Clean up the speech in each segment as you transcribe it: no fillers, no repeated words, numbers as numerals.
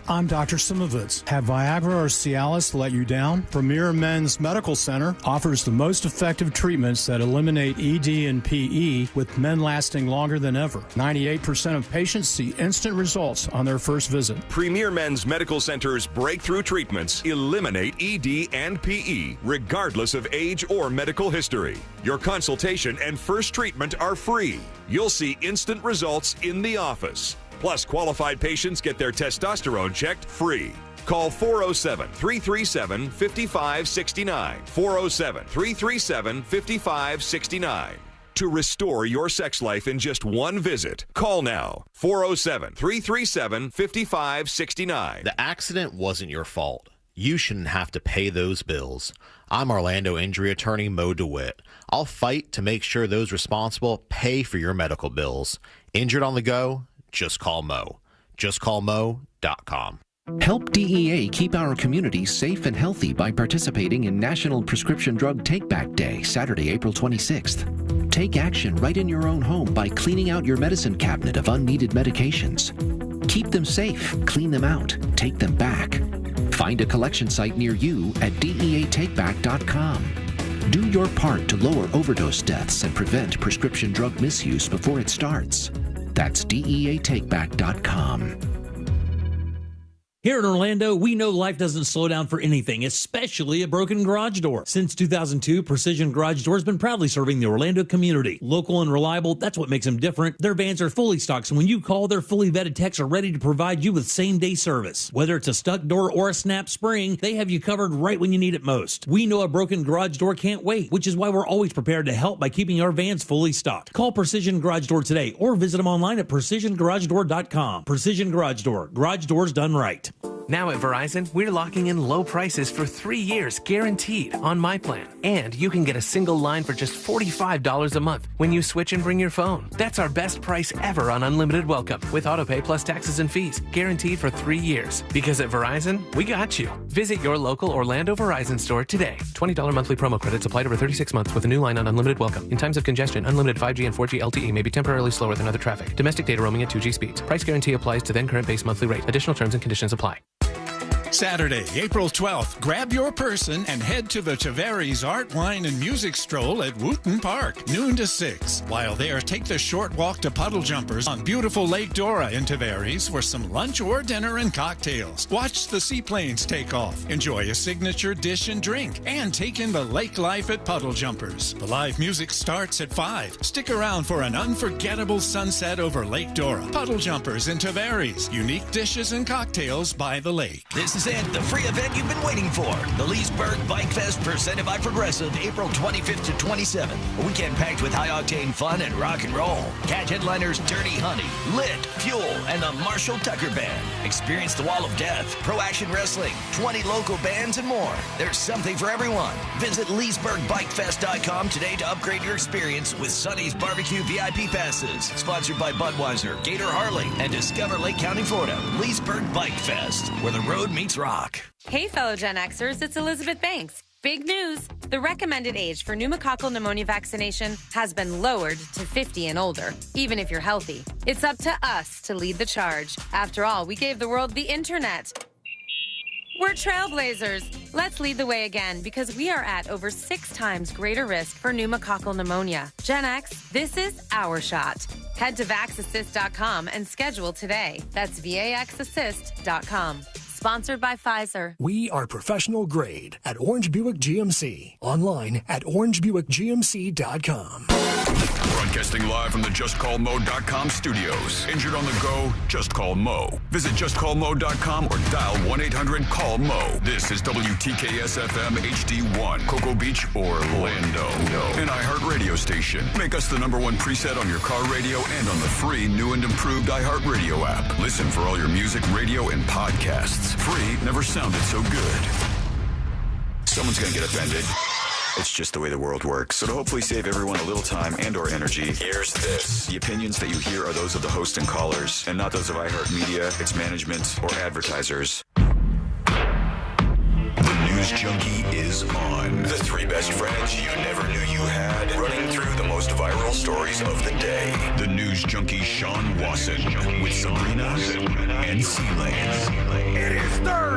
I'm Dr. Simovitz. Have Viagra or Cialis let you down? Premier Men's Medical Center offers the most effective treatments that eliminate ED and PE, with men lasting longer than ever. 98% of patients see instant results on their first visit. Premier Men's Medical Center's breakthrough treatments eliminate ED and PE, regardless of age or medical history. Your consultation and first treatment are free. You'll see instant results in the office. Plus, qualified patients get their testosterone checked free. Call 407-337-5569. 407-337-5569. To restore your sex life in just one visit, call now. 407-337-5569. The accident wasn't your fault. You shouldn't have to pay those bills. I'm Orlando injury attorney Mo DeWitt. I'll fight to make sure those responsible pay for your medical bills. Injured on the go? Just call Mo. JustCallMo.com. Help DEA keep our communities safe and healthy by participating in National Prescription Drug Take-Back Day, Saturday, April 26th. Take action right in your own home by cleaning out your medicine cabinet of unneeded medications. Keep them safe, clean them out, take them back. Find a collection site near you at DEATakeback.com. Do your part to lower overdose deaths and prevent prescription drug misuse before it starts. That's DEATakeback.com. Here in Orlando, we know life doesn't slow down for anything, especially a broken garage door. Since 2002, Precision Garage Door has been proudly serving the Orlando community. Local and reliable, that's what makes them different. Their vans are fully stocked, so when you call, their fully vetted techs are ready to provide you with same-day service. Whether it's a stuck door or a snap spring, they have you covered right when you need it most. We know a broken garage door can't wait, which is why we're always prepared to help by keeping our vans fully stocked. Call Precision Garage Door today or visit them online at PrecisionGarageDoor.com. Precision Garage Door. Garage doors done right. Now at Verizon, we're locking in low prices for 3 years guaranteed on my plan. And you can get a single line for just $45 a month when you switch and bring your phone. That's our best price ever on unlimited welcome with autopay plus taxes and fees, guaranteed for 3 years. Because at Verizon, we got you. Visit your local Orlando Verizon store today. $20 monthly promo credits applied over 36 months with a new line on unlimited welcome. In times of congestion, unlimited 5G and 4G LTE may be temporarily slower than other traffic. Domestic data roaming at 2G speeds. Price guarantee applies to then current base monthly rate. Additional terms and conditions apply. Saturday, April 12th, grab your person and head to the Tavares Art, Wine, and Music Stroll at Wooten Park, noon to 6. While there, take the short walk to Puddle Jumpers on beautiful Lake Dora in Tavares for some lunch or dinner and cocktails. Watch the seaplanes take off, enjoy a signature dish and drink, and take in the lake life at Puddle Jumpers. The live music starts at 5. Stick around for an unforgettable sunset over Lake Dora. Puddle Jumpers in Tavares, unique dishes and cocktails by the lake. This is it, the free event you've been waiting for. The Leesburg Bike Fest presented by Progressive, April 25th to 27th. A weekend packed with high-octane fun and rock and roll. Catch headliners Dirty Honey, Lit, Fuel, and the Marshall Tucker Band. Experience the Wall of Death, Pro Action Wrestling, 20 local bands, and more. There's something for everyone. Visit LeesburgBikeFest.com today to upgrade your experience with Sonny's Barbecue VIP passes. Sponsored by Budweiser, Gator Harley, and Discover Lake County, Florida. Leesburg Bike Fest, where the road meets rock. Hey, fellow Gen Xers, it's Elizabeth Banks. Big news. The recommended age for pneumococcal pneumonia vaccination has been lowered to 50 and older, even if you're healthy. It's up to us to lead the charge. After all, we gave the world the internet. We're trailblazers. Let's lead the way again because we are at over 6 times greater risk for pneumococcal pneumonia. Gen X, this is our shot. Head to VaxAssist.com and schedule today. That's VAXassist.com. Sponsored by Pfizer. We are professional grade at Orange Buick GMC. Online at orangebuickgmc.com. Broadcasting live from the JustCallMo.com studios. Injured on the go? Just call Mo. Visit JustCallMo.com or dial 1-800-CALL-MO. This is WTKS-FM HD1, Cocoa Beach, Orlando. An iHeart radio station. Make us the #1 preset on your car radio and on the free new and improved iHeart radio app. Listen for all your music, radio, and podcasts. Free never sounded so good. Someone's going to get offended. It's just the way the world works. So to hopefully save everyone a little time and or energy, here's this. The opinions that you hear are those of the host and callers, and not those of iHeartMedia, its management, or advertisers. The News Junkie is on. The 3 best friends you never knew you had, running through the most viral stories of the day. The News Junkie Sean Wasson with Sabrina and C-Lane.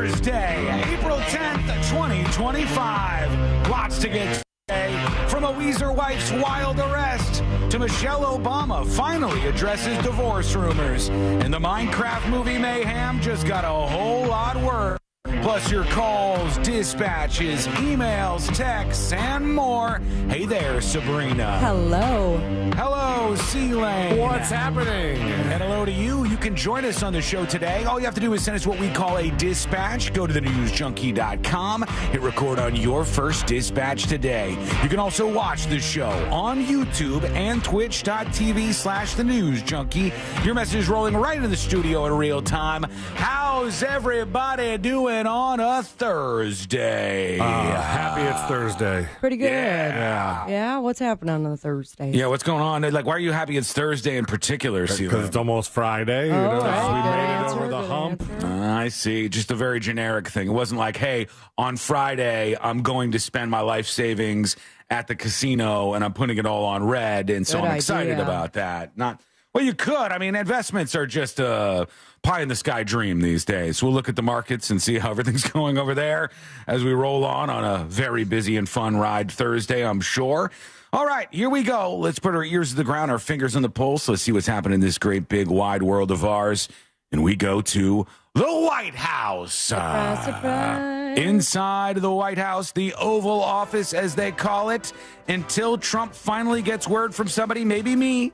Thursday, April 10th, 2025. Lots to get today. From a Weezer wife's wild arrest to Michelle Obama finally addresses divorce rumors. And the Minecraft movie Mayhem just got a whole lot worse. Plus your calls, dispatches, emails, texts, and more. Hey there, Sabrina. Hello. Hello, C-Lane. What's happening? And hello to you. You can join us on the show today. All you have to do is send us what we call a dispatch. Go to thenewsjunkie.com. Hit record on your first dispatch today. You can also watch the show on YouTube and twitch.tv/thenewsjunkie. Your message is rolling right into the studio in real time. How's everybody doing on a Thursday? Happy it's Thursday. Pretty good. Yeah. Yeah, what's happening on a Thursday? Yeah, what's going on? Like, why are you happy it's Thursday in particular, Celia? Because it's almost Friday. You know, we made it over the hump. I see. Just a very generic thing. It wasn't like, hey, on Friday, I'm going to spend my life savings at the casino and I'm putting it all on red, and so I'm excited about that. Not, well, you could. I mean, investments are just a pie in the sky dream these days. We'll look at the markets and see how everything's going over there as we roll on a very busy and fun ride Thursday, I'm sure. All right, here we go. Let's put our ears to the ground, our fingers on the pulse. Let's see what's happening in this great, big, wide world of ours. And we go to the White House. Surprise, surprise. Inside the White House, the Oval Office, as they call it, until Trump finally gets word from somebody, maybe me,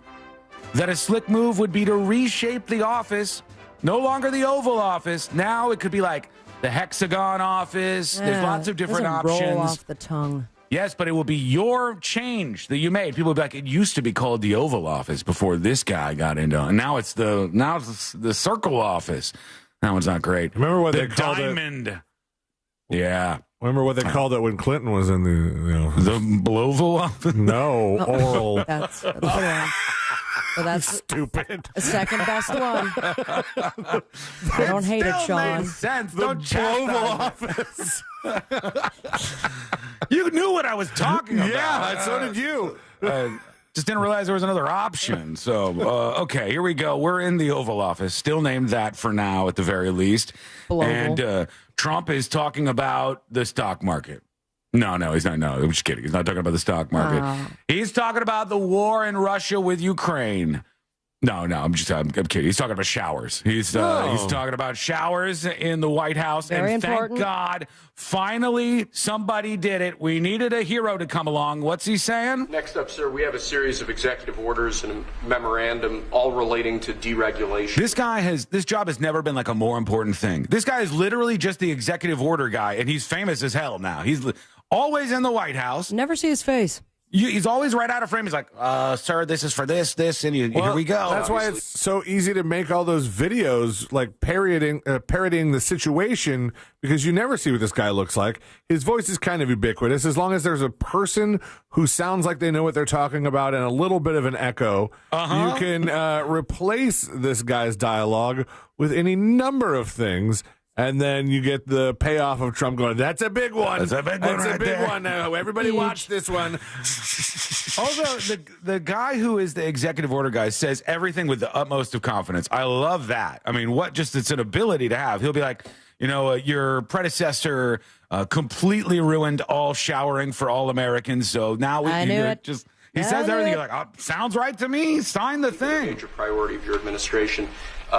that a slick move would be to reshape the office. No longer the Oval Office. Now it could be like the Hexagon Office. There's lots of different options. Roll off the tongue. Yes, but it will be your change that you made. People will be like, it used to be called the Oval Office before this guy got into it. And now it's the Circle Office. That one's not great. Remember what the they called Diamond. it? Yeah. Remember what they called it when Clinton was in the Oval Office? No, oral. That's the one. Well, that's stupid. The second best one. I don't hate it, Sean. Makes sense. The Oval Office. You knew what I was talking about. Yeah, so did you. Just didn't realize there was another option. So, okay, here we go. We're in the Oval Office, still named that for now at the very least. And Trump is talking about the stock market. No, he's not. No, I'm just kidding. He's not talking about the stock market. He's talking about the war in Russia with Ukraine. No, I'm kidding. He's talking about showers. He's talking about showers in the White House. Very important. Thank God, finally somebody did it. We needed a hero to come along. What's he saying? Next up, sir, we have a series of executive orders and a memorandum all relating to deregulation. This job has never been like a more important thing. This guy is literally just the executive order guy, and he's famous as hell now. He's always in the White House. Never see his face. He's always right out of frame. He's like, sir, this is for this, and here we go. That's why it's so easy to make all those videos, like parodying the situation, because you never see what this guy looks like. His voice is kind of ubiquitous. As long as there's a person who sounds like they know what they're talking about and a little bit of an echo, you can replace this guy's dialogue with any number of things. And then you get the payoff of Trump going, that's a big one. That's a big one. That's a big one. Now, everybody watch this one. Also, the guy who is the executive order guy says everything with the utmost of confidence. I love that. I mean, it's an ability to have. He'll be like, your predecessor completely ruined all showering for all Americans. So now he says everything. You're like, sounds right to me. Sign the thing. Major priority of your administration.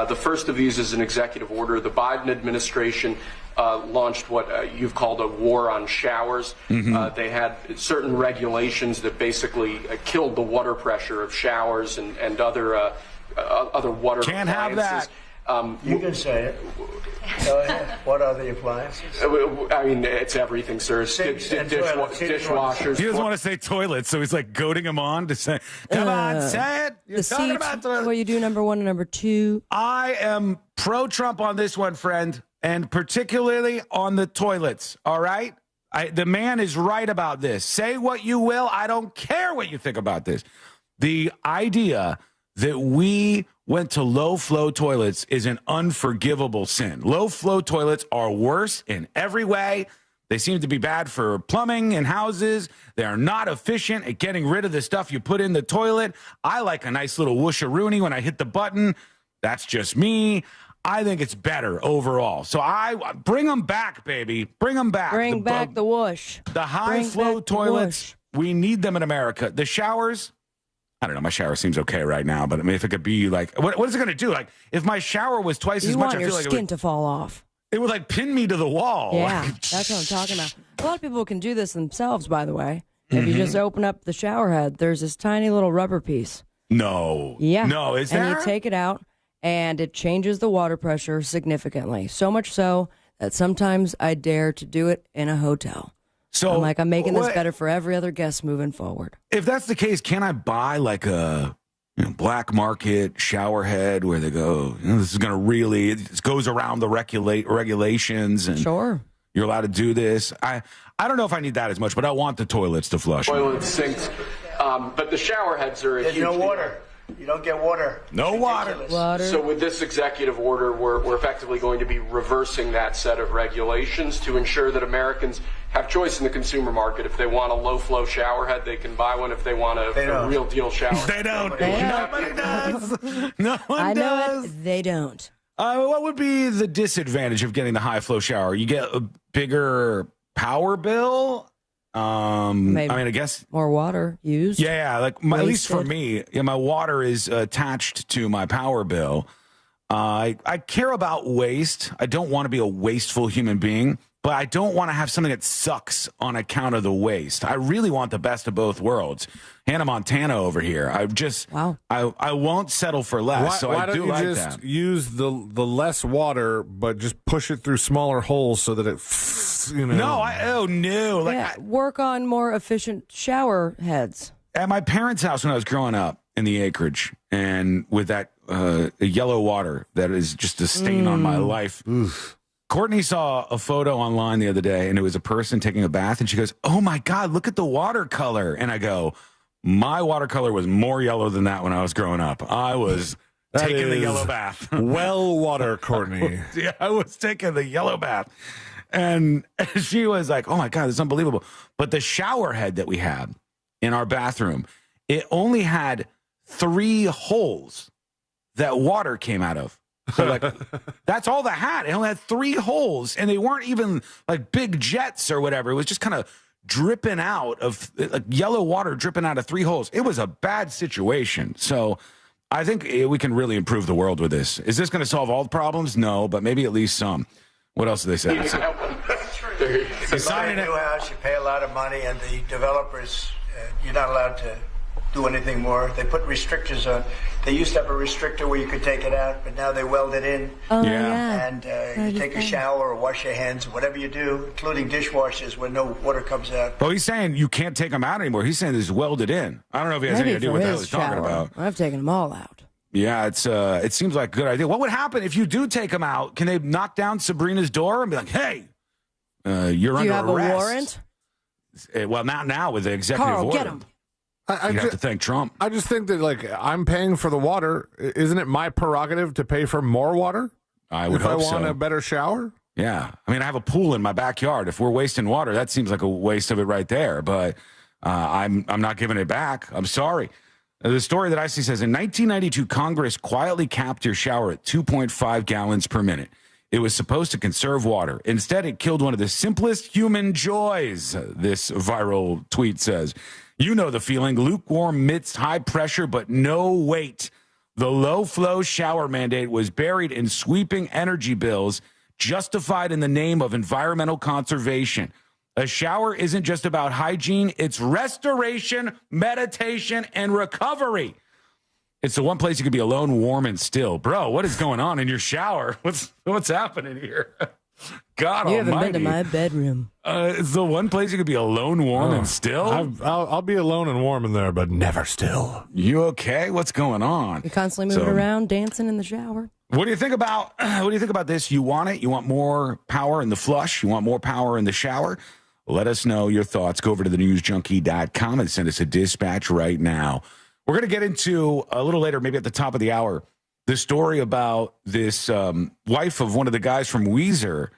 The first of these is an executive order. The Biden administration launched what you've called a war on showers. They had certain regulations that basically killed the water pressure of showers and other water Can't appliances. have that. You can say it. Go ahead. What are the appliances? I mean, it's everything, sir. Dishwashers. He doesn't want to say toilets, so he's like goading him on to say, come on, say it. You're talking about toilets. What you do, number one and number two. I am pro-Trump on this one, friend, and particularly on the toilets, all right? The man is right about this. Say what you will. I don't care what you think about this. The idea that we went to low-flow toilets is an unforgivable sin. Low-flow toilets are worse in every way. They seem to be bad for plumbing in houses. They are not efficient at getting rid of the stuff you put in the toilet. I like a nice little whoosh-a-rooney when I hit the button. That's just me. I think it's better overall. So I bring them back, baby. Bring them back. Bring back the whoosh. The high flow toilets. We need them in America. The showers. I don't know. My shower seems okay right now, but I mean, if it could be like, what is it going to do? Like, if my shower was twice as much, I feel like your skin to fall off. It would like pin me to the wall. Yeah, like, that's what I'm talking about. A lot of people can do this themselves, by the way. If you just open up the shower head, there's this tiny little rubber piece. No. Yeah. No, is there? And you take it out, and it changes the water pressure significantly. So much so that sometimes I dare to do it in a hotel. So I'm making this better for every other guest moving forward. If that's the case, can I buy like a black market shower head where they go, this is going to really, it goes around the regulations and sure, you're allowed to do this. I don't know if I need that as much, but I want the toilets to flush. Toilets, sinks, but the shower heads are a There's huge no water. You don't get water. No water. So with this executive order, we're effectively going to be reversing that set of regulations to ensure that Americans have choice in the consumer market. If they want a low-flow shower head, they can buy one. If they want a real deal shower they don't. Nobody does. No one I know does. it. They don't. What would be the disadvantage of getting the high-flow shower? You get a bigger power bill. Maybe I mean, I guess more water used. Yeah, like at least for me, my water is attached to my power bill. I care about waste. I don't want to be a wasteful human being, but I don't want to have something that sucks on account of the waste. I really want the best of both worlds. Hannah Montana over here. I won't settle for less. Why don't you just use the less water, but just push it through smaller holes so that it, work on more efficient shower heads. At my parents' house when I was growing up in the acreage, and with that yellow water that is just a stain on my life. Oof. Courtney saw a photo online the other day, and it was a person taking a bath, and she goes, "Oh my God, look at the watercolor." And I go, my watercolor was more yellow than that when I was growing up. I was taking the yellow bath. Well water, Courtney. Yeah, I was taking the yellow bath. And she was like, "Oh my God, it's unbelievable." But the shower head that we had in our bathroom, it only had 3 holes that water came out of. So like that's all that had. It only had 3 holes, and they weren't even like big jets or whatever. It was just kind of dripping out of like yellow water dripping out of 3 holes. It was a bad situation. So I think we can really improve the world with this. Is this going to solve all the problems? No, but maybe at least some. What else do they say? It's a new house, you pay a lot of money, and the developers, you're not allowed to do anything more. They put restrictors on. They used to have a restrictor where you could take it out, but now they weld it in. Oh, yeah. And you take a shower or wash your hands, whatever you do, including dishwashers where no water comes out. Well, he's saying you can't take them out anymore. He's saying it's welded in. I don't know if he has any idea what the hell he's talking about. I've taken them all out. Yeah, it seems like a good idea. What would happen if you do take them out? Can they knock down Sabrina's door and be like, "Hey, you're under arrest"? Do you have a warrant? Well, not now with the executive order. Get him. You have to thank Trump. I just think that, like, I'm paying for the water. Isn't it my prerogative to pay for more water? I would hope so. If I want a better shower? Yeah. I mean, I have a pool in my backyard. If we're wasting water, that seems like a waste of it right there. But I'm not giving it back. I'm sorry. The story that I see says, in 1992, Congress quietly capped your shower at 2.5 gallons per minute. It was supposed to conserve water. Instead, it killed one of the simplest human joys, this viral tweet says. You know the feeling, lukewarm midst high pressure, but no weight. The low-flow shower mandate was buried in sweeping energy bills, justified in the name of environmental conservation. A shower isn't just about hygiene, it's restoration, meditation, and recovery. It's the one place you can be alone, warm, and still. Bro, what is going on in your shower? What's happening here? God you almighty. haven't been to my bedroom. It's the one place you could be alone, warm, and still? I'll be alone and warm in there, but never still. You okay? What's going on? You're constantly moving around, dancing in the shower. What do you think about this? You want it? You want more power in the flush? You want more power in the shower? Let us know your thoughts. Go over to thenewsjunkie.com and send us a dispatch right now. We're going to get into, a little later, maybe at the top of the hour, the story about this wife of one of the guys from Weezer,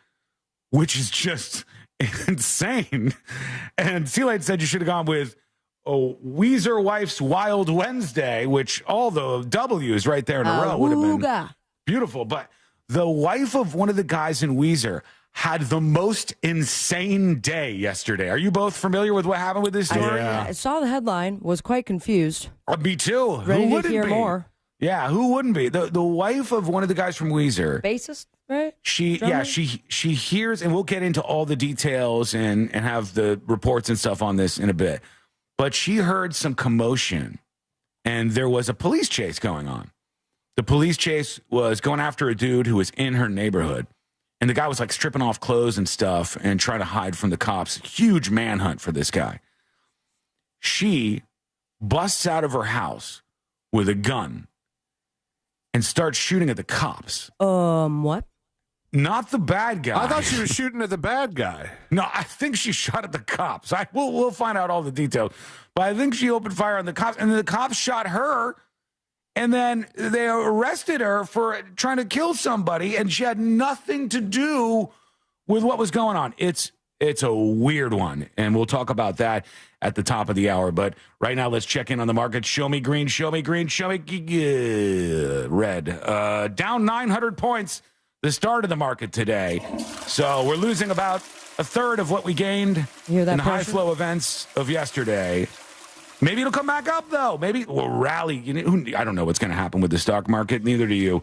which is just insane. And C-Light said you should have gone with Weezer wife's Wild Wednesday, which all the W's right there in a row would have been beautiful. But the wife of one of the guys in Weezer had the most insane day yesterday. Are you both familiar with what happened with this story? I saw the headline, was quite confused. Me too. Ready Who to wouldn't hear be? more. Yeah, who wouldn't be? The wife of one of the guys from Weezer. Bassist, right? She hears, and we'll get into all the details and have the reports and stuff on this in a bit. But she heard some commotion, and there was a police chase going on. The police chase was going after a dude who was in her neighborhood. And the guy was like stripping off clothes and stuff and trying to hide from the cops. Huge manhunt for this guy. She busts out of her house with a gun and starts shooting at the cops. What? Not the bad guy. I thought she was shooting at the bad guy. No, I think she shot at the cops. We'll find out all the details. But I think she opened fire on the cops, and then the cops shot her. And then they arrested her for trying to kill somebody, and she had nothing to do with what was going on. It's a weird one, and we'll talk about that at the top of the hour. But right now, let's check in on the market. Show me green, show me green, show me red. Down 900 points, the start of the market today. So we're losing about a third of what we gained in the high flow events of yesterday. Maybe it'll come back up, though. Maybe we'll rally. I don't know what's going to happen with the stock market. Neither do you.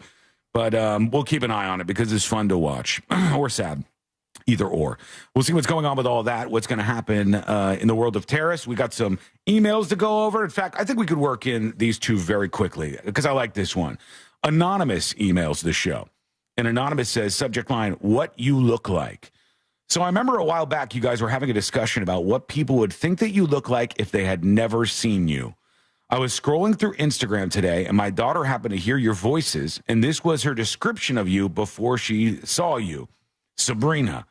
But we'll keep an eye on it because it's fun to watch. Or sad. Either or. We'll see what's going on with all that, what's going to happen in the world of tariffs. We got some emails to go over. In fact, I think we could work in these two very quickly because I like this one. Anonymous emails the show. And Anonymous says, subject line, what you look like. So I remember a while back, you guys were having a discussion about what people would think that you look like if they had never seen you. I was scrolling through Instagram today, and my daughter happened to hear your voices, and this was her description of you before she saw you. Sabrina,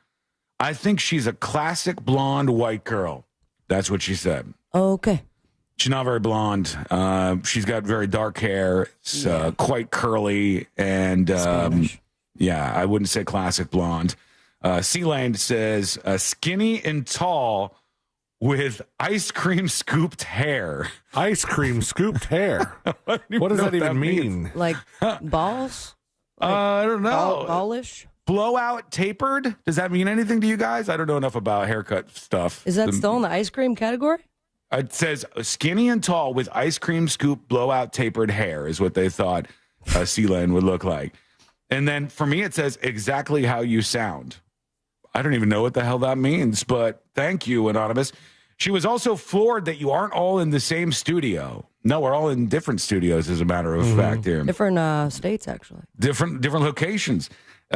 I think she's a classic blonde white girl. That's what she said. Okay. She's not very blonde. She's got very dark hair. It's quite curly, and yeah, I wouldn't say classic blonde. Sealand says, skinny and tall with ice cream scooped hair. Ice cream scooped hair? What does that even mean? Like balls? I don't know. Ballish? Blowout tapered? Does that mean anything to you guys? I don't know enough about haircut stuff. Is that still in the ice cream category? It says skinny and tall with ice cream scoop blowout tapered hair is what they thought Sealand would look like. And then for me, it says exactly how you sound. I don't even know what the hell that means, but thank you, Anonymous. She was also floored that you aren't all in the same studio. No, we're all in different studios, as a matter of fact here. Different states, actually. Different locations.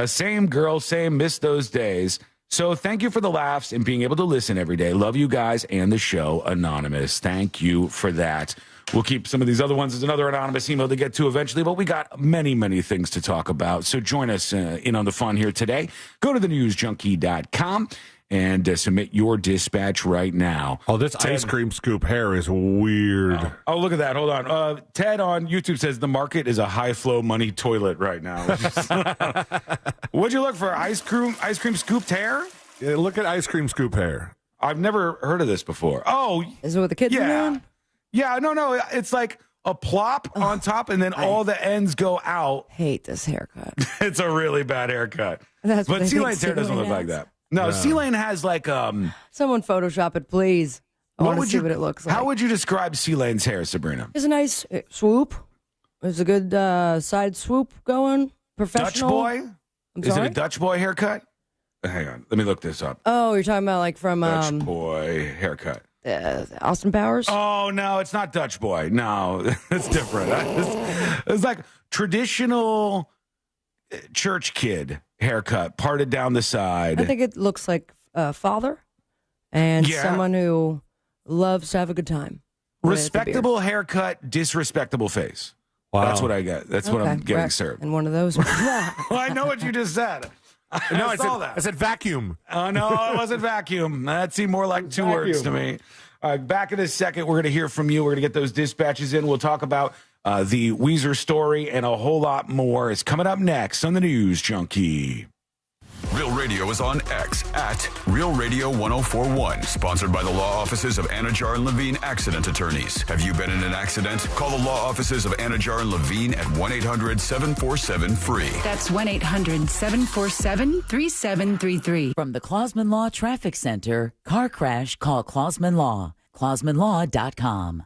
Same girl, same, miss those days. So thank you for the laughs and being able to listen every day. Love you guys and the show, Anonymous. Thank you for that. We'll keep some of these other ones as another anonymous email to get to eventually, but we got many, many things to talk about. So join us in on the fun here today. Go to thenewsjunkie.com and submit your dispatch right now. Oh, this ice cream scoop hair is weird. Oh, look at that. Hold on. Ted on YouTube says the market is a high-flow money toilet right now. What'd you look for? Ice cream scooped hair? Yeah, look at ice cream scoop hair. I've never heard of this before. Oh. Is it what the kids are doing? Yeah, no. It's like a plop on top, and then all the ends go out. Hate this haircut. It's a really bad haircut. That's but C-Lane's hair doesn't look like that. No, C-Lane has like Someone Photoshop it, please. I want to see what it looks like. How would you describe C-Lane's hair, Sabrina? It's a nice swoop. There's a good side swoop going. Professional. Dutch boy? Is it a Dutch boy haircut? Hang on, let me look this up. Oh, you're talking about like from Dutch boy haircut. Austin Powers? Oh, no, it's not Dutch boy. No, it's different. It's like traditional church kid haircut, parted down the side. I think it looks like a father and someone who loves to have a good time. Respectable haircut, disrespectable face. Wow. That's what I get. That's what I'm getting served. And one of those. Well, I know what you just said. I said vacuum. Oh, no, it wasn't vacuum. That seemed more like two words to me. All right, back in a second, we're going to hear from you. We're going to get those dispatches in. We'll talk about the Weezer story and a whole lot more. It's coming up next on the News Junkie. Real Radio is on X at Real Radio 1041. Sponsored by the law offices of Anajar and Levine Accident Attorneys. Have you been in an accident? Call the law offices of Anajar and Levine at 1-800-747-FREE. That's 1-800-747-3733. From the Clausman Law Traffic Center, car crash, call Clausman Law. ClausmanLaw.com.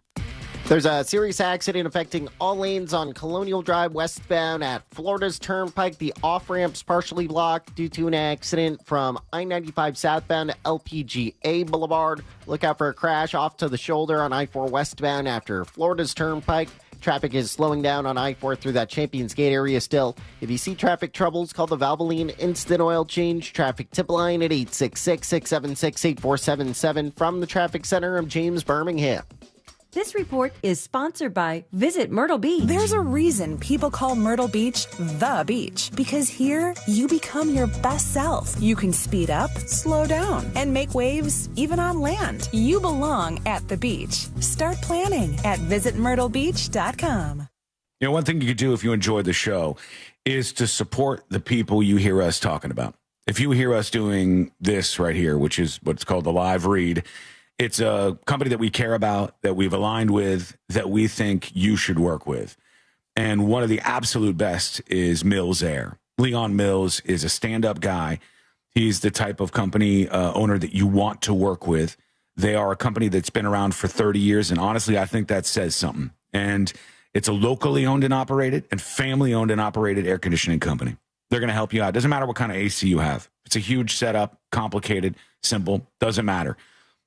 There's a serious accident affecting all lanes on Colonial Drive westbound at Florida's Turnpike. The off-ramp's partially blocked due to an accident from I-95 southbound to LPGA Boulevard. Look out for a crash off to the shoulder on I-4 westbound after Florida's Turnpike. Traffic is slowing down on I-4 through that Champions Gate area still. If you see traffic troubles, call the Valvoline Instant Oil Change Traffic Tip Line at 866-676-8477. From the Traffic Center, I'm James Birmingham. This report is sponsored by Visit Myrtle Beach. There's a reason people call Myrtle Beach the beach, because here you become your best self. You can speed up, slow down, and make waves even on land. You belong at the beach. Start planning at visitmyrtlebeach.com. You know, one thing you could do if you enjoy the show is to support the people you hear us talking about. If you hear us doing this right here, which is what's called the live read, it's a company that we care about, that we've aligned with, that we think you should work with. And one of the absolute best is Mills Air. Leon Mills is a stand-up guy. He's the type of company owner that you want to work with. They are a company that's been around for 30 years, and honestly, I think that says something. And it's a locally owned and operated and family-owned and operated air conditioning company. They're going to help you out. Doesn't matter what kind of AC you have. It's a huge setup, complicated, simple, doesn't matter.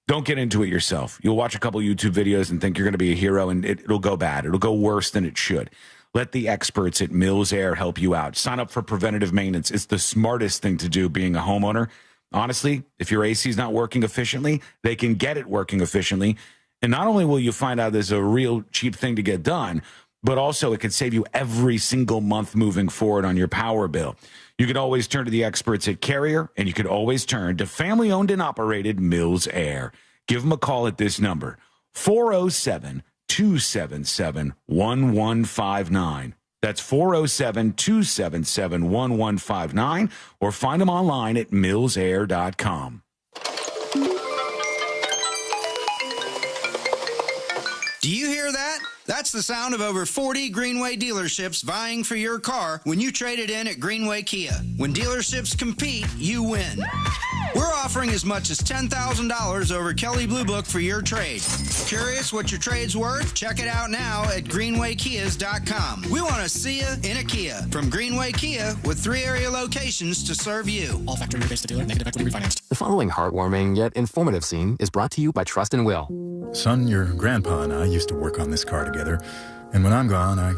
Don't get into it yourself. You'll watch a couple YouTube videos and think you're going to be a hero, and it'll go bad. It'll go worse than it should. Let the experts at Mills Air help you out. Sign up for preventative maintenance. It's the smartest thing to do being a homeowner. Honestly, if your AC is not working efficiently, they can get it working efficiently. And not only will you find out there's a real cheap thing to get done, but also it could save you every single month moving forward on your power bill. You could always turn to the experts at Carrier, and you could always turn to family-owned and operated Mills Air. Give them a call at this number, 407-277-1159. That's 407-277-1159, or find them online at millsair.com. Do you hear that? That's the sound of over 40 Greenway dealerships vying for your car when you trade it in at Greenway Kia. When dealerships compete, you win. We're offering as much as $10,000 over Kelley Blue Book for your trade. Curious what your trade's worth? Check it out now at greenwaykias.com. We want to see you in a Kia. From Greenway Kia, with 3 area locations to serve you. All factory rebates to dealer, negative equity refinanced. The following heartwarming yet informative scene is brought to you by Trust and Will. Son, your grandpa and I used to work on this car together, and when I'm gone, I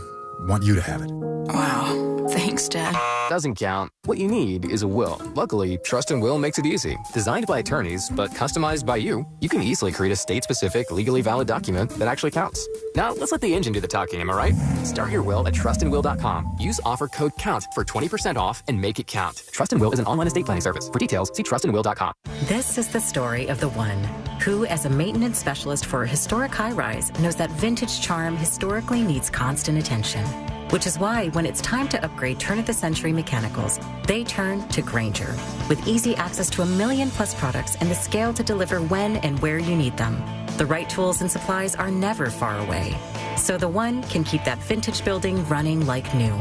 want you to have it. Wow. Thanks, Dad. Doesn't count. What you need is a will. Luckily, Trust and Will makes it easy. Designed by attorneys, but customized by you, you can easily create a state-specific, legally valid document that actually counts. Now, let's let the engine do the talking, am I right? Start your will at trustandwill.com. Use offer code COUNT for 20% off and make it count. Trust and Will is an online estate planning service. For details, see trustandwill.com. This is the story of the one who, as a maintenance specialist for a historic high-rise, knows that vintage charm historically needs constant attention. Which is why, when it's time to upgrade turn-of-the-century mechanicals, they turn to Grainger. With easy access to 1 million+ products and the scale to deliver when and where you need them. The right tools and supplies are never far away. So the one can keep that vintage building running like new.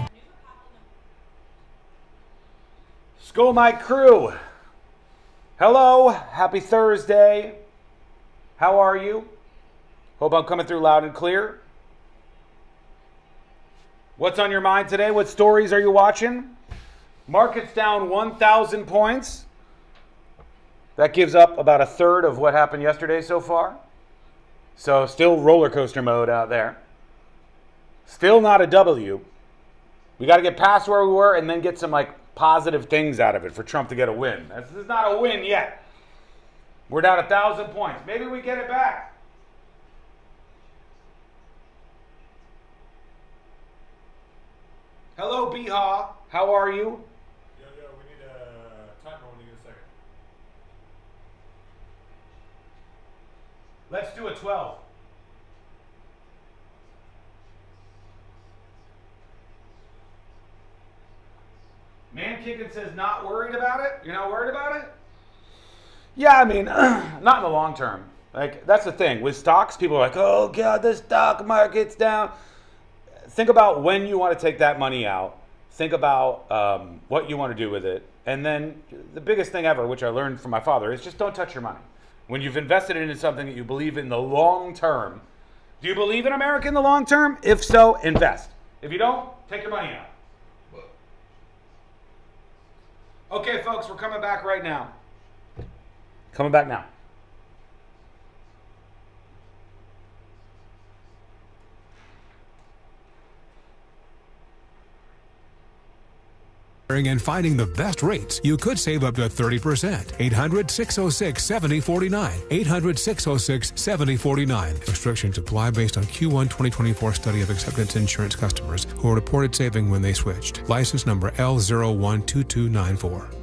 School Night Crew. Hello. Happy Thursday. How are you? Hope I'm coming through loud and clear. What's on your mind today? What stories are you watching? Market's down 1,000 points. That gives up about a third of what happened yesterday so far. So still roller coaster mode out there. Still not a W. We got to get past where we were and then get some positive things out of it for Trump to get a win. This is not a win yet. We're down 1,000 points. Maybe we get it back. Hello, Biha. How are you? Yo, we need a timer when you get a second. Let's do a 12. Man Keegan says not worried about it. You're not worried about it? Yeah, I mean, not in the long term. Like, that's the thing. With stocks, people are like, oh, God, the stock market's down. Think about when you want to take that money out. Think about what you want to do with it. And then the biggest thing ever, which I learned from my father, is just don't touch your money. When you've invested it into something that you believe in the long term, do you believe in America in the long term? If so, invest. If you don't, take your money out. Okay, folks, we're coming back right now. Coming back now. And finding the best rates, you could save up to 30%. 800-606-7049. 800-606-7049. Restrictions apply based on Q1 2024 study of acceptance insurance customers who reported saving when they switched. License number L012294.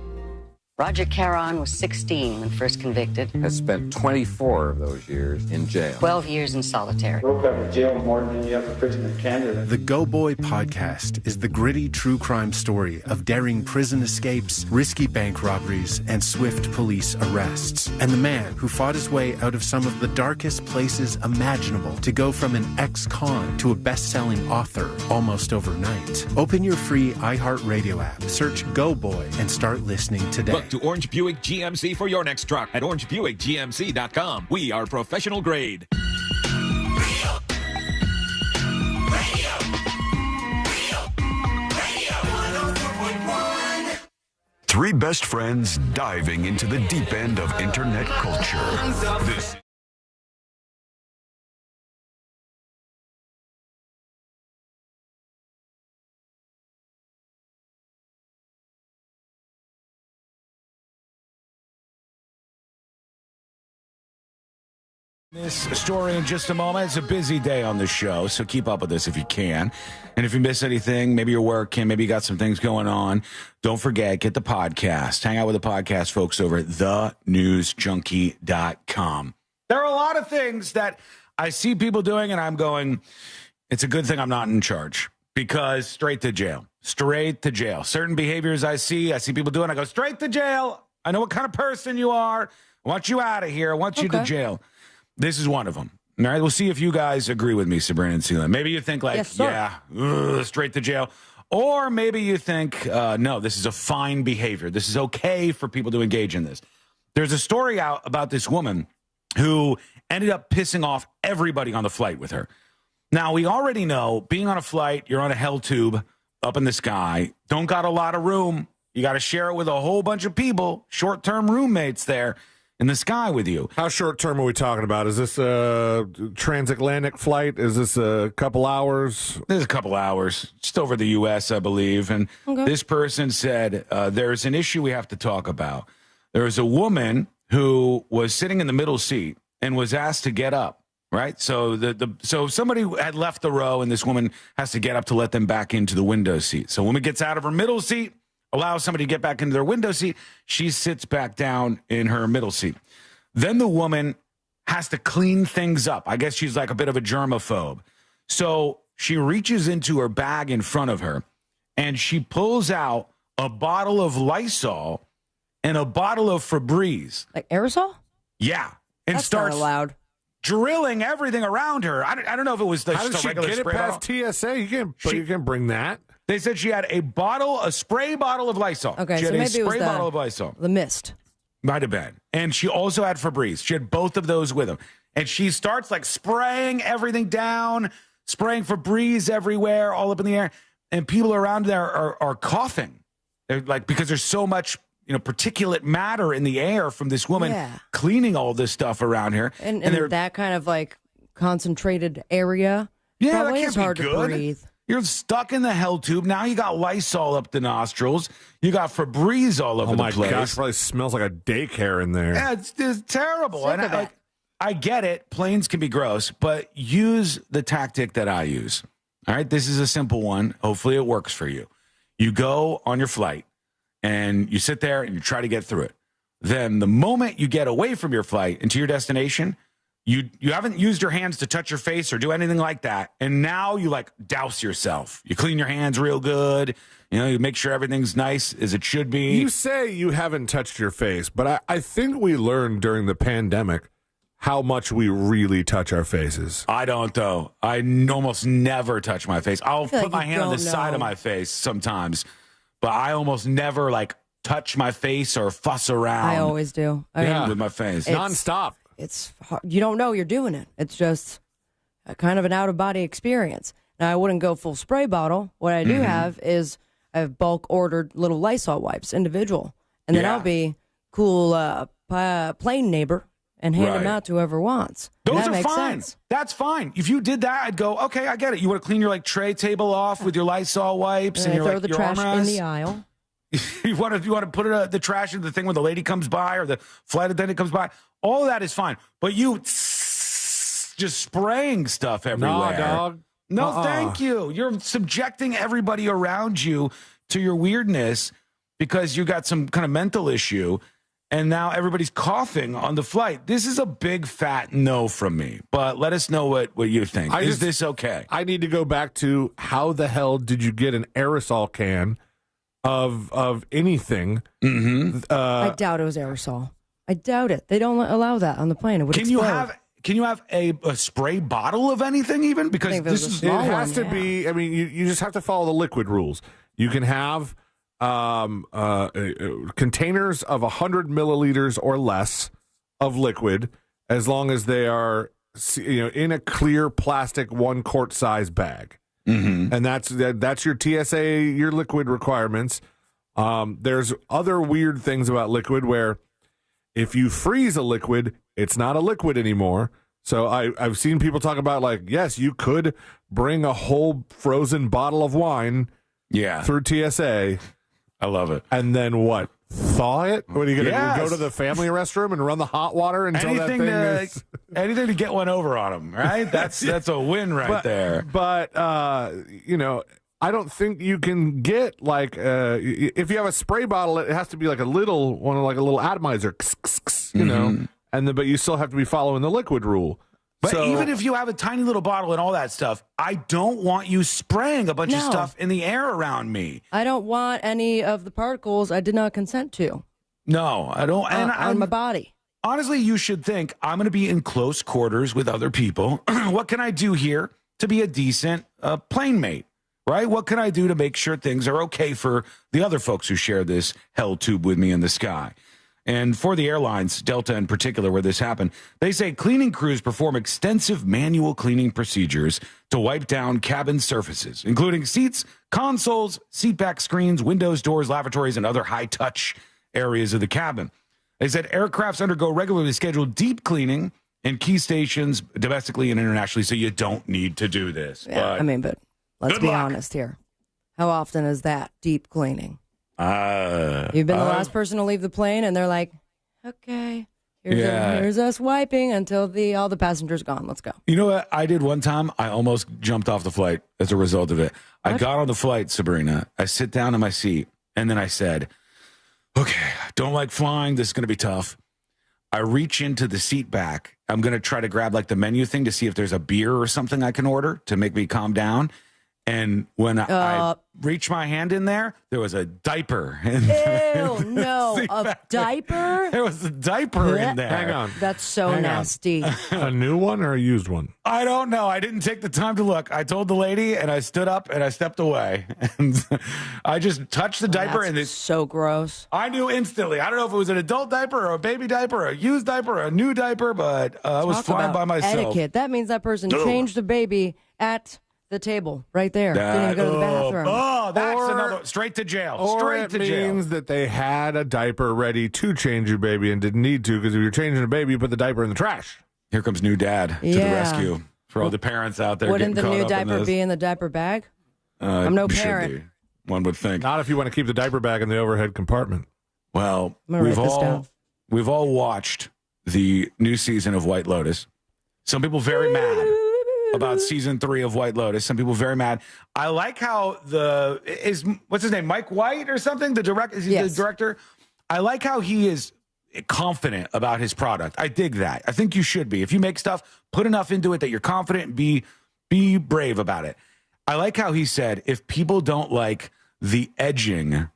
Roger Caron was 16 when first convicted. Has spent 24 of those years in jail. 12 years in solitary. Broke up with jail more than you ever prison in Canada. The Go Boy podcast is the gritty true crime story of daring prison escapes, risky bank robberies, and swift police arrests. And the man who fought his way out of some of the darkest places imaginable to go from an ex-con to a best-selling author almost overnight. Open your free iHeartRadio app, search Go Boy, and start listening today. Look to Orange Buick GMC for your next truck at orangebuickgmc.com. We are professional grade. Three best friends diving into the deep end of internet culture. This This story in just a moment. It's a busy day on the show, so keep up with this if you can. And if you miss anything, maybe you're working, maybe you got some things going on, don't forget, get the podcast. Hang out with the podcast folks over at thenewsjunkie.com. There are a lot of things that I see people doing, and I'm going, it's a good thing I'm not in charge, because straight to jail. Straight to jail. Certain behaviors I see people doing, I go, straight to jail. I know what kind of person you are. I want you out of here. I want you to jail. This is one of them. All right, we'll see if you guys agree with me, Sabrina and Celia. Maybe you think like, straight to jail. Or maybe you think, no, this is a fine behavior. This is okay for people to engage in this. There's a story out about this woman who ended up pissing off everybody on the flight with her. Now, we already know being on a flight, you're on a hell tube up in the sky, don't got a lot of room. You got to share it with a whole bunch of people, short-term roommates there in the sky with you. How short term are we talking about? Is this a transatlantic flight? Is this a couple hours? This is a couple hours, just over the U.S., I believe. And this person said, there's an issue we have to talk about. There was a woman who was sitting in the middle seat and was asked to get up, right? So so somebody had left the row, and this woman has to get up to let them back into the window seat. So a woman gets out of her middle seat, allows somebody to get back into their window seat. She sits back down in her middle seat. Then the woman has to clean things up. I guess she's like a bit of a germaphobe. So she reaches into her bag in front of her, and she pulls out a bottle of Lysol and a bottle of Febreze. Like aerosol? Yeah. And That's starts not allowed. Drilling everything around her. I don't know if it was How did just a she regular get it spray past bottle. TSA? You can bring that. They said she had a spray bottle of Lysol. Okay, she so had maybe a it was spray bottle of Lysol. The mist. Might have been. And she also had Febreze. She had both of those with them. And she starts like spraying everything down, spraying Febreze everywhere, all up in the air. And people around there are coughing. They're like, because there's so much, particulate matter in the air from this woman cleaning all this stuff around here. And that kind of like concentrated area. Yeah, probably that is can't hard be to good. breathe. You're stuck in the hell tube. Now you got Lysol up the nostrils. You got Febreze all over the place. Oh my gosh, probably smells like a daycare in there. Yeah, it's terrible. And I get it. Planes can be gross, but use the tactic that I use. All right, this is a simple one. Hopefully it works for you. You go on your flight, and you sit there, and you try to get through it. Then the moment you get away from your flight into your destination, You haven't used your hands to touch your face or do anything like that. And now you like douse yourself. You clean your hands real good. You make sure everything's nice as it should be. You say you haven't touched your face, but I think we learned during the pandemic how much we really touch our faces. I don't, though. I almost never touch my face. I'll put my hand on the side of my face sometimes, but I almost never like touch my face or fuss around. I always do. With my face. Nonstop. It's hard. You don't know you're doing it. It's just a kind of an out-of-body experience. Now, I wouldn't go full spray bottle. What I do have is I have bulk ordered little Lysol wipes, individual. And then I'll be cool plain neighbor and hand them out to whoever wants. Those are fine. That's fine. If you did that, I'd go, okay, I get it. You want to clean your like tray table off with your Lysol wipes and your throw the trash in the aisle. you want to put the trash in the thing when the lady comes by or the flight attendant comes by. All of that is fine. But you just spraying stuff everywhere. No, dog. No, thank you. You're subjecting everybody around you to your weirdness because you got some kind of mental issue, and now everybody's coughing on the flight. This is a big fat no from me. But let us know what you think. Is this okay? I need to go back to how the hell did you get an aerosol can of anything? I doubt it was aerosol. I doubt it. They don't allow that on the plane. It would explode. Can you have a spray bottle of anything even? Because it has to be. I mean, you just have to follow the liquid rules. You can have containers of 100 milliliters or less of liquid, as long as they are in a clear plastic 1 quart size bag. And that's your TSA, your liquid requirements. There's other weird things about liquid where if you freeze a liquid, it's not a liquid anymore. So I've seen people talk about like, yes, you could bring a whole frozen bottle of wine through TSA. I love it. And then what? Thaw it? What are you going to go to the family restroom and run the hot water until anything anything to get one over on them, right? That's a win there. But I don't think you can get like if you have a spray bottle, it has to be like a little one, like a little atomizer, but you still have to be following the liquid rule. But even if you have a tiny little bottle and all that stuff, I don't want you spraying a bunch of stuff in the air around me. I don't want any of the particles I did not consent to. No, I don't. On my body. Honestly, you should think, I'm going to be in close quarters with other people. What can I do here to be a decent plane mate? Right? What can I do to make sure things are okay for the other folks who share this hell tube with me in the sky? And for the airlines, Delta in particular, where this happened, they say cleaning crews perform extensive manual cleaning procedures to wipe down cabin surfaces, including seats, consoles, seatback screens, windows, doors, lavatories, and other high-touch areas of the cabin. They said aircrafts undergo regularly scheduled deep cleaning in key stations domestically and internationally, so you don't need to do this. Yeah, but let's be honest here. How often is that deep cleaning? You've been the last person to leave the plane, and they're like, okay, here's us wiping until all the passengers gone. Let's go. You know what I did one time? I almost jumped off the flight as a result of it. I got on the flight, Sabrina. I sit down in my seat, and then I said, okay, don't like flying. This is going to be tough. I reach into the seat back. I'm going to try to grab like the menu thing to see if there's a beer or something I can order to make me calm down. And when I reached my hand in there was a diaper. Ew, no, a diaper? There was a diaper in there. Hang on. That's so nasty. A new one or a used one? I don't know. I didn't take the time to look. I told the lady, and I stood up, and I stepped away. And I just touched the diaper. That's so gross. I knew instantly. I don't know if it was an adult diaper or a baby diaper or a used diaper or a new diaper, but I was flying by myself. Etiquette. That means that person changed the baby at the table right there. Didn't even go to the bathroom. That's another straight to jail. Or Straight to jail. Means that they had a diaper ready to change your baby and didn't need to, because if you're changing a baby, you put the diaper in the trash. Here comes new dad to the rescue for all the parents out there. Wouldn't the new diaper be in the diaper bag? I'm no parent. One would think. Not if you want to keep the diaper bag in the overhead compartment. Well, we've all watched the new season of White Lotus. Some people very mad about season 3 of White Lotus. Some people very mad. I like how what's his name, Mike White or something? The director. I like how he is confident about his product. I dig that. I think you should be. If you make stuff, put enough into it that you're confident and be brave about it. I like how he said, if people don't like the edging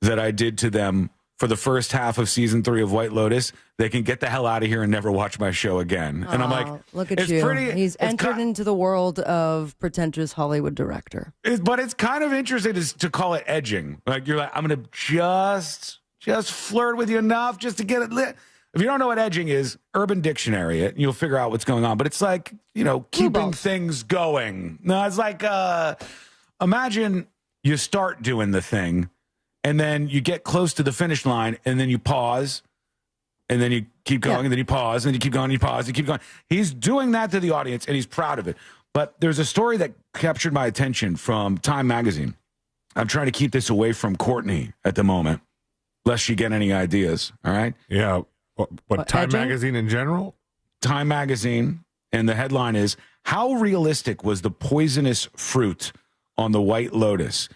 that I did to them for the first half of season 3 of White Lotus, they can get the hell out of here and never watch my show again. And I'm like, look at you. He's entered into the world of pretentious Hollywood director. But it's kind of interesting to call it edging. Like, you're like, I'm going to just flirt with you enough just to get it lit. If you don't know what edging is, Urban Dictionary it, and you'll figure out what's going on. But it's like, keeping things going. No, it's like, imagine you start doing the thing, and then you get close to the finish line, and then you pause, and then you keep going, and then you pause, and then you keep going, you pause, you keep going. He's doing that to the audience, and he's proud of it. But there's a story that captured my attention from Time Magazine. I'm trying to keep this away from Courtney at the moment, lest she get any ideas, all right? Yeah. What Time Magazine in general? Time Magazine, and the headline is, how realistic was the poisonous fruit on the White Lotus?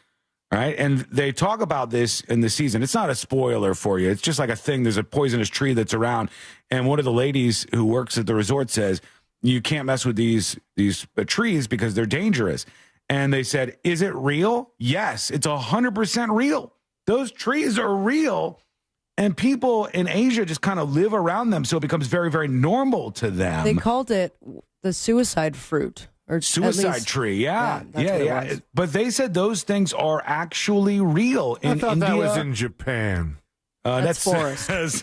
All right, and they talk about this in the season. It's not a spoiler for you. It's just like a thing. There's a poisonous tree that's around, and one of the ladies who works at the resort says, you can't mess with these trees because they're dangerous. And they said, is it real? Yes, it's 100% real. Those trees are real. And people in Asia just kind of live around them, so it becomes very, very normal to them. They called it the suicide fruit. Or suicide tree, yeah. But they said those things are actually real in India. I thought that was in Japan. That's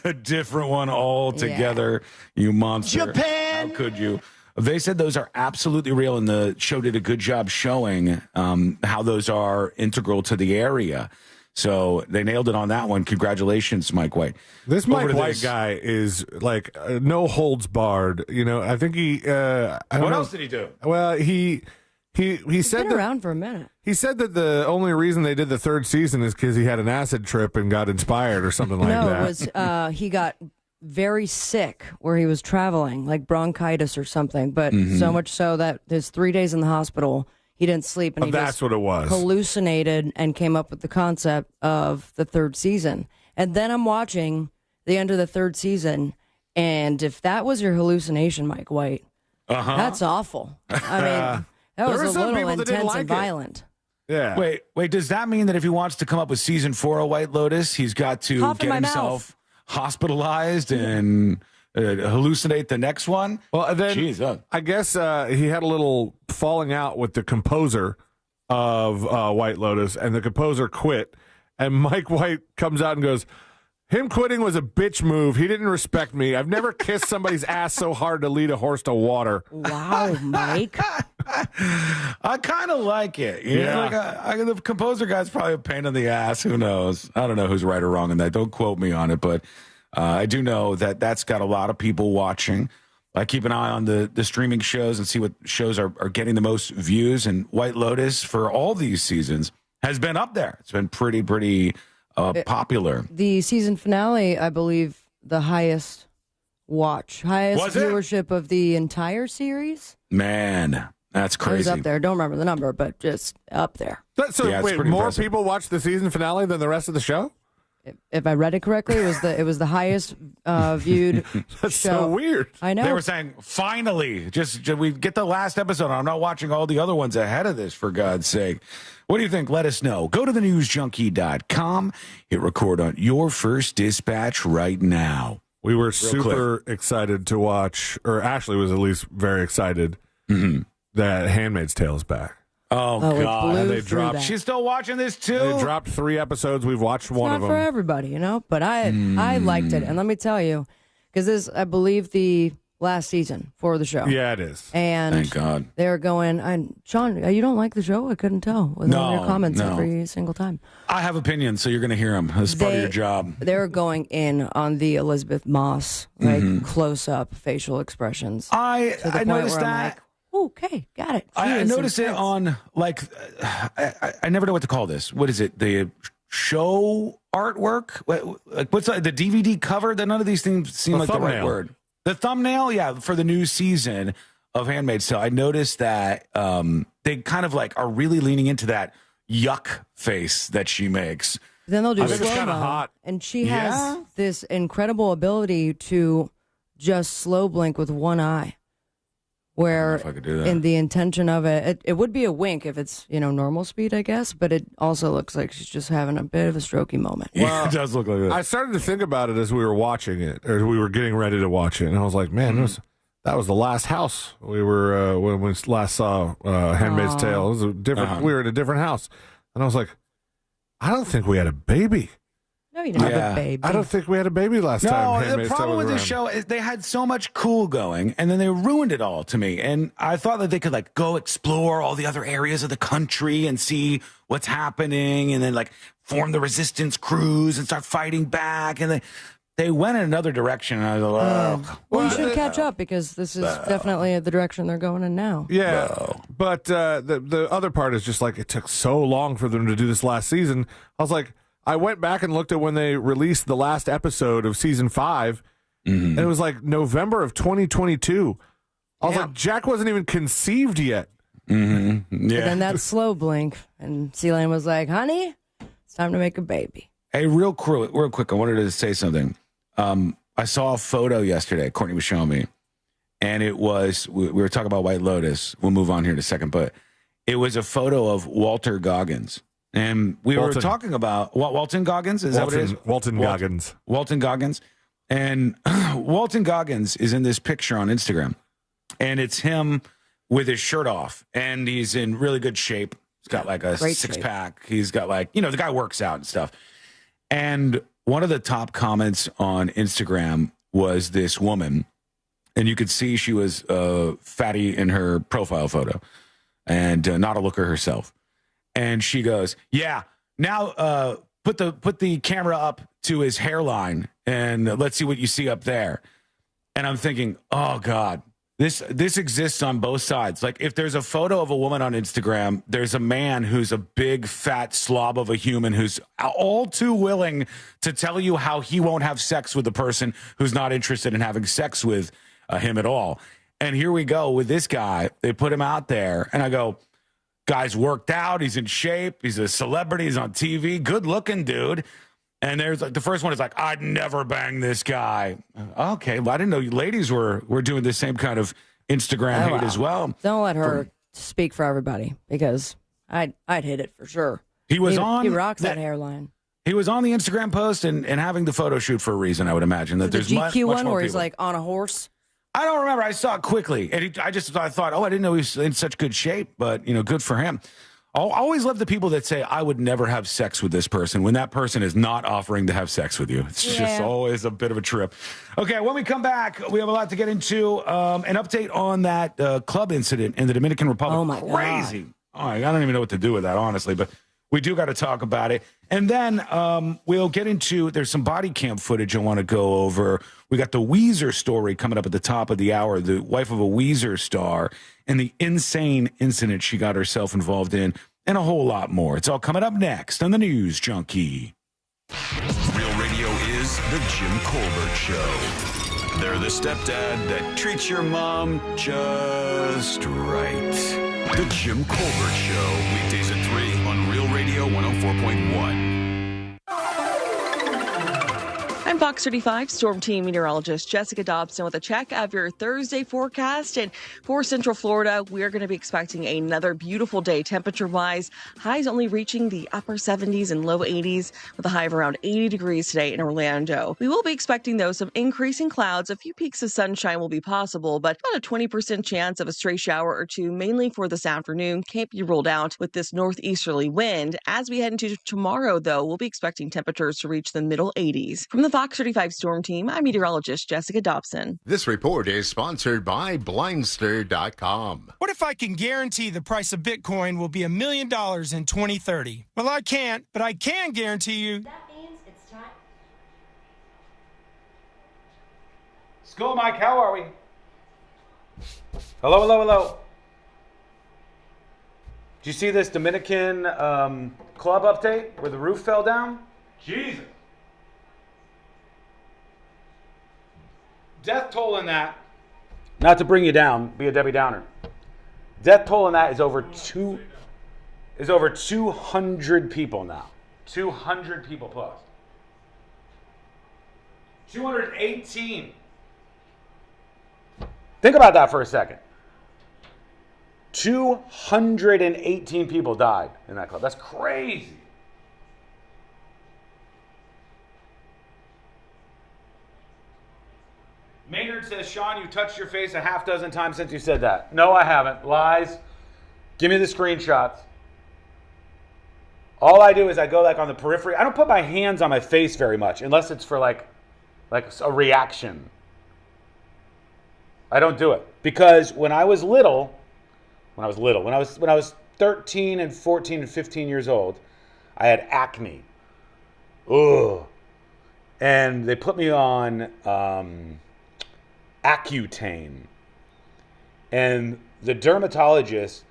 a different one altogether, you monster. Japan! How could you? They said those are absolutely real, and the show did a good job showing how those are integral to the area. So they nailed it on that one. Congratulations, Mike White. This Mike White guy is like no holds barred. I think he. What else did he do? Well, he said been around for a minute. He said that the only reason they did the 3rd season is because he had an acid trip and got inspired or something like that. No, it was he got very sick where he was traveling, like bronchitis or something. But so much so that his 3 days in the hospital. He didn't sleep, and that's what it was. Hallucinated and came up with the concept of the 3rd season. And then I'm watching the end of the 3rd season, and if that was your hallucination, Mike White, that's awful. I mean, that was a little intense and violent. Yeah. Wait. Does that mean that if he wants to come up with season 4 of White Lotus, he's got to get himself hospitalized and hallucinate the next one? Well, then I guess he had a little falling out with the composer of White Lotus, and the composer quit. And Mike White comes out and goes, him quitting was a bitch move. He didn't respect me. I've never kissed somebody's ass so hard to lead a horse to water. Wow, Mike. I kind of like it. The composer guy's probably a pain in the ass. Who knows? I don't know who's right or wrong in that. Don't quote me on it, but I do know that that's got a lot of people watching. I keep an eye on the streaming shows and see what shows are getting the most views. And White Lotus, for all these seasons, has been up there. It's been pretty popular. The season finale, I believe, the highest viewership of the entire series. Man, that's crazy. It was up there. Don't remember the number, but just up there. So wait, more impressive. People watched the season finale than the rest of the show? If I read it correctly, it was the highest viewed That's show. So weird. I know. They were saying, finally, just we get the last episode. I'm not watching all the other ones ahead of this, for God's sake. What do you think? Let us know. Go to thenewsjunkie.com. Hit record on your first dispatch right now. We were super excited to watch, or Ashley was at least very excited that Handmaid's Tale is back. Oh God! They dropped. She's still watching this too. They dropped 3 episodes. We've watched one of them. Not for everybody, But I liked it, and let me tell you, because this, I believe, the last season for the show. Yeah, it is. And thank God they're going. Sean, you don't like the show? I couldn't tell with all your comments every single time. I have opinions, so you're going to hear them. That's part of your job. They're going in on the Elizabeth Moss close up facial expressions. I noticed that. Okay, got it. I noticed it on, I never know what to call this. What is it? The show artwork? What's the DVD cover? None of these things seem like the right word. The thumbnail, yeah, for the new season of Handmaid's Tale. I noticed that they kind of are really leaning into that yuck face that she makes. Then they'll do it's kind of slow-mo, hot. and she has this incredible ability to just slow blink with one eye. Where if I could do that. in the intention of it would be a wink if it's, normal speed, I guess, but it also looks like she's just having a bit of a strokey moment. Well, it does look like that. I started to think about it as we were watching it, or we were getting ready to watch it, and I was like, man, that was the last house we were when we last saw Handmaid's Tale. It was a different. We were in a different house, and I was like, I don't think we had a baby. No, you didn't have a baby. I don't think we had a baby last time. No, the problem with this show is they had so much cool going, and then they ruined it all to me. And I thought that they could go explore all the other areas of the country and see what's happening, and then form the resistance crews and start fighting back. And they went in another direction. And I was like, well, you should catch up because this is definitely the direction they're going in now. Yeah, but the other part is just it took so long for them to do this last season. I was like, I went back and looked at when they released the last episode of season 5, and it was November of 2022. I was like, Jack wasn't even conceived yet. Mm-hmm. Yeah. But then that slow blink, and Celine was like, honey, it's time to make a baby. Hey, real quick, I wanted to say something. I saw a photo yesterday, Courtney was showing me, and it was, we were talking about White Lotus. We'll move on here in a second, but it was a photo of Walter Goggins. And we were talking about Walton Goggins. Is that what it is? Walton Goggins. Walton Goggins. And Walton Goggins is in this picture on Instagram. And it's him with his shirt off. And he's in really good shape. He's got a six-pack. He's got the guy works out and stuff. And one of the top comments on Instagram was this woman. And you could see she was fatty in her profile photo. And not a looker herself. And she goes, yeah, now put the camera up to his hairline and let's see what you see up there. And I'm thinking, oh, God, this exists on both sides. If there's a photo of a woman on Instagram, there's a man who's a big, fat slob of a human who's all too willing to tell you how he won't have sex with the person who's not interested in having sex with him at all. And here we go with this guy. They put him out there, and I go, guy's worked out. He's in shape. He's a celebrity. He's on TV. Good looking dude. And there's the first one is I'd never bang this guy. Okay. Well, I didn't know you ladies were doing the same kind of Instagram hate as well. Don't let her speak for everybody because I'd hit it for sure. He rocks that hairline. He was on the Instagram post and having the photo shoot for a reason, I would imagine. That there's the GQ much one more where people. he's on a horse. I don't remember. I saw it quickly, and I thought, I didn't know he was in such good shape, but good for him. I'll always love the people that say, I would never have sex with this person when that person is not offering to have sex with you. It's just always a bit of a trip. Okay, when we come back, we have a lot to get into. An update on that club incident in the Dominican Republic. Oh, my Crazy. God. I don't even know what to do with that, honestly, but we do got to talk about it. And then we'll get into, there's some body cam footage I want to go over. We got the Weezer story coming up at the top of the hour, the wife of a Weezer star, and the insane incident she got herself involved in, and a whole lot more. It's all coming up next on the News Junkie. Real Radio is the Jim Colbert Show. They're the stepdad that treats your mom just right. The Jim Colbert Show, weekdays at 3 on Real Radio 104.1. I'm Fox 35 Storm Team meteorologist Jessica Dobson with a check of your Thursday forecast. And for Central Florida, we're going to be expecting another beautiful day temperature-wise. Highs only reaching the upper 70s and low 80s with a high of around 80 degrees today in Orlando. We will be expecting, though, some increasing clouds. A few peaks of sunshine will be possible, but about a 20% chance of a stray shower or two, mainly for this afternoon. Can't be ruled out with this northeasterly wind. As we head into tomorrow, though, we'll be expecting temperatures to reach the middle 80s. From the Fox 35 Storm Team, I'm meteorologist Jessica Dobson. This report is sponsored by Blindster.com. What if I can guarantee the price of Bitcoin will be $1 million in 2030? Well, I can't, but I can guarantee you. That means it's time. School, Mike, how are we? Hello, hello, hello. Did you see this Dominican club update where the roof fell down? Jesus. Death toll in that, not to bring you down, be a Debbie Downer. Death toll in that is over 200 people now. 200 people plus. 218. Think about that for a second. 218 people died in that club. That's crazy. Maynard says, Sean, you touched your face a half dozen times since you said that. No, I haven't. Lies. Give me the screenshots. All I do is I go like on the periphery. I don't put my hands on my face very much unless it's for like a reaction. I don't do it because when I was 13 and 14 and 15 years old, I had acne. Ugh. And they put me on Accutane. And the dermatologist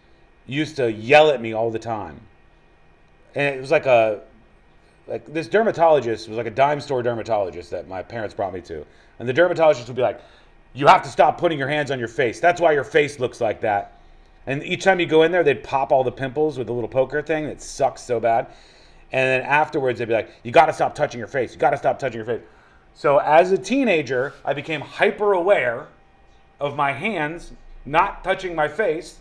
used to yell at me all the time. And it was like this dermatologist was like a dime store dermatologist that my parents brought me to. And the dermatologist would be like, you have to stop putting your hands on your face. That's why your face looks like that. And each time you go in there, they'd pop all the pimples with a little poker thing that sucks so bad. And then afterwards, they'd be like, you got to stop touching your face. You got to stop touching your face. So as a teenager, I became hyper aware of my hands not touching my face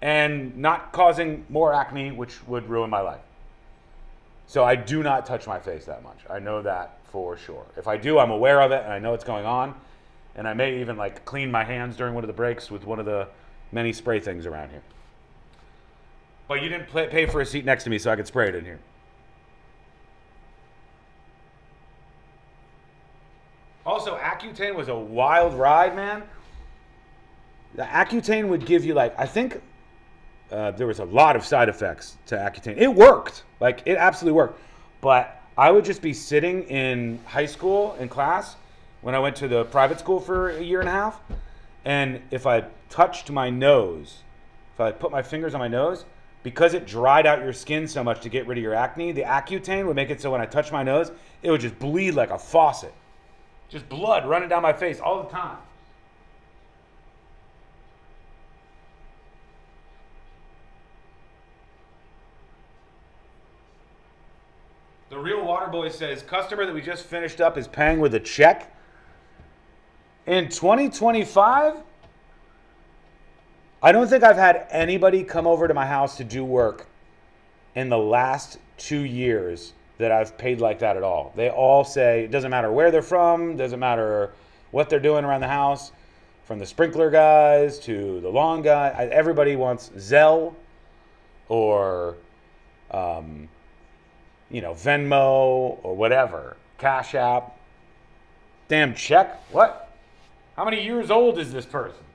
and not causing more acne, which would ruin my life. So I do not touch my face that much. I know that for sure. If I do, I'm aware of it and I know what's going on. And I may even like clean my hands during one of the breaks with one of the many spray things around here. But you didn't pay for a seat next to me so I could spray it in here. Also, Accutane was a wild ride, man. The Accutane would give you like, I think there was a lot of side effects to Accutane. It worked. Like, it absolutely worked. But I would just be sitting in high school in class when I went to the private school for a year and a half. And if I touched my nose, if I put my fingers on my nose, because it dried out your skin so much to get rid of your acne, the Accutane would make it so when I touched my nose, it would just bleed like a faucet. Just blood running down my face all the time. The Real Waterboy says, customer that we just finished up is paying with a check. In 2025, I don't think I've had anybody come over to my house to do work in the last 2 years that I've paid like that at all. They all say, it doesn't matter where they're from, doesn't matter what they're doing around the house, from the sprinkler guys to the lawn guy. Everybody wants Zelle or, Venmo or whatever. Cash App. Damn check. What? How many years old is this person?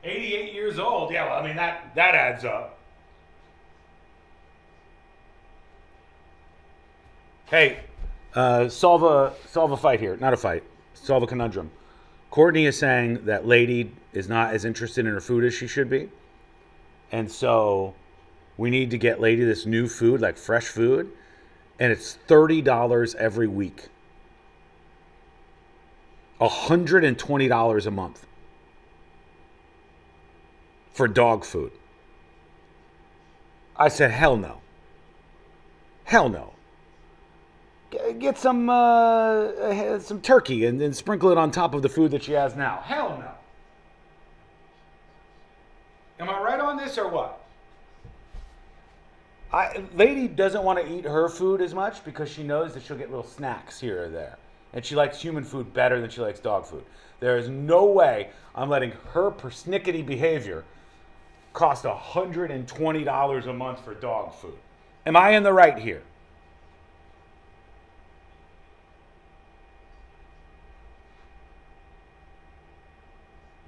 Years old. Yeah, well, I mean, that adds up. Hey, solve a fight here. Not a fight. Solve a conundrum. Courtney is saying that Lady is not as interested in her food as she should be. And so we need to get Lady this new food, like fresh food. And it's $30 every week. $120 a month. For dog food. I said, hell no. Hell no. Get some turkey and sprinkle it on top of the food that she has now. Hell no. Am I right on this or what? Lady doesn't want to eat her food as much because she knows that she'll get little snacks here or there. And she likes human food better than she likes dog food. There is no way I'm letting her persnickety behavior cost $120 a month for dog food. Am I in the right here?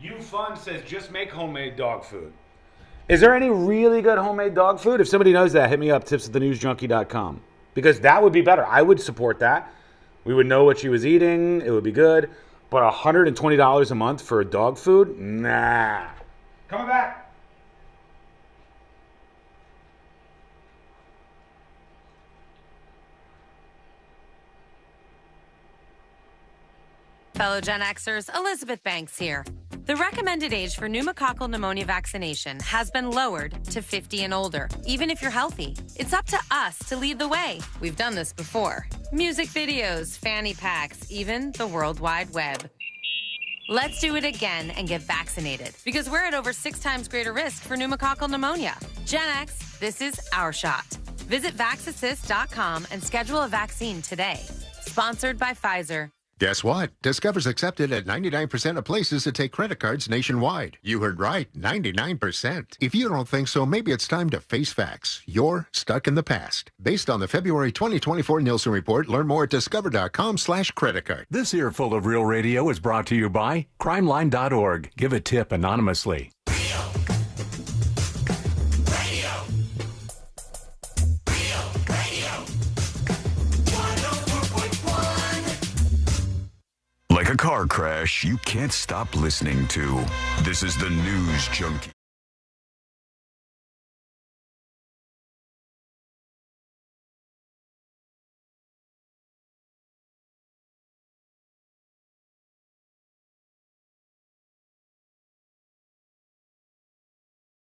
You Fun says just make homemade dog food. Is there any really good homemade dog food? If somebody knows that, hit me up, tips@thenewsjunkie.com. Because that would be better. I would support that. We would know what she was eating. It would be good. But $120 a month for dog food? Nah. Coming back. Fellow Gen Xers, Elizabeth Banks here. The recommended age for pneumococcal pneumonia vaccination has been lowered to 50 and older, even if you're healthy. It's up to us to lead the way. We've done this before. Music videos, fanny packs, even the World Wide Web. Let's do it again and get vaccinated, because we're at over 6 times greater risk for pneumococcal pneumonia. Gen X, this is our shot. Visit VaxAssist.com and schedule a vaccine today. Sponsored by Pfizer. Guess what? Discover's accepted at 99% of places that take credit cards nationwide. You heard right, 99%. If you don't think so, maybe it's time to face facts. You're stuck in the past. Based on the February 2024 Nielsen report, learn more at discover.com/creditcard. This earful of Real Radio is brought to you by crimeline.org. Give a tip anonymously. Like a car crash you can't stop listening to. This is the News Junkie.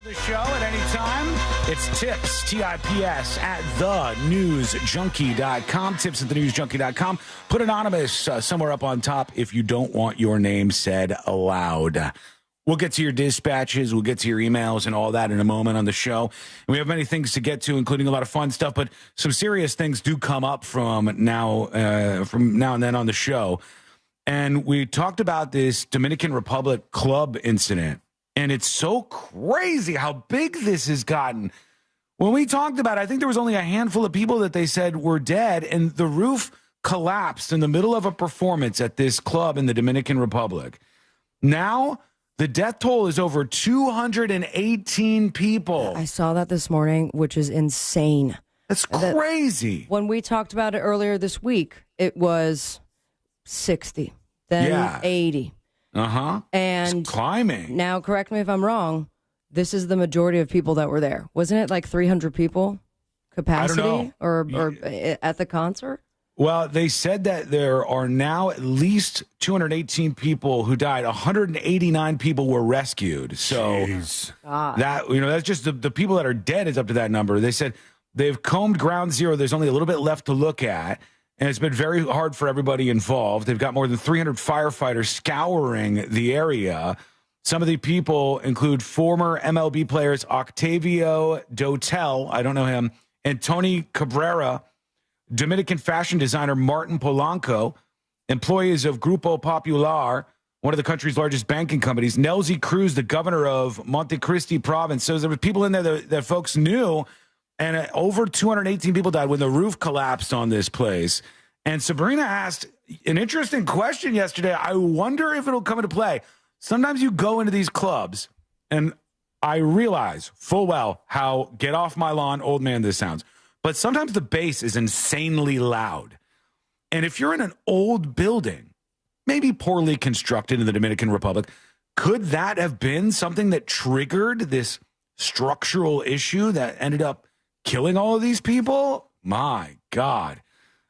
The show at any time. It's tips, T-I-P-S, at thenewsjunkie.com. Tips at thenewsjunkie.com. Put anonymous somewhere up on top if you don't want your name said aloud. We'll get to your dispatches. We'll get to your emails and all that in a moment on the show. And we have many things to get to, including a lot of fun stuff, but some serious things do come up from now and then on the show. And we talked about this Dominican Republic club incident. And it's so crazy how big this has gotten. When we talked about it, I think there was only a handful of people that they said were dead, and the roof collapsed in the middle of a performance at this club in the Dominican Republic. Now, the death toll is over 218 people. I saw that this morning, which is insane. That's crazy. When we talked about it earlier this week, it was 60, then 80. And it's climbing. Now, correct me if I'm wrong, this is the majority of people that were there. Wasn't it like 300 people capacity I don't know. or at the concert? Well, they said that there are now at least 218 people who died. 189 people were rescued. So that, that's just the people that are dead is up to that number. They said they've combed ground zero. There's only a little bit left to look at. And it's been very hard for everybody involved. They've got more than 300 firefighters scouring the area. Some of the people include former MLB players Octavio Dotel, I don't know him, and Tony Cabrera, Dominican fashion designer Martin Polanco, employees of Grupo Popular, one of the country's largest banking companies, Nelsie Cruz, the governor of Montecristi province. So there were people in there that folks knew. And over 218 people died when the roof collapsed on this place. And Sabrina asked an interesting question yesterday. I wonder if it'll come into play. Sometimes you go into these clubs, and I realize full well how get off my lawn, old man this sounds. But sometimes the bass is insanely loud. And if you're in an old building, maybe poorly constructed in the Dominican Republic, could that have been something that triggered this structural issue that ended up killing all of these people? My God.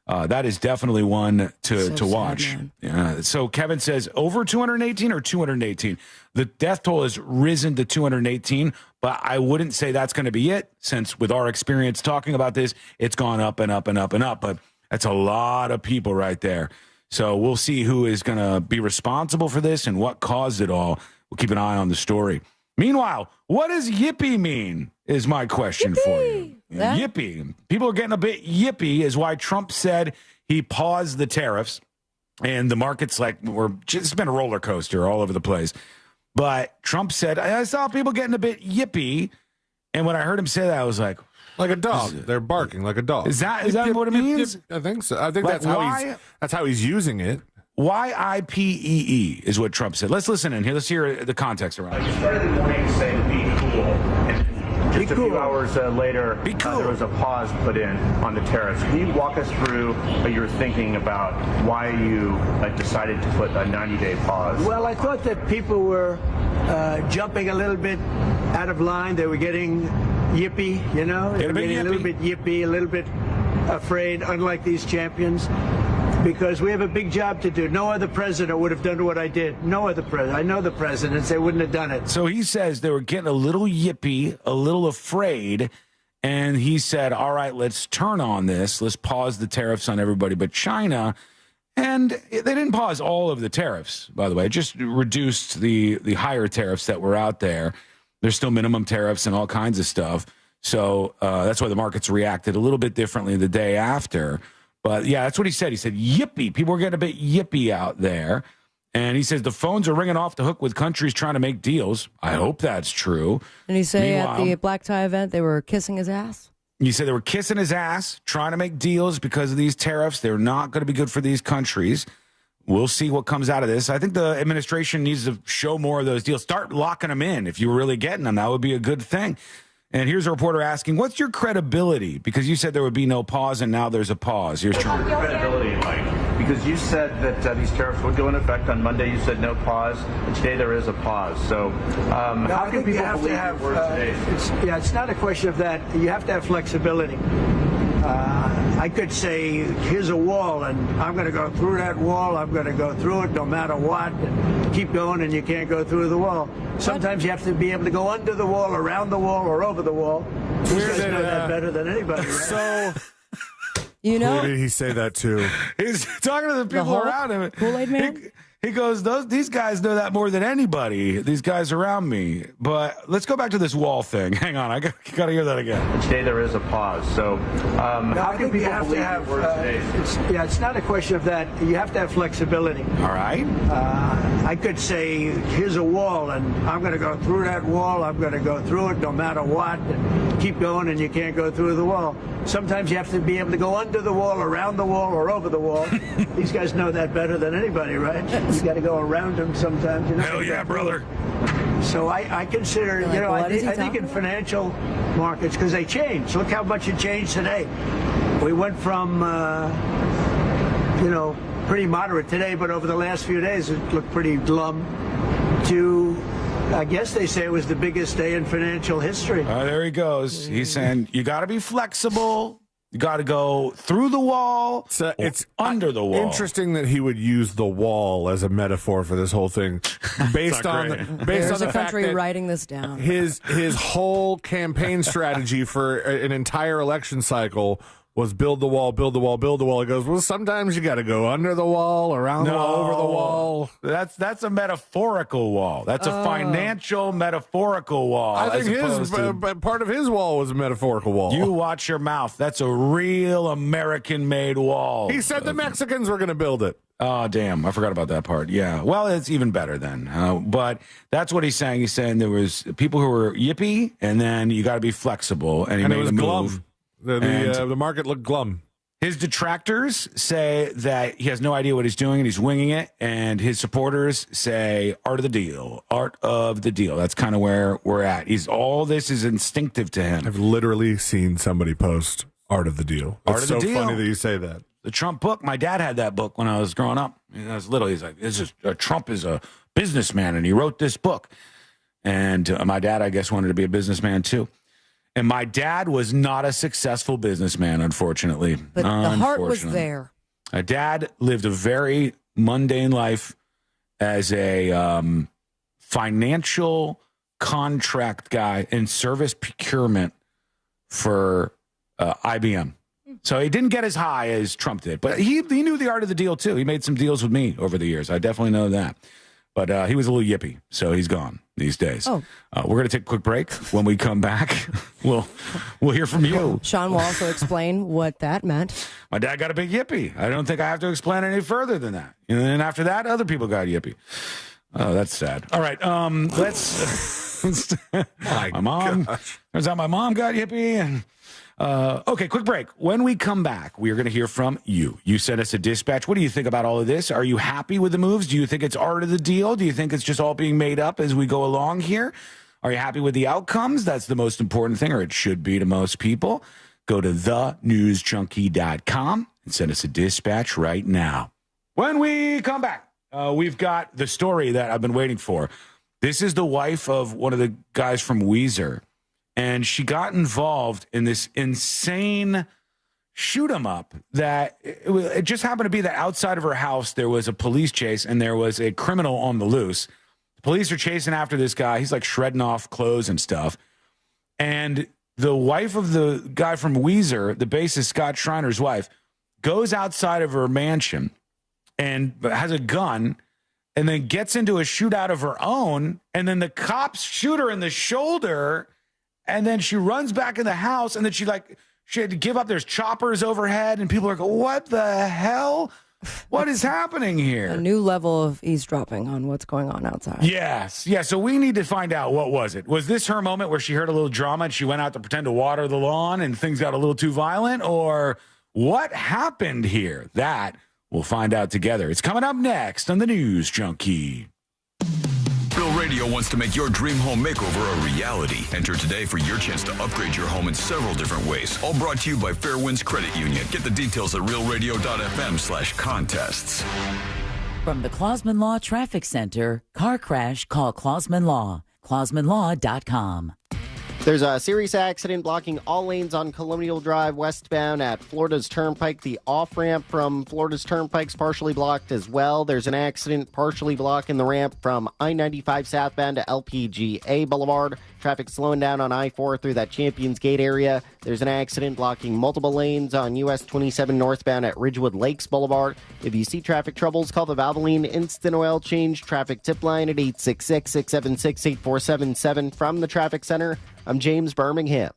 That is definitely one to watch. Yeah. So Kevin says over 218 or 218. The death toll has risen to 218, but I wouldn't say that's going to be it, since with our experience talking about this, it's gone up and up and up and up. But that's a lot of people right there. So we'll see who is going to be responsible for this and what caused it all. We'll keep an eye on the story. Meanwhile, what does yippee mean is my question for you. Yippee. People are getting a bit yippee is why Trump said he paused the tariffs, and the market's it's been a roller coaster all over the place. But Trump said, I saw people getting a bit yippee. And when I heard him say that, I was like a dog. They're barking like a dog. Is that what it means? I think so. I think that's how he's using it. YIPEE is what Trump said. Let's listen in here. Let's hear the context around it. You started the morning saying be cool. And just a few hours later, there was a pause put in on the tariffs. Can you walk us through your thinking about why you decided to put a 90-day pause? Well, I thought that people were jumping a little bit out of line. They were getting yippy, They were getting a little bit yippy, a little bit afraid, unlike these champions. because we have a big job to do. No other president would have done what I did. No other president. I know the presidents. They wouldn't have done it. So he says they were getting a little yippy, a little afraid, and he said, all right, let's turn on this. Let's pause the tariffs on everybody but China. And they didn't pause all of the tariffs, by the way. It just reduced the higher tariffs that were out there. There's still minimum tariffs and all kinds of stuff. So that's why the markets reacted a little bit differently the day after. But, yeah, that's what he said. He said, yippee. People are getting a bit yippee out there. And he says the phones are ringing off the hook with countries trying to make deals. I hope that's true. And he say at the black tie event they were kissing his ass? You said they were kissing his ass, trying to make deals because of these tariffs. They're not going to be good for these countries. We'll see what comes out of this. I think the administration needs to show more of those deals. Start locking them in. If you were really getting them, that would be a good thing. And here's a reporter asking, what's your credibility? Because you said there would be no pause, and now there's a pause. Here's Trump. Credibility, Mike, because you said that these tariffs would go into effect on Monday. You said no pause, and today there is a pause. So how can people believe your words today? It's not a question of that. You have to have flexibility. I could say, here's a wall, and I'm going to go through that wall. I'm going to go through it no matter what. And keep going, and you can't go through the wall. Sometimes you have to be able to go under the wall, around the wall, or over the wall. You guys know that better than anybody, right? So, you know, who did he say that to? He's talking to the people around him. Kool-Aid Man? He goes, these guys know that more than anybody, these guys around me. But let's go back to this wall thing. Hang on, I got to hear that again. Today there is a pause. So how can people believe your words today? It's not a question of that. You have to have flexibility. All right. I could say, here's a wall, and I'm going to go through that wall. I'm going to go through it no matter what. And keep going, and you can't go through the wall. Sometimes you have to be able to go under the wall, around the wall, or over the wall. These guys know that better than anybody, right? You got to go around them sometimes. You know? Hell yeah, brother. So I consider, I think in financial markets, because they change. Look how much it changed today. We went from, pretty moderate today, but over the last few days it looked pretty glum, to, I guess they say it was the biggest day in financial history. There he goes. He's saying you got to be flexible. You got to go through the wall. So it's under the wall. Interesting that he would use the wall as a metaphor for this whole thing, based on the fact that writing this down. His whole campaign strategy for an entire election cycle was build the wall, build the wall, build the wall. He goes, well, sometimes you got to go under the wall, around the wall, over the wall. That's a metaphorical wall. That's a financial metaphorical wall. I think part of his wall was a metaphorical wall. You watch your mouth. That's a real American-made wall. He said the Mexicans were going to build it. Oh, damn. I forgot about that part. Yeah. Well, it's even better then. But that's what he's saying. He's saying there was people who were yippy, and then you got to be flexible. And he made a move. Glum. The market looked glum. His detractors say that he has no idea what he's doing and he's winging it. And his supporters say art of the deal. Art of the deal. That's kind of where we're at. All this is instinctive to him. I've literally seen somebody post art of the deal. It's so funny that you say that. The Trump book. My dad had that book when I was growing up. I was little. He's like, Trump is a businessman, and he wrote this book. And my dad, I guess, wanted to be a businessman too. And my dad was not a successful businessman, unfortunately. But the heart was there. My dad lived a very mundane life as a financial contract guy in service procurement for IBM. So he didn't get as high as Trump did. But he knew the art of the deal, too. He made some deals with me over the years. I definitely know that. But he was a little yippy, so he's gone these days. Oh. We're going to take a quick break. When we come back, we'll hear from you. Sean will also explain what that meant. My dad got a big yippee. I don't think I have to explain any further than that. And then after that, other people got yippee. Oh, that's sad. All right, let's... my mom... Turns out my mom got yippee, and... okay, quick break. When we come back, we are going to hear from you. You sent us a dispatch. What do you think about all of this? Are you happy with the moves? Do you think it's art of the deal? Do you think it's just all being made up as we go along here? Are you happy with the outcomes? That's the most important thing, or it should be to most people. Go to thenewsjunkie.com and send us a dispatch right now. When we come back, we've got the story that I've been waiting for. This is the wife of one of the guys from Weezer. And she got involved in this insane shoot 'em up that it just happened to be that outside of her house there was a police chase and there was a criminal on the loose. The police are chasing after this guy. He's like shredding off clothes and stuff. And the wife of the guy from Weezer, the bassist Scott Schreiner's wife, goes outside of her mansion and has a gun and then gets into a shootout of her own. And then the cops shoot her in the shoulder. And then she runs back in the house. And then she had to give up. There's choppers overhead. And people are going, what the hell? What is happening here? A new level of eavesdropping on what's going on outside. Yes. Yeah. So we need to find out, what was it? Was this her moment where she heard a little drama and she went out to pretend to water the lawn and things got a little too violent? Or what happened here? That we'll find out together. It's coming up next on the News Junkie. Bill Radio wants to make your dream home makeover a reality. Enter today for your chance to upgrade your home in several different ways. All brought to you by Fairwinds Credit Union. Get the details at realradio.fm/contests. From the Clausman Law Traffic Center, car crash, call Clausman Law. ClausmanLaw.com. There's a serious accident blocking all lanes on Colonial Drive westbound at Florida's Turnpike. The off-ramp from Florida's Turnpike's partially blocked as well. There's an accident partially blocking the ramp from I-95 southbound to LPGA Boulevard. Traffic slowing down on I-4 through that Champions Gate area. There's an accident blocking multiple lanes on US 27 northbound at Ridgewood Lakes Boulevard. If you see traffic troubles, call the Valvoline Instant Oil Change traffic tip line at 866-676-8477 from the Traffic Center. I'm James Birmingham.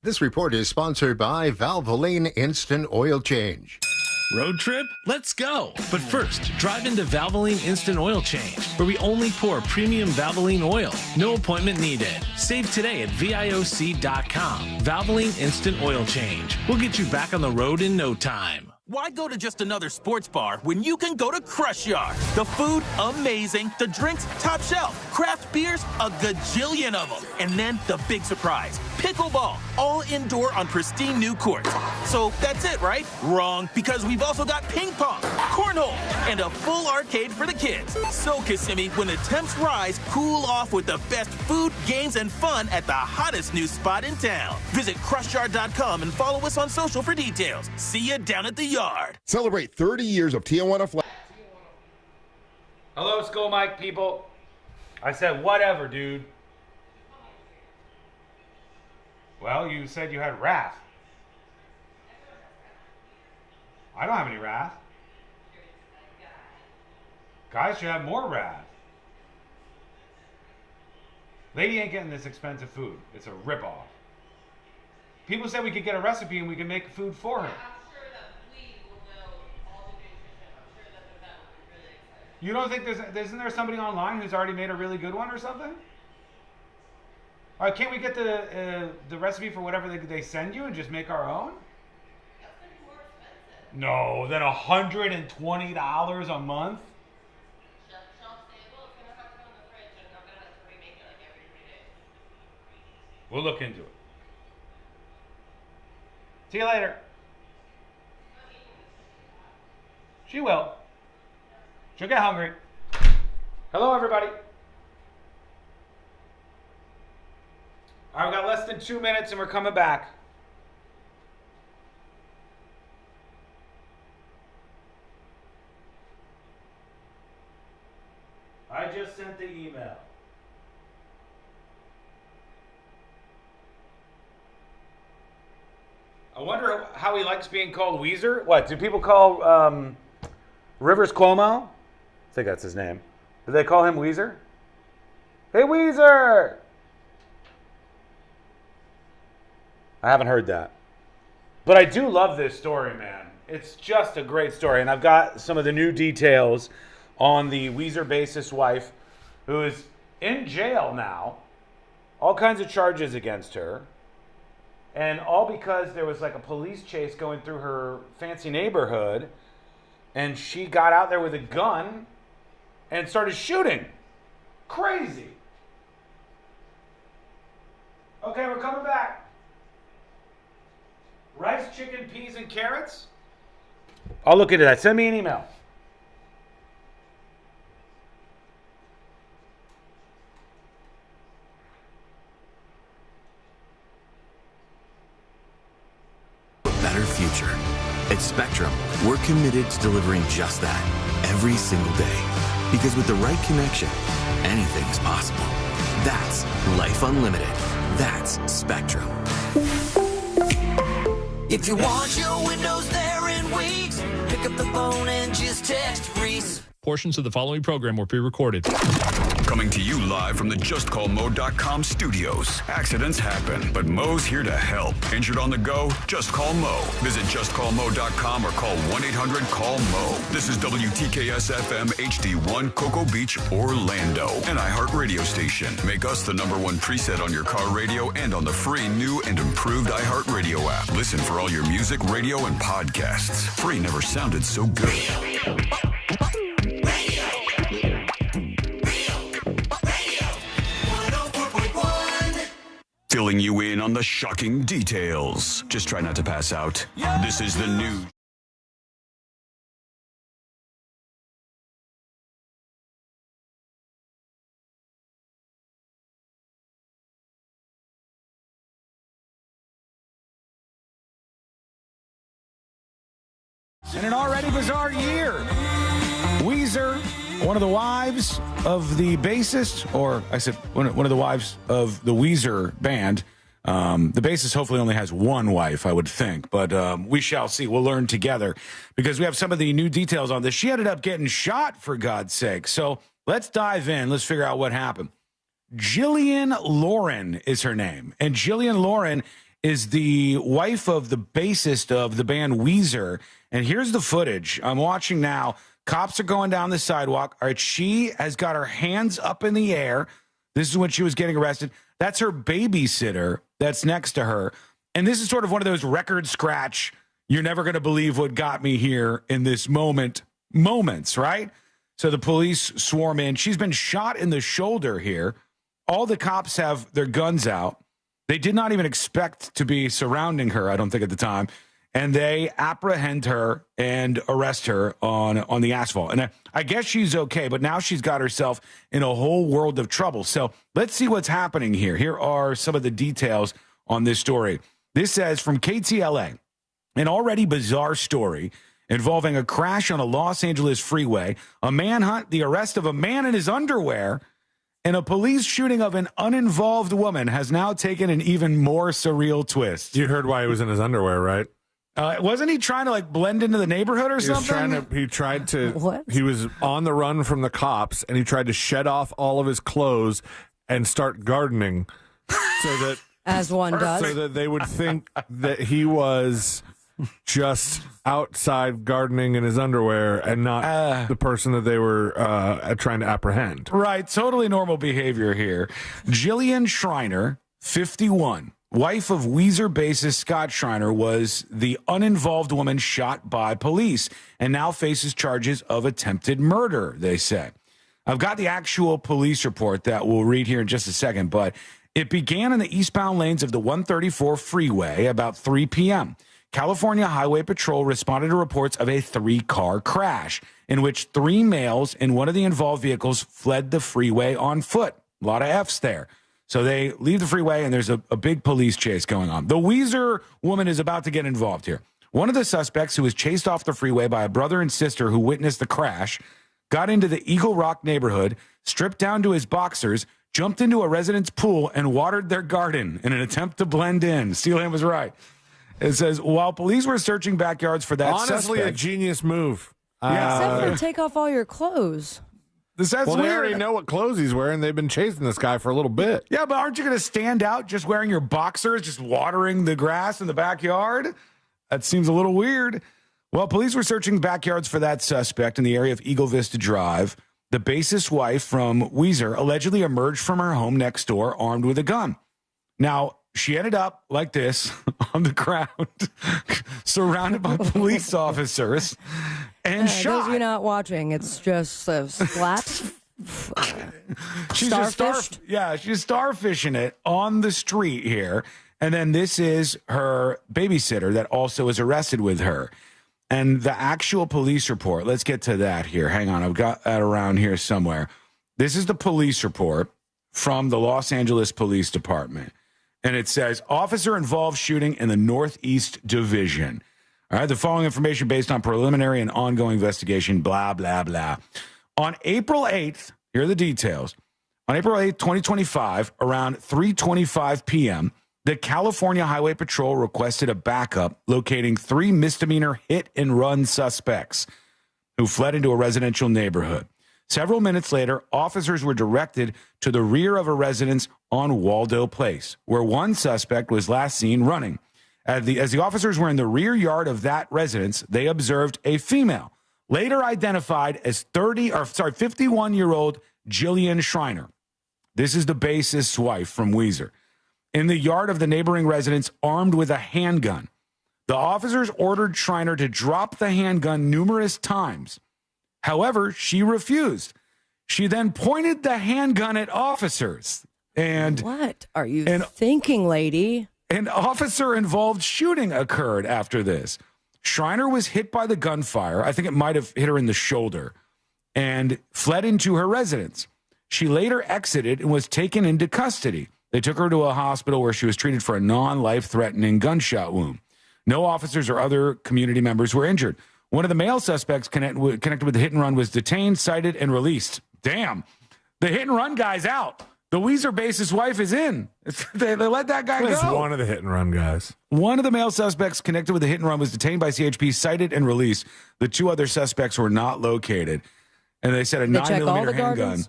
This report is sponsored by Valvoline Instant Oil Change. Road trip? Let's go! But first, drive into Valvoline Instant Oil Change, where we only pour premium Valvoline oil. No appointment needed. Save today at VIOC.com. Valvoline Instant Oil Change. We'll get you back on the road in no time. Why go to just another sports bar when you can go to Crush Yard? The food, amazing. The drinks, top shelf. Craft beers, a gajillion of them. And then the big surprise, pickleball, all indoor on pristine new courts. So that's it, right? Wrong, because we've also got ping pong, cornhole, and a full arcade for the kids. So, Kissimmee, when the temps rise, cool off with the best food, games, and fun at the hottest new spot in town. Visit CrushYard.com and follow us on social for details. See you down at the yard. Celebrate 30 years of Tijuana Flag. Hello, Skull Mike people. I said, whatever, dude. Well, you said you had wrath. I don't have any wrath. Guys should have more wrath. Lady ain't getting this expensive food. It's a ripoff. People said we could get a recipe and we could make food for her. You don't think isn't there somebody online who's already made a really good one or something? All right, can't we get the recipe for whatever they send you and just make our own? That's gonna be more expensive. No, than $120 a month. We'll look into it. See you later. She will. She'll get hungry. Hello, everybody. All right, we've got less than 2 minutes and we're coming back. I just sent the email. I wonder how he likes being called Weezer. What, do people call Rivers Cuomo? I think that's his name. Do they call him Weezer? Hey, Weezer! I haven't heard that. But I do love this story, man. It's just a great story. And I've got some of the new details on the Weezer bassist wife who is in jail now. All kinds of charges against her. And all because there was like a police chase going through her fancy neighborhood. And she got out there with a gun and started shooting. Crazy. Okay, we're coming back. Rice, chicken, peas, and carrots? I'll look into that. Send me an email. A better future. Spectrum, we're committed to delivering just that every single day. Because with the right connection, anything is possible. That's Life Unlimited. That's Spectrum. If you want your windows there in weeks, pick up the phone and just text Reese. Portions of the following program were pre-recorded. Coming to you live from the JustCallMo.com studios. Accidents happen, but Mo's here to help. Injured on the go? Just call Mo. Visit JustCallMo.com or call 1-800-CALL-MO. This is WTKS-FM HD1 Cocoa Beach, Orlando. An iHeart radio station. Make us the #1 preset on your car radio and on the free new and improved iHeart radio app. Listen for all your music, radio, and podcasts. Free never sounded so good. Filling you in on the shocking details. Just try not to pass out. This is the news. And an already bizarre year. Weezer, one of the wives of the bassist, or I said one of the wives of the Weezer band. The bassist hopefully only has one wife, I would think, but we shall see. We'll learn together because we have some of the new details on this. She ended up getting shot, for God's sake. So let's dive in. Let's figure out what happened. Jillian Lauren is her name, and Jillian Lauren is the wife of the bassist of the band Weezer. And here's the footage I'm watching now. Cops are going down the sidewalk. All right, she has got her hands up in the air. This is when she was getting arrested. That's her babysitter that's next to her. And this is sort of one of those record scratch, you're never going to believe what got me here in this moments, right? So the police swarm in. She's been shot in the shoulder here. All the cops have their guns out. They did not even expect to be surrounding her, I don't think, at the time. And they apprehend her and arrest her on the asphalt. And I guess she's okay, but now she's got herself in a whole world of trouble. So let's see what's happening here. Here are some of the details on this story. This says from KTLA, an already bizarre story involving a crash on a Los Angeles freeway, a manhunt, the arrest of a man in his underwear, and a police shooting of an uninvolved woman has now taken an even more surreal twist. You heard why he was in his underwear, right? Wasn't he trying to blend into the neighborhood or something? He tried to. He was on the run from the cops, and he tried to shed off all of his clothes and start gardening, so that as one does, so that they would think that he was just outside gardening in his underwear and not the person that they were trying to apprehend. Right, totally normal behavior here. Jillian Schreiner, 51. Wife of Weezer bassist Scott Schreiner, was the uninvolved woman shot by police and now faces charges of attempted murder, they say. I've got the actual police report that we'll read here in just a second, but it began in the eastbound lanes of the 134 freeway about 3 p.m. California Highway Patrol responded to reports of a 3-car crash in which 3 males in one of the involved vehicles fled the freeway on foot. A lot of F's there. So they leave the freeway, and there's a big police chase going on. The Weezer woman is about to get involved here. One of the suspects, who was chased off the freeway by a brother and sister who witnessed the crash, got into the Eagle Rock neighborhood, stripped down to his boxers, jumped into a resident's pool, and watered their garden in an attempt to blend in. Steelham was right. It says, while police were searching backyards for that honestly, suspect, a genius move. Except for take off all your clothes. That's well, weird. They already know what clothes he's wearing. They've been chasing this guy for a little bit. Yeah, but aren't you going to stand out just wearing your boxers, just watering the grass in the backyard? That seems a little weird. Well, police were searching backyards for that suspect in the area of Eagle Vista Drive. The bassist's wife from Weezer allegedly emerged from her home next door armed with a gun. Now, she ended up like this on the ground, surrounded by police officers, and shot. Those of you not watching, it's just a splat. She's she's starfishing it on the street here. And then this is her babysitter that also is arrested with her. And the actual police report, let's get to that here. Hang on, I've got that around here somewhere. This is the police report from the Los Angeles Police Department. And it says, officer involved shooting in the Northeast Division. All right, the following information based on preliminary and ongoing investigation, blah, blah, blah. On April 8th, here are the details. On April 8th, 2025, around 3:25 p.m., the California Highway Patrol requested a backup locating 3 misdemeanor hit-and-run suspects who fled into a residential neighborhood. Several minutes later, officers were directed to the rear of a residence on Waldo Place, where one suspect was last seen running. As the officers were in the rear yard of that residence, they observed a female, later identified as 51-year-old Jillian Schreiner. This is the bassist's wife from Weezer. In the yard of the neighboring residence, armed with a handgun. The officers ordered Schreiner to drop the handgun numerous times. However, she refused. She then pointed the handgun at officers. And what are you thinking, lady? An officer-involved shooting occurred after this. Schreiner was hit by the gunfire. I think it might have hit her in the shoulder and fled into her residence. She later exited and was taken into custody. They took her to a hospital where she was treated for a non-life-threatening gunshot wound. No officers or other community members were injured. One of the male suspects connected with the hit and run was detained, cited, and released. Damn. The hit and run guy's out. The Weezer bassist's wife is in. They let that guy go. One of the hit and run guys. One of the male suspects connected with the hit and run was detained by CHP, cited, and released. The 2 other suspects were not located. And they said a 9mm handgun.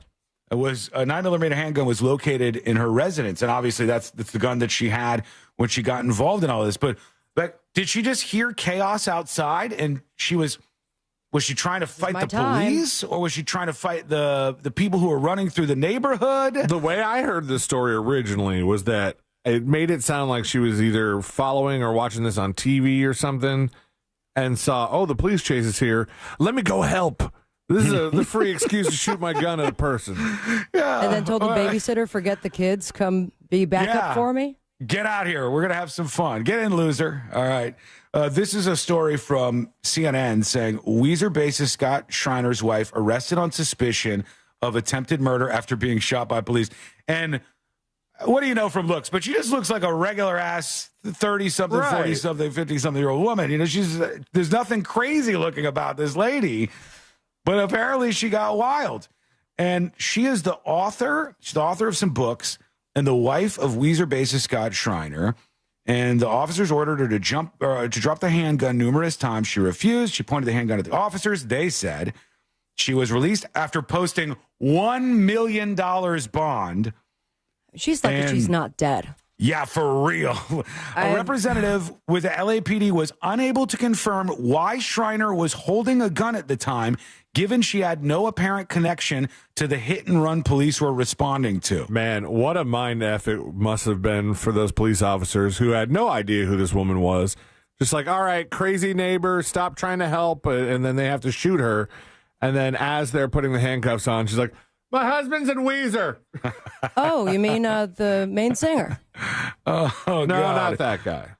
It was a 9mm handgun was located in her residence, and obviously that's the gun that she had when she got involved in all this. But did she just hear chaos outside, and was she trying to fight the police, or was she trying to fight the people who were running through the neighborhood? The way I heard this story originally was that it made it sound like she was either following or watching this on TV or something, and saw, oh, the police chase is here. Let me go help. This is the free excuse to shoot my gun at a person. Yeah. And then told the babysitter, forget the kids, come be backup for me. Get out here. We're going to have some fun. Get in, loser. All right. This is a story from CNN saying Weezer bassist Scott Schreiner's wife arrested on suspicion of attempted murder after being shot by police. And what do you know from looks? But she just looks like a regular ass 30-something, 40-something, 50-something-year-old woman. You know, there's nothing crazy looking about this lady. But apparently she got wild. And she is the author. She's the author of some books and the wife of Weezer bassist Scott Schreiner. And the officers ordered her to drop the handgun numerous times. She refused. She pointed the handgun at the officers. They said she was released after posting $1 million bond. She's lucky she's not dead. Yeah, for real. A representative with the LAPD was unable to confirm why Schreiner was holding a gun at the time, given she had no apparent connection to the hit-and-run police were responding to. Man, what a mind F it must have been for those police officers who had no idea who this woman was. Just like, all right, crazy neighbor, stop trying to help, and then they have to shoot her. And then as they're putting the handcuffs on, she's like, my husband's in Weezer. Oh, you mean the main singer? Oh, no, God. not that guy.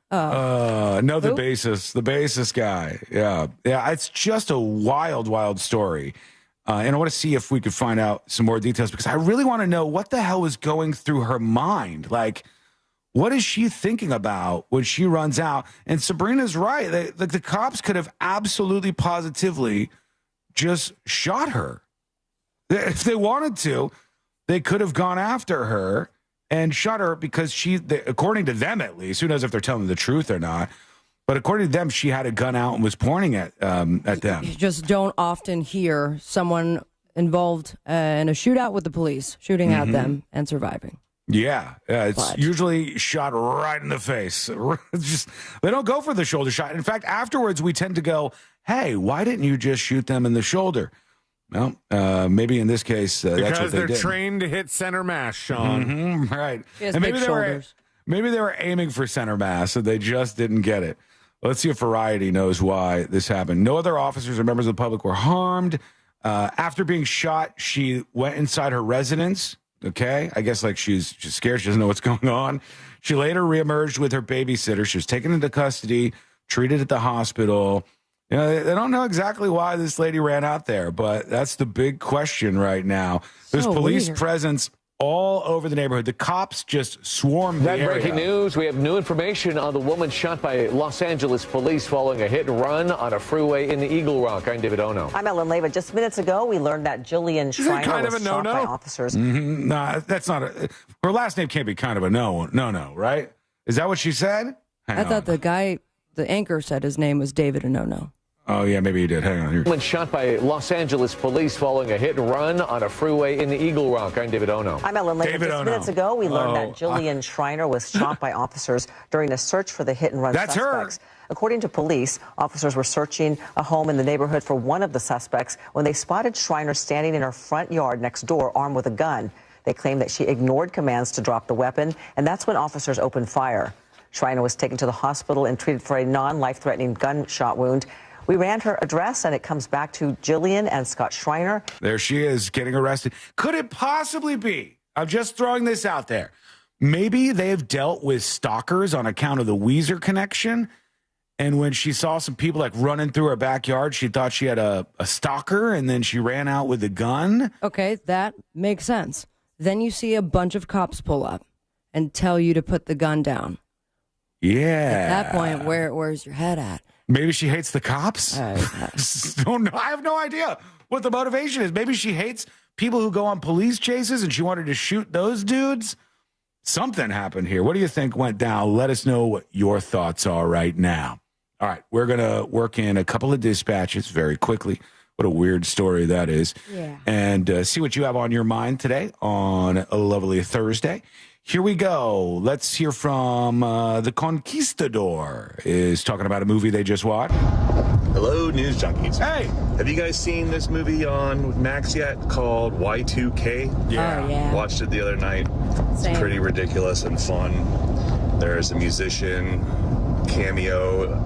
No, the bassist guy. Yeah. It's just a wild, wild story. And I want to see if we could find out some more details because I really want to know what the hell was going through her mind. Like, what is she thinking about when she runs out? And Sabrina's right. The cops could have absolutely positively just shot her. If they wanted to, they could have gone after her and shot her because according to them at least, who knows if they're telling the truth or not, but according to them, she had a gun out and was pointing at them. You just don't often hear someone involved in a shootout with the police, shooting at them and surviving. Yeah, it's usually shot right in the face. They don't go for the shoulder shot. In fact, afterwards, we tend to go, hey, why didn't you just shoot them in the shoulder? Well, maybe in this case, that's what they did. Because they're trained to hit center mass, Sean. Right. She has big shoulders. Maybe they were aiming for center mass, and they just didn't get it. Let's see if Variety knows why this happened. No other officers or members of the public were harmed. After being shot, she went inside her residence. Okay, I guess like she's scared. She doesn't know what's going on. She later reemerged with her babysitter. She was taken into custody, treated at the hospital. You know, they don't know exactly why this lady ran out there, but that's the big question right now. There's police presence all over the neighborhood. The cops just swarmed the area. Breaking news. We have new information on the woman shot by Los Angeles police following a hit and run on a freeway in the Eagle Rock. I'm David Ono. I'm Ellen Leva. Just minutes ago, we learned that Jillian Schreiner was shot by officers. Mm-hmm. Nah, that's not her last name can't be kind of a no, right? Is that what she said? I thought the anchor said his name was David Anono. Oh, yeah, maybe he did. Hang on. Woman shot by Los Angeles police following a hit and run on a freeway in the Eagle Rock. I'm David Ono. I'm Ellen Leva. Just minutes ago, we learned that Jillian Schreiner was shot by officers during a search for the hit-and-run suspects. According to police, officers were searching a home in the neighborhood for one of the suspects when they spotted Schreiner standing in her front yard next door, armed with a gun. They claim that she ignored commands to drop the weapon, and that's when officers opened fire. Schreiner was taken to the hospital and treated for a non-life-threatening gunshot wound. We ran her address, and it comes back to Jillian and Scott Schreiner. There she is, getting arrested. Could it possibly be, I'm just throwing this out there, maybe they've dealt with stalkers on account of the Weezer connection, and when she saw some people like running through her backyard, she thought she had a stalker, and then she ran out with a gun? Okay, that makes sense. Then you see a bunch of cops pull up and tell you to put the gun down. Yeah. At that point, where's your head at? Maybe she hates the cops? Don't know. I have no idea what the motivation is. Maybe she hates people who go on police chases and she wanted to shoot those dudes. Something happened here. What do you think went down? Let us know what your thoughts are right now. All right, we're going to work in a couple of dispatches very quickly. What a weird story that is. Yeah. And see what you have on your mind today on a lovely Thursday. Here we go. Let's hear from The Conquistador is talking about a movie they just watched. Hello, news junkies. Hey! Have you guys seen this movie on Max yet called Y2K? Yeah. Oh, yeah. Watched it the other night. Same. It's pretty ridiculous and fun. There's a musician cameo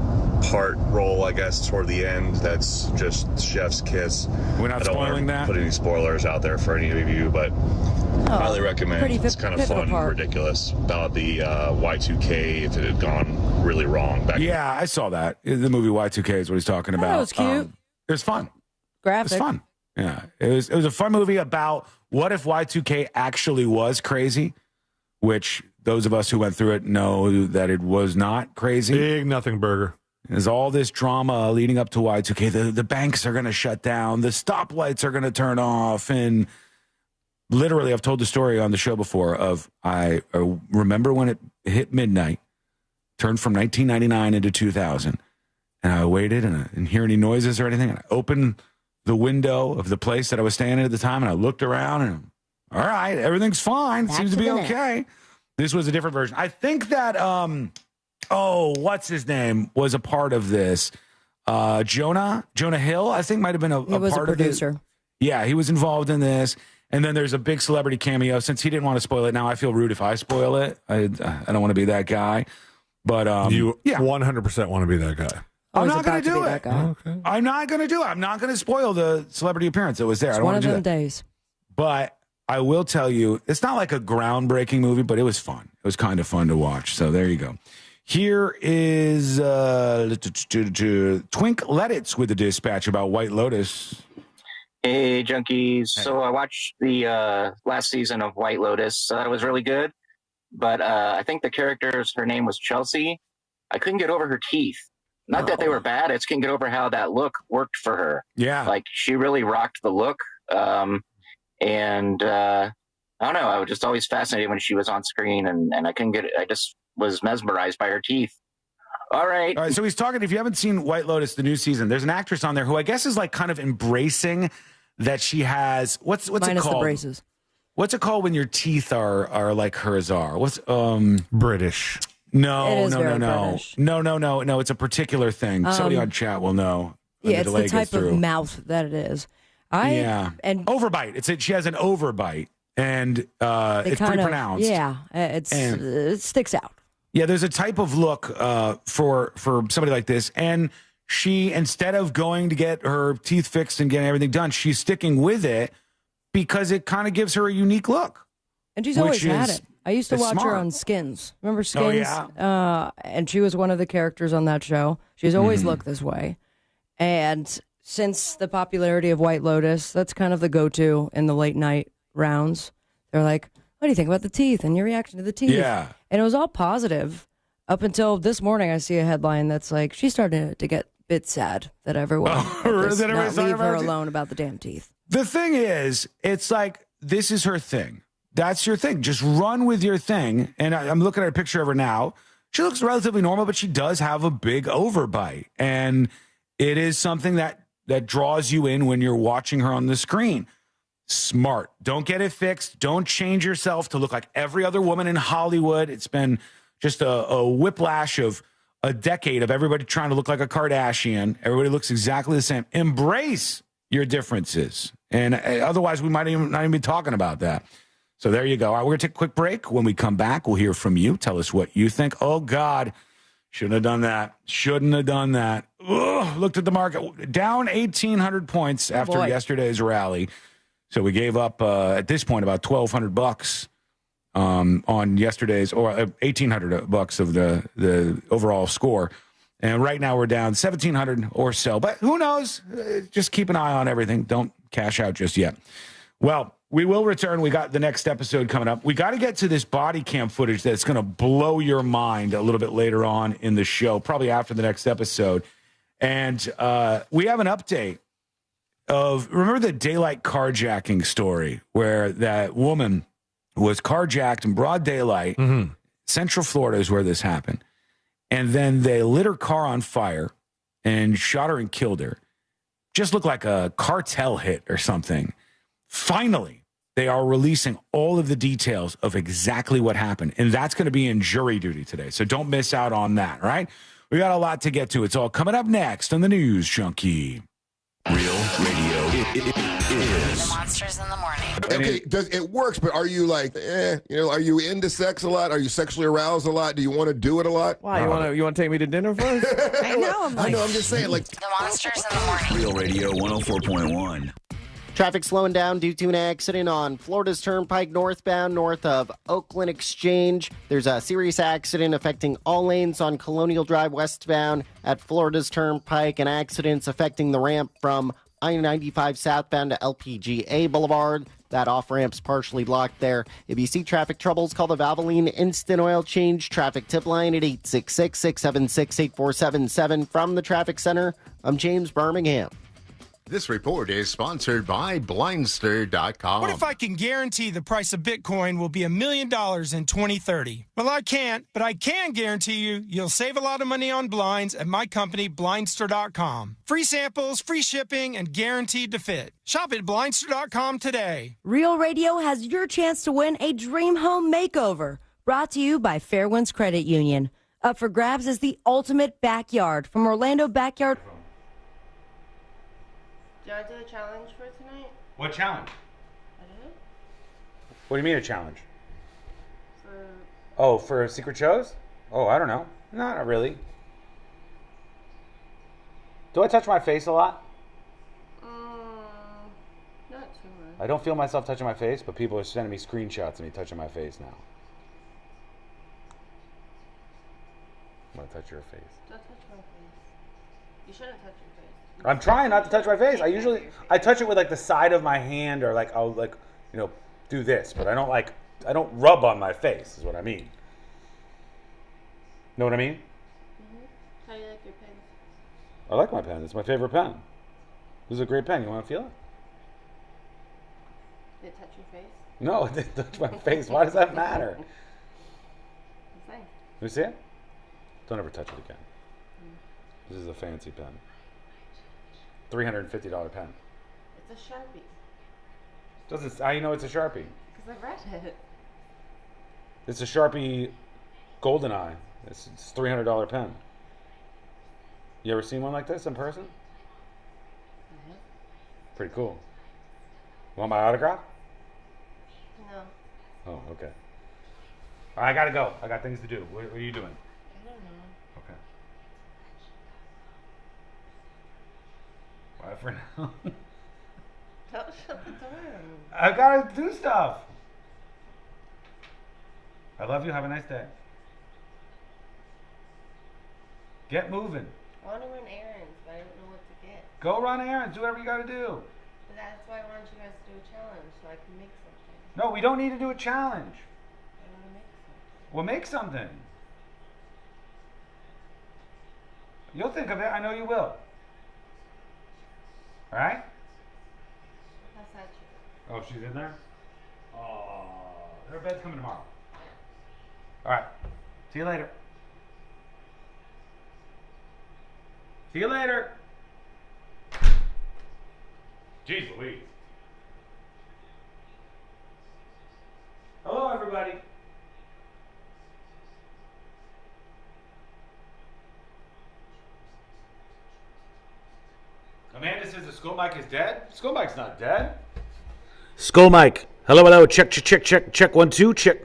part role, I guess, toward the end. That's just chef's kiss. We're not spoiling that? I don't want to put any spoilers out there for any of you, but highly recommend. It's kind of fun, ridiculous about the Y2K if it had gone really wrong back then. I saw that. The movie Y2K is what he's talking about. That was cute. It was fun. Graphic. It was fun. Yeah. It was a fun movie about what if Y2K actually was crazy, which those of us who went through it know that it was not crazy. Big nothing burger. There's all this drama leading up to Y2K. The banks are going to shut down. The stoplights are going to turn off. And literally, I've told the story on the show before of I remember when it hit midnight, turned from 1999 into 2000. And I waited and I didn't hear any noises or anything. And I opened the window of the place that I was staying in at the time. And I looked around and, all right, everything's fine. Seems to be okay. This was a different version. I think that... what's his name was a part of this. Jonah Hill, I think, might have been a was part a producer. of it. Yeah, he was involved in this. And then there's a big celebrity cameo. Since he didn't want to spoil it, now I feel rude if I spoil it. I don't want to be that guy. But you 100% want to be that guy. I'm not going to do it. Okay. I'm not going to do it. I'm not going to spoil the celebrity appearance that was there. It's I don't one want of to do them that. days. But I will tell you, it's not like a groundbreaking movie, but it was fun. It was kind of fun to watch. So there you go. Here is Twink Lettitz with the dispatch about White Lotus. Hey, junkies. Hey. So I watched the last season of White Lotus. I thought it was really good. But I think the character's, her name was Chelsea. I couldn't get over her teeth. Not that they were bad. I just couldn't get over how that look worked for her. Yeah. Like, she really rocked the look. And I don't know. I was just always fascinated when she was on screen. And I couldn't get it. I just was mesmerized by her teeth. All right. So he's talking, if you haven't seen White Lotus, the new season, there's an actress on there who I guess is like kind of embracing that she has, what's it called? The braces. What's it called when your teeth are like hers are? What's British. No. British. No. It's a particular thing. Somebody on chat will know. Yeah, it's the type of mouth that it is. And overbite. She has an overbite, and it's pretty pronounced. Yeah, it sticks out. Yeah, there's a type of look for somebody like this, and she, instead of going to get her teeth fixed and getting everything done, she's sticking with it because it kind of gives her a unique look. And she's always had it. I used to watch her on Skins. Remember Skins? Oh, yeah. And she was one of the characters on that show. She's always looked this way. And since the popularity of White Lotus, that's kind of the go-to in the late night rounds. They're like, what do you think about the teeth and your reaction to the teeth? Yeah. And it was all positive up until this morning. I see a headline that's like, she's starting to get a bit sad that everyone does not leave her alone about the damn teeth. The thing is, it's like, this is her thing. That's your thing. Just run with your thing. And I'm looking at a picture of her now. She looks relatively normal, but she does have a big overbite. And it is something that draws you in when you're watching her on the screen. Smart. Don't get it fixed. Don't change yourself to look like every other woman in Hollywood. It's been just a whiplash of a decade of everybody trying to look like a Kardashian. Everybody looks exactly the same. Embrace your differences. And otherwise, we might not even be talking about that. So there you go. All right, we're going to take a quick break. When we come back, we'll hear from you. Tell us what you think. Oh, God. Shouldn't have done that. Shouldn't have done that. Ugh, looked at the market. Down 1,800 points after yesterday's rally. So we gave up, at this point, about $1,200 on yesterday's, or $1,800 of the overall score. And right now we're down 1,700 or so. But who knows? Just keep an eye on everything. Don't cash out just yet. Well, we will return. We got the next episode coming up. We got to get to this body cam footage that's going to blow your mind a little bit later on in the show, probably after the next episode. And we have an update of, remember the daylight carjacking story where that woman was carjacked in broad daylight. Mm-hmm. Central Florida is where this happened. And then they lit her car on fire and shot her and killed her. Just looked like a cartel hit or something. Finally, they are releasing all of the details of exactly what happened. And that's going to be in jury duty today. So don't miss out on that, right? We got a lot to get to. It's all coming up next on the News Junkie. Real radio is The Monsters in the Morning. Okay, it works, but are you like, are you into sex a lot? Are you sexually aroused a lot? Do you want to do it a lot? Why, you want to take me to dinner first? I know, I'm just saying, like. The Monsters in the Morning. Real Radio 104.1. Traffic slowing down due to an accident on Florida's Turnpike northbound north of Oakland Exchange. There's a serious accident affecting all lanes on Colonial Drive westbound at Florida's Turnpike, and accidents affecting the ramp from I-95 southbound to LPGA Boulevard. That off-ramp's partially blocked there. If you see traffic troubles, call the Valvoline Instant Oil Change traffic tip line at 866-676-8477. From the Traffic Center, I'm James Birmingham. This report is sponsored by Blindster.com. What if I can guarantee the price of Bitcoin will be $1 million in 2030? Well, I can't, but I can guarantee you'll save a lot of money on blinds at my company, Blindster.com. Free samples, free shipping, and guaranteed to fit. Shop at Blindster.com today. Real Radio has your chance to win a dream home makeover. Brought to you by Fairwinds Credit Union. Up for grabs is the ultimate backyard from Orlando Backyard. Do I do a challenge for tonight? What challenge? I do? What do you mean a challenge? For For secret shows? Oh, I don't know. No, not really. Do I touch my face a lot? not too much. I don't feel myself touching my face, but people are sending me screenshots of me touching my face now. I'm gonna touch your face. Don't touch my face. You shouldn't touch your face. I'm trying not to touch my face. I touch it with like the side of my hand, or like I'll do this, but I don't rub on my face is what I mean. Know what I mean? Mm-hmm. How do you like your pen? I like my pen. It's my favorite pen. This is a great pen. You want to feel it? Did it touch your face? No, it didn't touch my face. Why does that matter? It's nice. Let me see it. Don't ever touch it again. This is a fancy pen. $350 pen. It's a Sharpie. How you know it's a Sharpie? Because I read it. It's a Sharpie Goldeneye. It's a $300 pen. You ever seen one like this in person? Mm-hmm. Pretty cool. Want my autograph? No. Oh, okay. I gotta go. I got things to do. What are you doing? I don't know. Okay. Bye for now. Don't shut the door. I gotta do stuff. I love you. Have a nice day. Get moving. I want to run errands, but I don't know what to get. Go run errands. Do whatever you gotta do. That's why I want want you guys to do a challenge so I can make something. No, we don't need to do a challenge. I want to make something. We'll make something. You'll think of it. I know you will. All right? Pass that chair. Oh, she's in there? Oh, her bed's coming tomorrow. All right. See you later. See you later. Jeez Louise. Hello, everybody. Amanda says the Skull Mike is dead. Skull Mike's not dead. Skull Mike. Hello, hello. Check, check, check, check, check. 1, 2, check.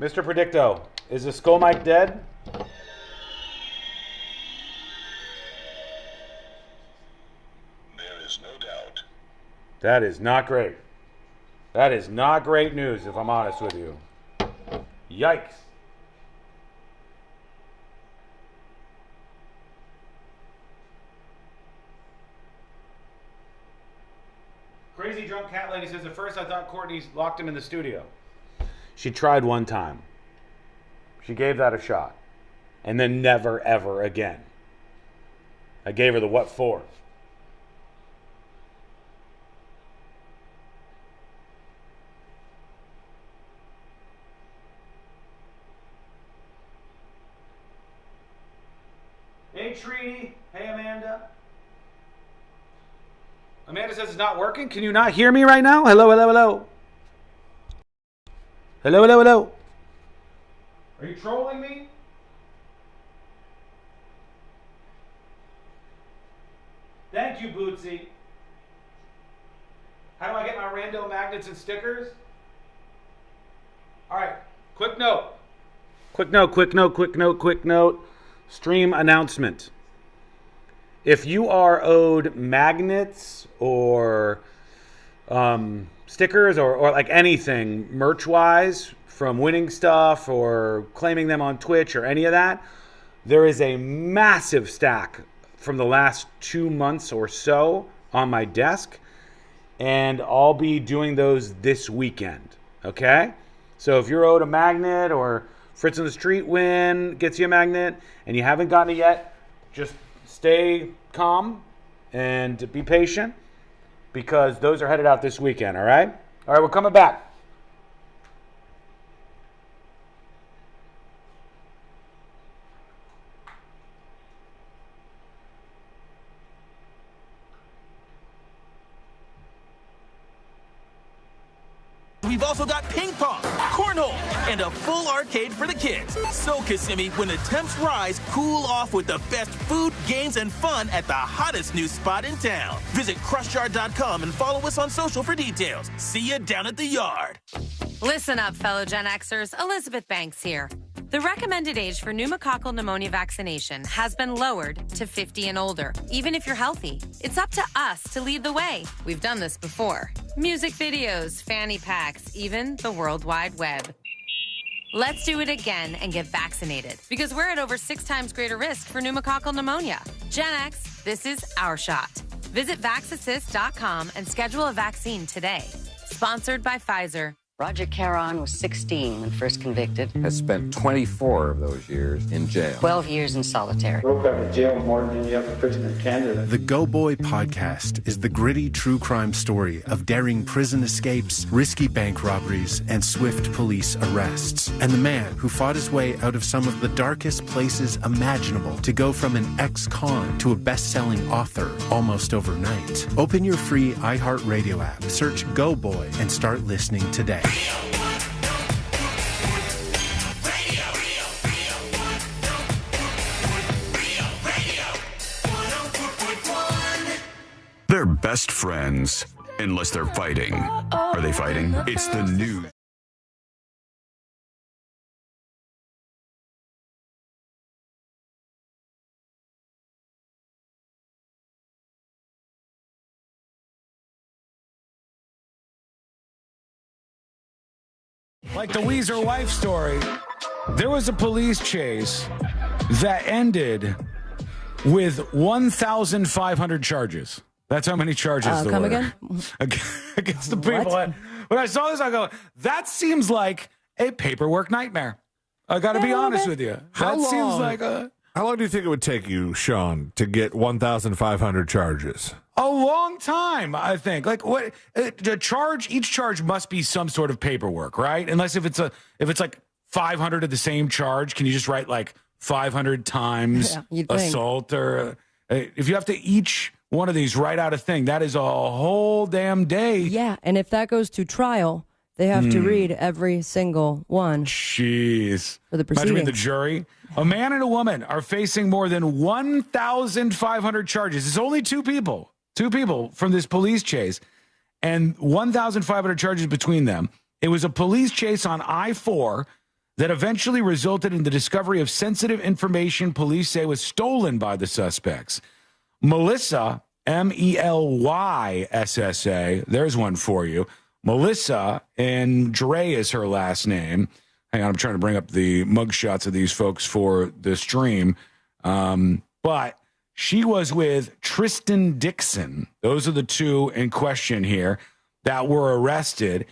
Mr. Predicto, is the Skull Mike dead? There is no doubt. That is not great. That is not great news, if I'm honest with you. Yikes. Crazy drunk cat lady says, at first I thought Courtney locked him in the studio. She tried one time. She gave that a shot. And then never, ever again. I gave her the what for. Hey, Treaty. Hey, Amanda. Amanda says it's not working. Can you not hear me right now? Hello, hello, hello. Hello, hello, hello. Are you trolling me? Thank you, Bootsy. How do I get my rando magnets and stickers? All right, quick note. Quick note, quick note, quick note, quick note. Stream announcement. If you are owed magnets or stickers or like anything merch-wise from winning stuff or claiming them on Twitch or any of that, there is a massive stack from the last 2 months or so on my desk, and I'll be doing those this weekend, okay? So if you're owed a magnet or Fritz on the Street win gets you a magnet and you haven't gotten it yet, just stay calm and be patient because those are headed out this weekend, all right? All right, we're coming back. We've also got ping pong, cornhole, and a full arcade for the kids. So, Kissimmee, when the temps rise, cool off with the best food, games, and fun at the hottest new spot in town. Visit crushyard.com and follow us on social for details. See you down at the yard. Listen up, fellow Gen Xers. Elizabeth Banks here. The recommended age for pneumococcal pneumonia vaccination has been lowered to 50 and older, even if you're healthy. It's up to us to lead the way. We've done this before. Music videos, fanny packs, even the World Wide Web. Let's do it again and get vaccinated because we're at over 6 times greater risk for pneumococcal pneumonia. Gen X, this is our shot. Visit vaxassist.com and schedule a vaccine today. Sponsored by Pfizer. Roger Caron was 16 when first convicted. Has spent 24 of those years in jail. 12 years in solitary. Broke out of jail more than any other prisoner in Canada. The Go Boy podcast is the gritty true crime story of daring prison escapes, risky bank robberies, and swift police arrests. And the man who fought his way out of some of the darkest places imaginable to go from an ex-con to a best-selling author almost overnight. Open your free iHeartRadio app, search Go Boy, and start listening today. They're best friends, unless they're fighting. Are they fighting? It's the news. Like the Weezer wife story, there was a police chase that ended with 1,500 charges. That's how many charges there come were. again? Against the people. When I saw this, I go, that seems like a paperwork nightmare. I got to be honest with you. Seems like a... How long do you think it would take you, Sean, to get 1,500 charges? A long time, I think. Like what? Each charge must be some sort of paperwork, right? Unless if it's like 500 of the same charge, can you just write like 500 times assault? Or if you have to each one of these write out a thing, that is a whole damn day. Yeah, and if that goes to trial, they have to read every single one. Jeez. For the proceedings. Imagine being the jury. A man and a woman are facing more than 1,500 charges. It's only two people from this police chase, and 1,500 charges between them. It was a police chase on I-4 that eventually resulted in the discovery of sensitive information police say was stolen by the suspects. Melissa, Melyssa, there's one for you. Melissa, and Dre is her last name. Hang on, I'm trying to bring up the mugshots of these folks for the stream. But she was with Tristan Dixon. Those are the two in question here that were arrested.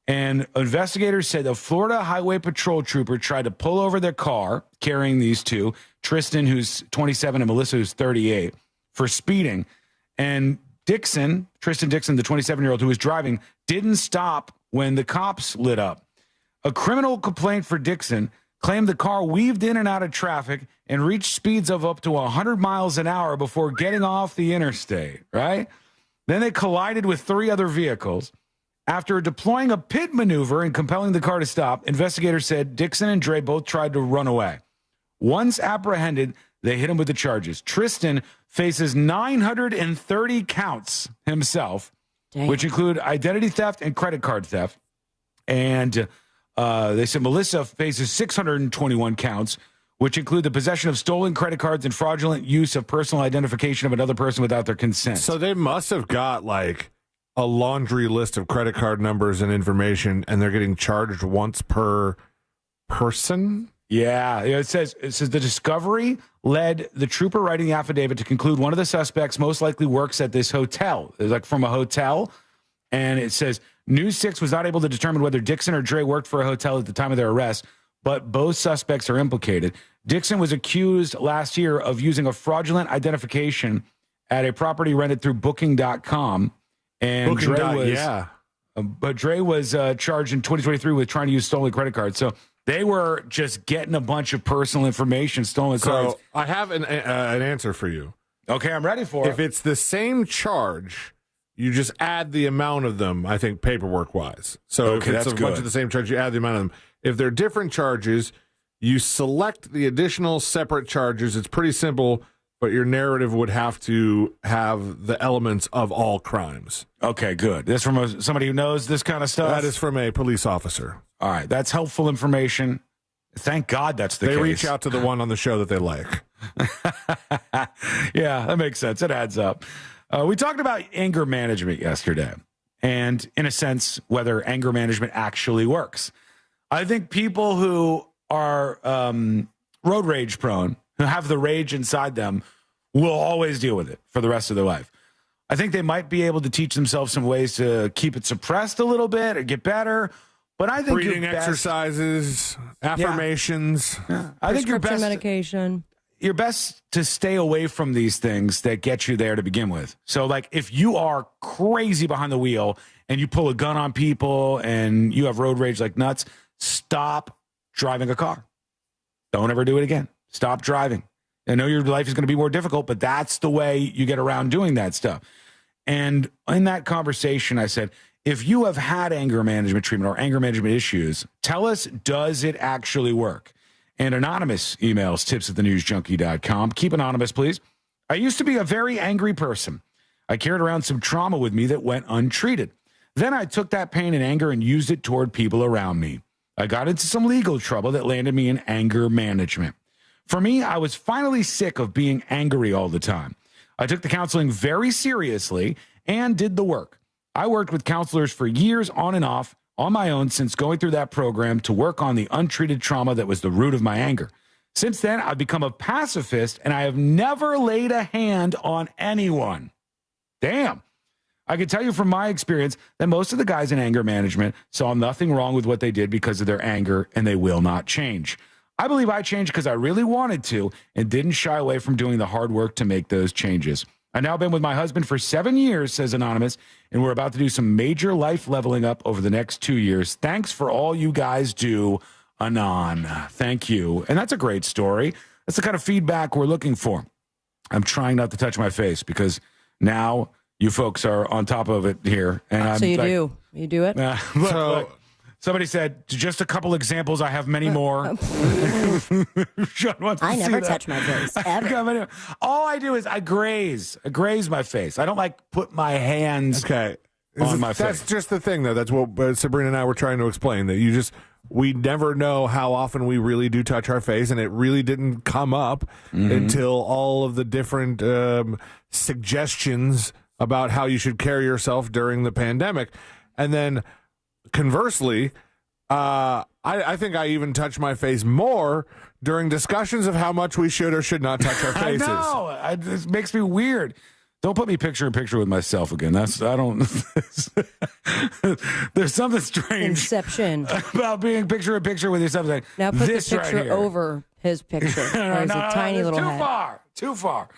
And investigators said the Florida Highway Patrol trooper tried to pull over their car carrying these two, Tristan, who's 27, and Melissa, who's 38, for speeding. And Tristan Dixon, the 27-year-old who was driving, didn't stop when the cops lit up. A criminal complaint for Dixon claimed the car weaved in and out of traffic and reached speeds of up to 100 miles an hour before getting off the interstate, right? Then they collided with three other vehicles. After deploying a pit maneuver and compelling the car to stop, investigators said Dixon and Dre both tried to run away. Once apprehended, they hit him with the charges. Tristan faces 930 counts himself, which include identity theft and credit card theft. And they said Melissa faces 621 counts, which include the possession of stolen credit cards and fraudulent use of personal identification of another person without their consent. So they must have got like a laundry list of credit card numbers and information, and they're getting charged once per person? Yeah, it says the discovery led the trooper writing the affidavit to conclude one of the suspects most likely works at this hotel. It's like from a hotel, and it says News 6 was not able to determine whether Dixon or Dre worked for a hotel at the time of their arrest, but both suspects are implicated. Dixon was accused last year of using a fraudulent identification at a property rented through Booking.com, and Dre was charged in 2023 with trying to use stolen credit cards. So they were just getting a bunch of personal information, stolen cards. So I have an answer for you. Okay, I'm ready for it. If it's the same charge, you just add the amount of them, I think, paperwork-wise. So if it's a bunch of the same charge, you add the amount of them. If they're different charges, you select the additional separate charges. It's pretty simple, but your narrative would have to have the elements of all crimes. Okay, good. That's from somebody who knows this kind of stuff? That is from a police officer. All right, that's helpful information. Thank God that's the case. They reach out to the one on the show that they like. Yeah, that makes sense. It adds up. We talked about anger management yesterday, and in a sense, whether anger management actually works. I think people who are road rage prone, who have the rage inside them, will always deal with it for the rest of their life. I think they might be able to teach themselves some ways to keep it suppressed a little bit or get better. But I think breathing exercises, affirmations. Yeah. I think your best medication. You're best to stay away from these things that get you there to begin with. So, like, if you are crazy behind the wheel and you pull a gun on people and you have road rage like nuts, stop driving a car. Don't ever do it again. Stop driving. I know your life is going to be more difficult, but that's the way you get around doing that stuff. And in that conversation, I said, if you have had anger management treatment or anger management issues, tell us, does it actually work? And anonymous emails, tips@thenewsjunkie.com. Keep anonymous, please. I used to be a very angry person. I carried around some trauma with me that went untreated. Then I took that pain and anger and used it toward people around me. I got into some legal trouble that landed me in anger management. For me, I was finally sick of being angry all the time. I took the counseling very seriously and did the work. I worked with counselors for years on and off on my own since going through that program to work on the untreated trauma that was the root of my anger. Since then, I've become a pacifist and I have never laid a hand on anyone. Damn. I can tell you from my experience that most of the guys in anger management saw nothing wrong with what they did because of their anger, and they will not change. I believe I changed because I really wanted to and didn't shy away from doing the hard work to make those changes. I've now been with my husband for 7 years, says Anonymous, and we're about to do some major life leveling up over the next 2 years. Thanks for all you guys do, Anon. Thank you. And that's a great story. That's the kind of feedback we're looking for. I'm trying not to touch my face because now you folks are on top of it here. And so you do. You do it? Look. Somebody said, just a couple examples. I have many more. I never touch my face, ever. All I do is I graze my face. I don't put my hands on my face. That's just the thing, though. That's what Sabrina and I were trying to explain, that we never know how often we really do touch our face, and it really didn't come up until all of the different suggestions about how you should carry yourself during the pandemic. And then conversely, I think I even touch my face more during discussions of how much we should or should not touch our faces. I know. It makes me weird. Don't put me picture in picture with myself again. I don't. There's something strange. Inception. About being picture in picture with yourself. Like, now put this the picture right here over his picture. There's a tiny little head. Too far.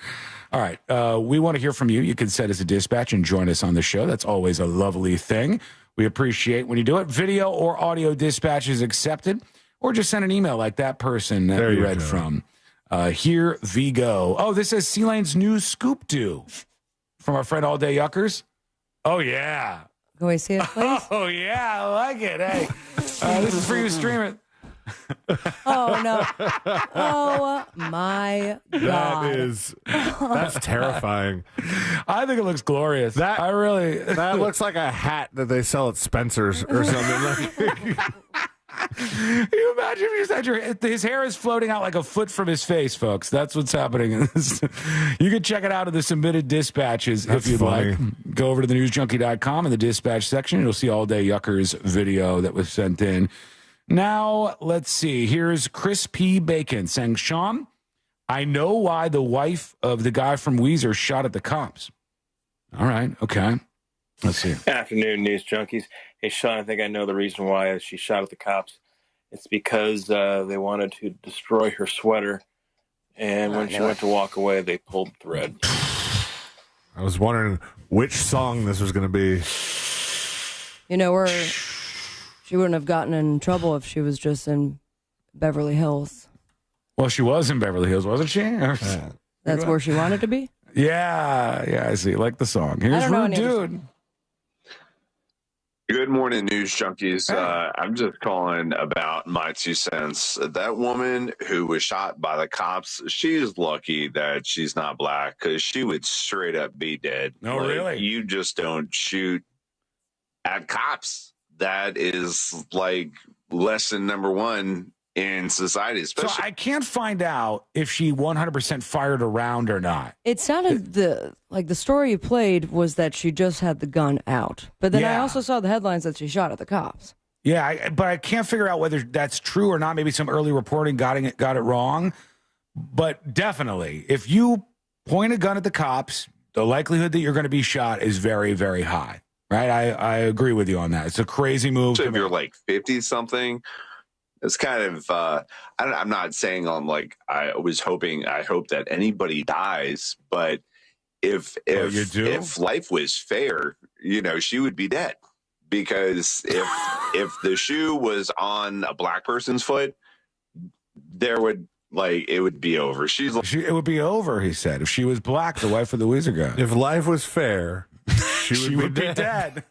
All right. We want to hear from you. You can send us a dispatch and join us on the show. That's always a lovely thing. We appreciate when you do it. Video or audio dispatch is accepted, or just send an email like that person that we read from. Here we go. Oh, this is C-Lane's new scoop do from our friend All Day Yuckers. Oh, yeah. Can we see it, please? Oh, yeah. I like it. Hey, this is for you. Stream it. Oh, no. Oh, my God. That's terrifying. I think it looks glorious. That looks like a hat that they sell at Spencer's or something. Can you imagine if you said his hair is floating out like a foot from his face, folks? That's what's happening. You can check it out in the submitted dispatches if you'd like. Go over to thenewsjunkie.com in the dispatch section. You'll see All Day Yuckers video that was sent in. Now, let's see. Here's Chris P. Bacon saying, Sean, I know why the wife of the guy from Weezer shot at the cops. All right. Okay. Let's see. Afternoon, News Junkies. Hey, Sean, I think I know the reason why she shot at the cops. It's because they wanted to destroy her sweater. And when she went to walk away, they pulled the thread. I was wondering which song this was going to be. You know, she wouldn't have gotten in trouble if she was just in Beverly Hills. Well, she was in Beverly Hills, wasn't she? That's where she wanted to be? Yeah, I see. Like the song. Here's Rude Dude. Good morning, News Junkies. I'm just calling about my 2 cents. That woman who was shot by the cops, she's lucky that she's not black because she would straight up be dead. No, really? You just don't shoot at cops. That is like lesson number 1 in society, especially. So I can't find out if she 100% fired a round or not. It sounded the story you played was that she just had the gun out. But then I also saw the headlines that she shot at the cops. Yeah, but I can't figure out whether that's true or not. Maybe some early reporting got it wrong. But definitely, if you point a gun at the cops, the likelihood that you're going to be shot is very, very high. Right? I agree with you on that. It's a crazy move. So if you're like 50-something, it's kind of, I'm not saying I hope that anybody dies, but if life was fair, she would be dead. Because if the shoe was on a black person's foot, it would be over. It would be over, he said. If she was black, the wife of the Weezer guy. If life was fair, she would be dead.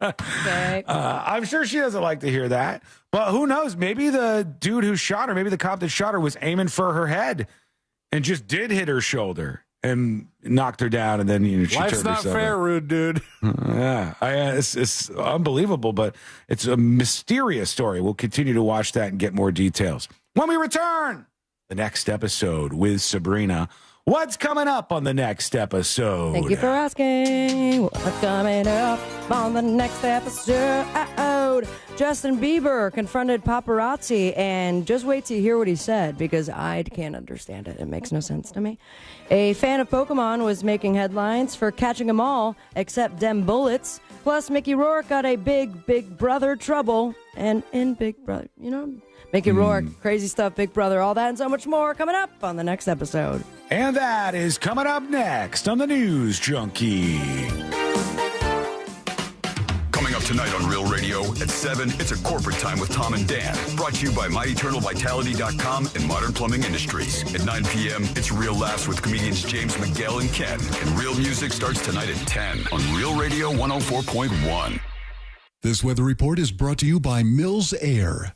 Okay. I'm sure she doesn't like to hear that. But who knows? Maybe the dude who shot her, maybe the cop that shot her was aiming for her head and just did hit her shoulder and knocked her down. And then she life's turned not herself fair, rude dude. It's unbelievable, but it's a mysterious story. We'll continue to watch that and get more details. When we return, the next episode with Sabrina. What's coming up on the next episode? Thank you for asking. What's coming up on the next episode? episode, Justin Bieber confronted paparazzi, and just wait till you hear what he said, because I can't understand it. It makes no sense to me. A fan of Pokemon was making headlines for catching them all, except dem bullets. Plus, Mickey Rourke got a big brother trouble, and in Big Brother, Mickey Rourke, crazy stuff, Big Brother, all that and so much more coming up on the next episode. And that is coming up next on the News Junkie. Coming up tonight on Real Radio at 7, it's a corporate time with Tom and Dan. Brought to you by MyEternalVitality.com and Modern Plumbing Industries. At 9 p.m., it's Real Laughs with comedians James McGill and Ken. And Real Music starts tonight at 10 on Real Radio 104.1. This weather report is brought to you by Mills Air.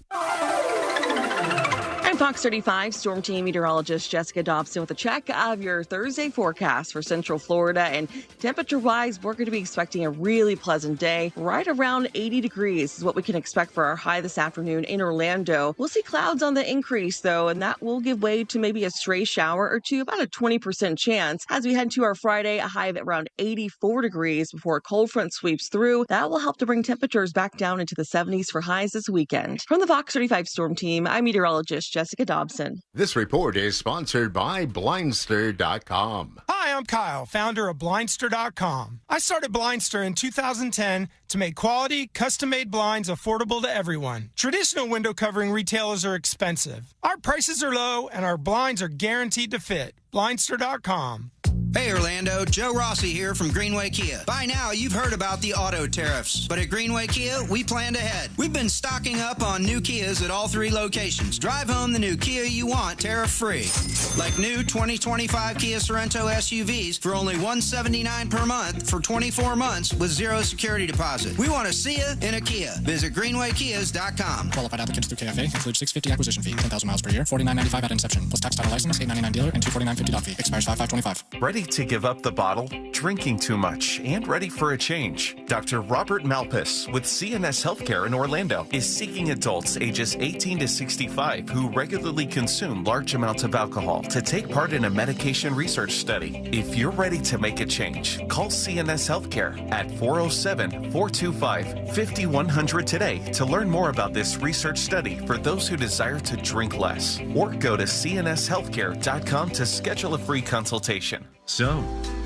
I'm Fox 35 Storm Team meteorologist Jessica Dobson with a check of your Thursday forecast for Central Florida. And temperature-wise, we're going to be expecting a really pleasant day. Right around 80 degrees is what we can expect for our high this afternoon in Orlando. We'll see clouds on the increase, though, and that will give way to maybe a stray shower or two, about a 20% chance. As we head to our Friday, a high of around 84 degrees before a cold front sweeps through. That will help to bring temperatures back down into the 70s for highs this weekend. From the Fox 35 Storm Team, I'm meteorologist Jessica Dobson. This report is sponsored by Blindster.com. Hi, I'm Kyle, founder of Blindster.com. I started Blindster in 2010 to make quality, custom-made blinds affordable to everyone. Traditional window covering retailers are expensive. Our prices are low, and our blinds are guaranteed to fit. Blindster.com. Hey Orlando, Joe Rossi here from Greenway Kia. By now, you've heard about the auto tariffs, but at Greenway Kia, we planned ahead. We've been stocking up on new Kias at all 3 locations. Drive home the new Kia you want tariff-free. Like new 2025 Kia Sorento SUVs for only $179 per month for 24 months with 0 security deposit. We want to see you in a Kia. Visit greenwaykias.com. Qualified applicants through KFA include $650 acquisition fee, 10,000 miles per year, $49.95 at inception, plus tax title license, $899 dealer, and $249.50 doc fee. Expires 5/5/25. Ready to give up the bottle, drinking too much, and ready for a change? Dr. Robert Malpas with CNS Healthcare in Orlando is seeking adults ages 18 to 65 who regularly consume large amounts of alcohol to take part in a medication research study. If you're ready to make a change, call CNS Healthcare at 407-425-5100 today to learn more about this research study for those who desire to drink less. Or go to cnshealthcare.com to schedule a free consultation. So,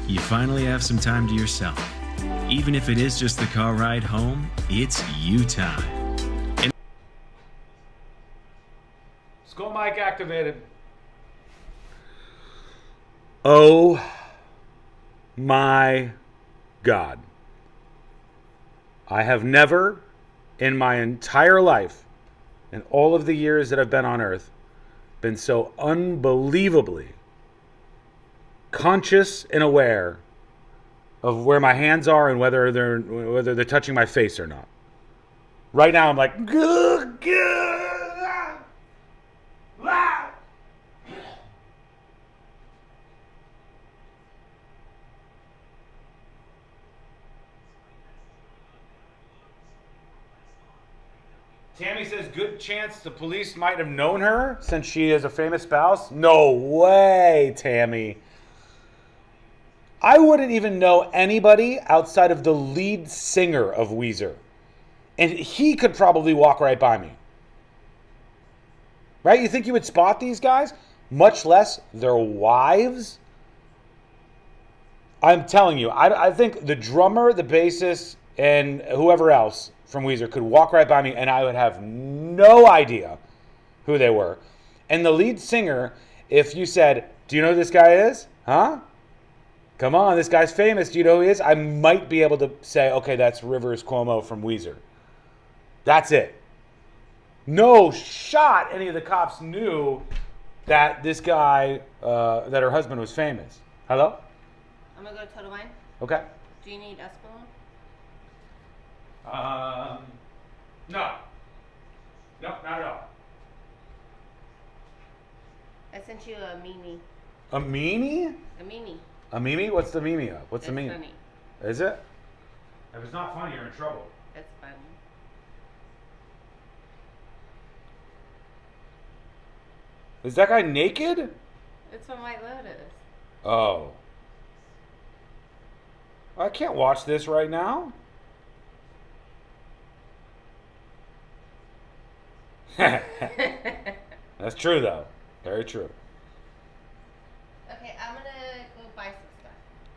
you finally have some time to yourself. Even if it is just the car ride home, it's you time. Skull mic activated. Oh my God. I have never in my entire life, in all of the years that I've been on Earth, been so unbelievably conscious and aware of where my hands are and whether they're touching my face or not. Right now I'm like, Tammy says good chance the police might have known her since she is a famous spouse. No way, Tammy. I wouldn't even know anybody outside of the lead singer of Weezer. And he could probably walk right by me. Right? You think you would spot these guys? Much less their wives? I'm telling you, I think the drummer, the bassist, and whoever else from Weezer could walk right by me and I would have no idea who they were. And the lead singer, if you said, do you know who this guy is? Huh? Come on, this guy's famous. Do you know who he is? I might be able to say, okay, that's Rivers Cuomo from Weezer. That's it. No shot any of the cops knew that this guy, that her husband was famous. Hello? I'm going to go to Total Wine. Okay. Do you need Espolon? No. No, not at all. I sent you a Mimi. A meanie? A Mimi. A Mimi? What's the Mimi of? What's the Mimi? Funny. Is it? If it's not funny, you're in trouble. That's funny. Is that guy naked? It's from White Lotus. Oh. I can't watch this right now. That's true, though. Very true. Okay, I'm gonna go buy some stuff.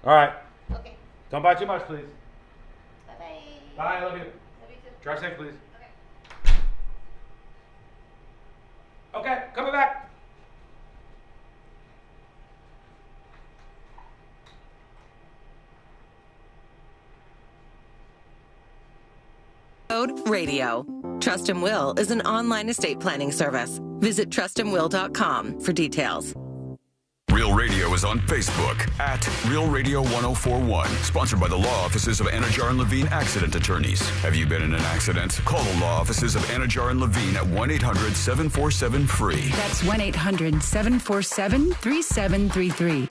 All right. Okay. Don't buy too much, please. Bye-bye. Bye, I love you. Love you too. Drive safe, please. Okay. Okay, coming back. Radio. Trust and Will is an online estate planning service. Visit trustandwill.com for details. Real Radio is on Facebook at Real Radio 1041. Sponsored by the law offices of Anajar and Levine Accident Attorneys. Have you been in an accident? Call the law offices of Anajar and Levine at 1-800-747-FREE. That's 1-800-747-3733.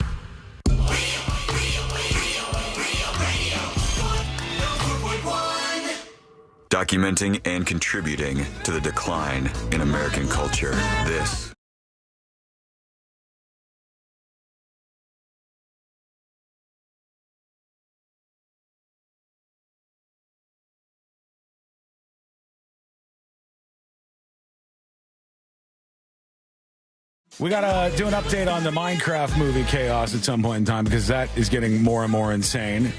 Documenting and contributing to the decline in American culture. This We got to do an update on the Minecraft movie Chaos at some point in time because that is getting more and more insane.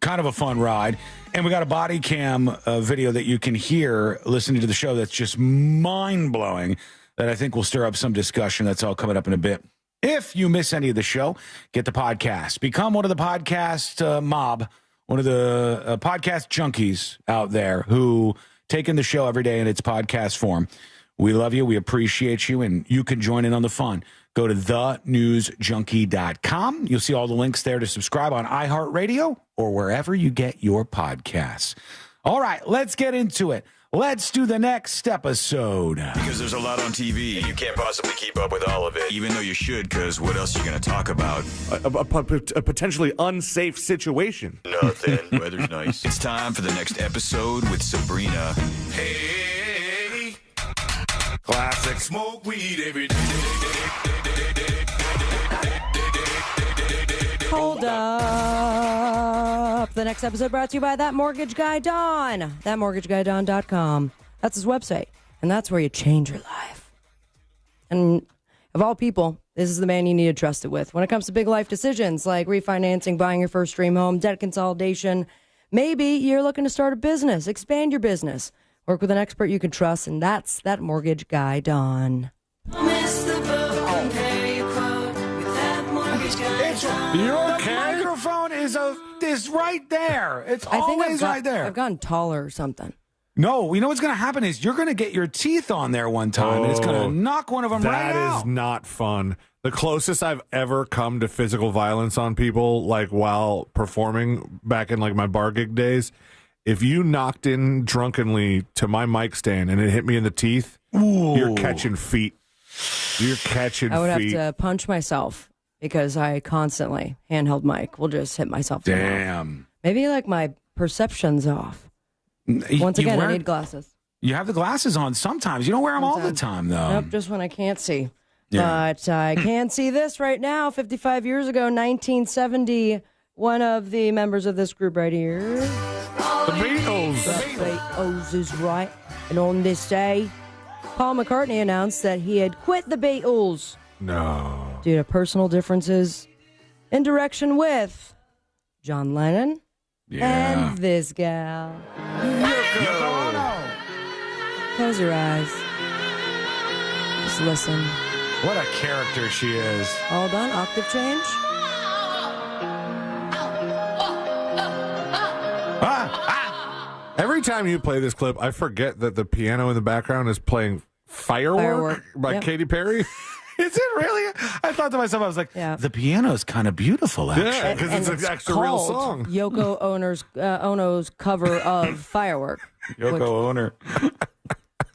Kind of a fun ride. And we got a body cam video that you can hear listening to the show that's just mind-blowing that I think will stir up some discussion. That's all coming up in a bit. If you miss any of the show, get the podcast. Become one of the podcast mob, one of the podcast junkies out there who take in the show every day in its podcast form. We love you. We appreciate you. And you can join in on the fun. Go to thenewsjunkie.com. You'll see all the links there to subscribe on iHeartRadio or wherever you get your podcasts. All right, let's get into it. Let's do the next episode. Because there's a lot on TV. You can't possibly keep up with all of it, even though you should, because what else are you going to talk about? A potentially unsafe situation. Nothing. Weather's nice. It's time for the next episode with Sabrina. Hey. Classic. Smoke weed every day. Hold up. The next episode brought to you by That Mortgage Guy Don. ThatMortgageGuyDon.com. That's his website. And that's where you change your life. And of all people, this is the man you need to trust it with. When it comes to big life decisions like refinancing, buying your first dream home, debt consolidation, maybe you're looking to start a business, expand your business. Work with an expert you can trust, and that's That Mortgage Guy Don. Your microphone is right there. It's always right there. I've gotten taller or something. No, you know what's going to happen is you're going to get your teeth on there one time, and it's going to knock one of them right out. That is not fun. The closest I've ever come to physical violence on people, like while performing back in like my bar gig days, if you knocked in drunkenly to my mic stand and it hit me in the teeth, you're catching feet. You're catching feet. I would have to punch myself because I constantly, handheld mic, will just hit myself. Damn. Maybe like my perception's off. Once again, I need glasses. You have the glasses on sometimes. You don't wear them all the time, though. Nope, just when I can't see. Yeah. But I can see this right now. 55 years ago, 1970, one of the members of this group right here. The Beatles. The Beatles is right. And on this day, Paul McCartney announced that he had quit the Beatles. No. Due to personal differences in direction with John Lennon and this gal. Close your eyes. Just listen. What a character she is. All done? Octave change? Every time you play this clip, I forget that the piano in the background is playing Firework by Katy Perry. Is it really? I thought to myself, I was like, the piano's kind of beautiful, actually. Yeah, because it's an actual real song. Yoko Ono's cover of Firework. Yoko Ono.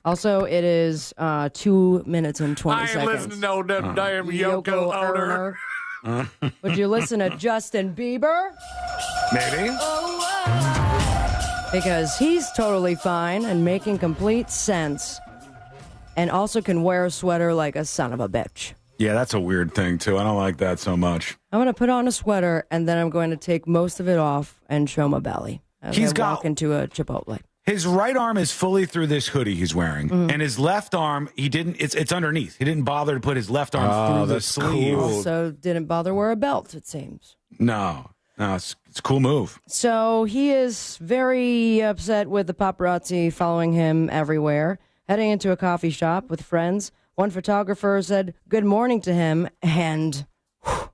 Also, it is 2 minutes and 20 I ain't seconds. listening to no damn Yoko Ono. Would you listen to Justin Bieber? Maybe. Because he's totally fine and making complete sense. And also can wear a sweater like a son of a bitch. Yeah, that's a weird thing, too. I don't like that so much. I'm going to put on a sweater, and then I'm going to take most of it off and show my belly. As I walk into a Chipotle. His right arm is fully through this hoodie he's wearing, and his left arm, he didn't. It's underneath. He didn't bother to put his left arm through the sleeve. Cool. Also, didn't bother wear a belt. It seems. No, it's a cool move. So he is very upset with the paparazzi following him everywhere. Heading into a coffee shop with friends, one photographer said good morning to him, and how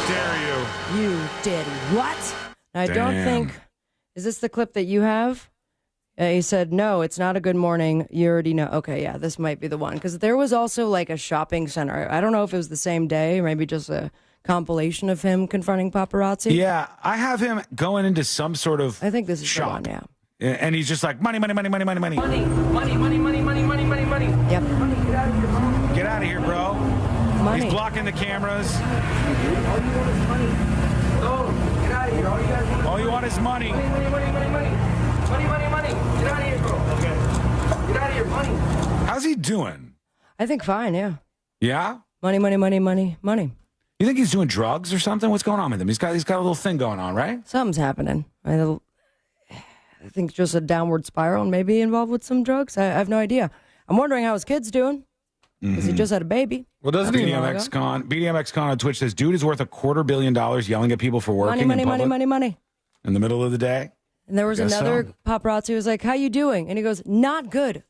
dare you? You did what? I don't think. Is this the clip that you have? He said, no, it's not a good morning. You already know. Okay, yeah, this might be the one. Because there was also like a shopping center. I don't know if it was the same day or maybe just a compilation of him confronting paparazzi. Yeah, I have him going into some sort of I think this is shop. the one, yeah. And he's just like, money, money, money, money, money, money. Money, money, money, money, money, money, money, money. Yep. Money, get out of here, bro. Get out of here, bro. Money. He's blocking the cameras. All you want is money. Go, get out of here. All you guys want is All you want is money. Money, money, money, money, money. Money, money, money. Get out of here, bro. Okay. Get out of here, money. How's he doing? I think fine, yeah. Yeah? Money, money, money, money, money. You think he's doing drugs or something? What's going on with him? He's got a little thing going on, right? Something's happening. I think just a downward spiral and maybe involved with some drugs. I have no idea. I'm wondering how his kid's doing. Because he just had a baby. Well, doesn't he? BDMX Con on Twitch says, dude is worth $250 million yelling at people for working money, in money, public money, money. in the middle of the day. And there was another paparazzi who was like, how you doing? And he goes, not good.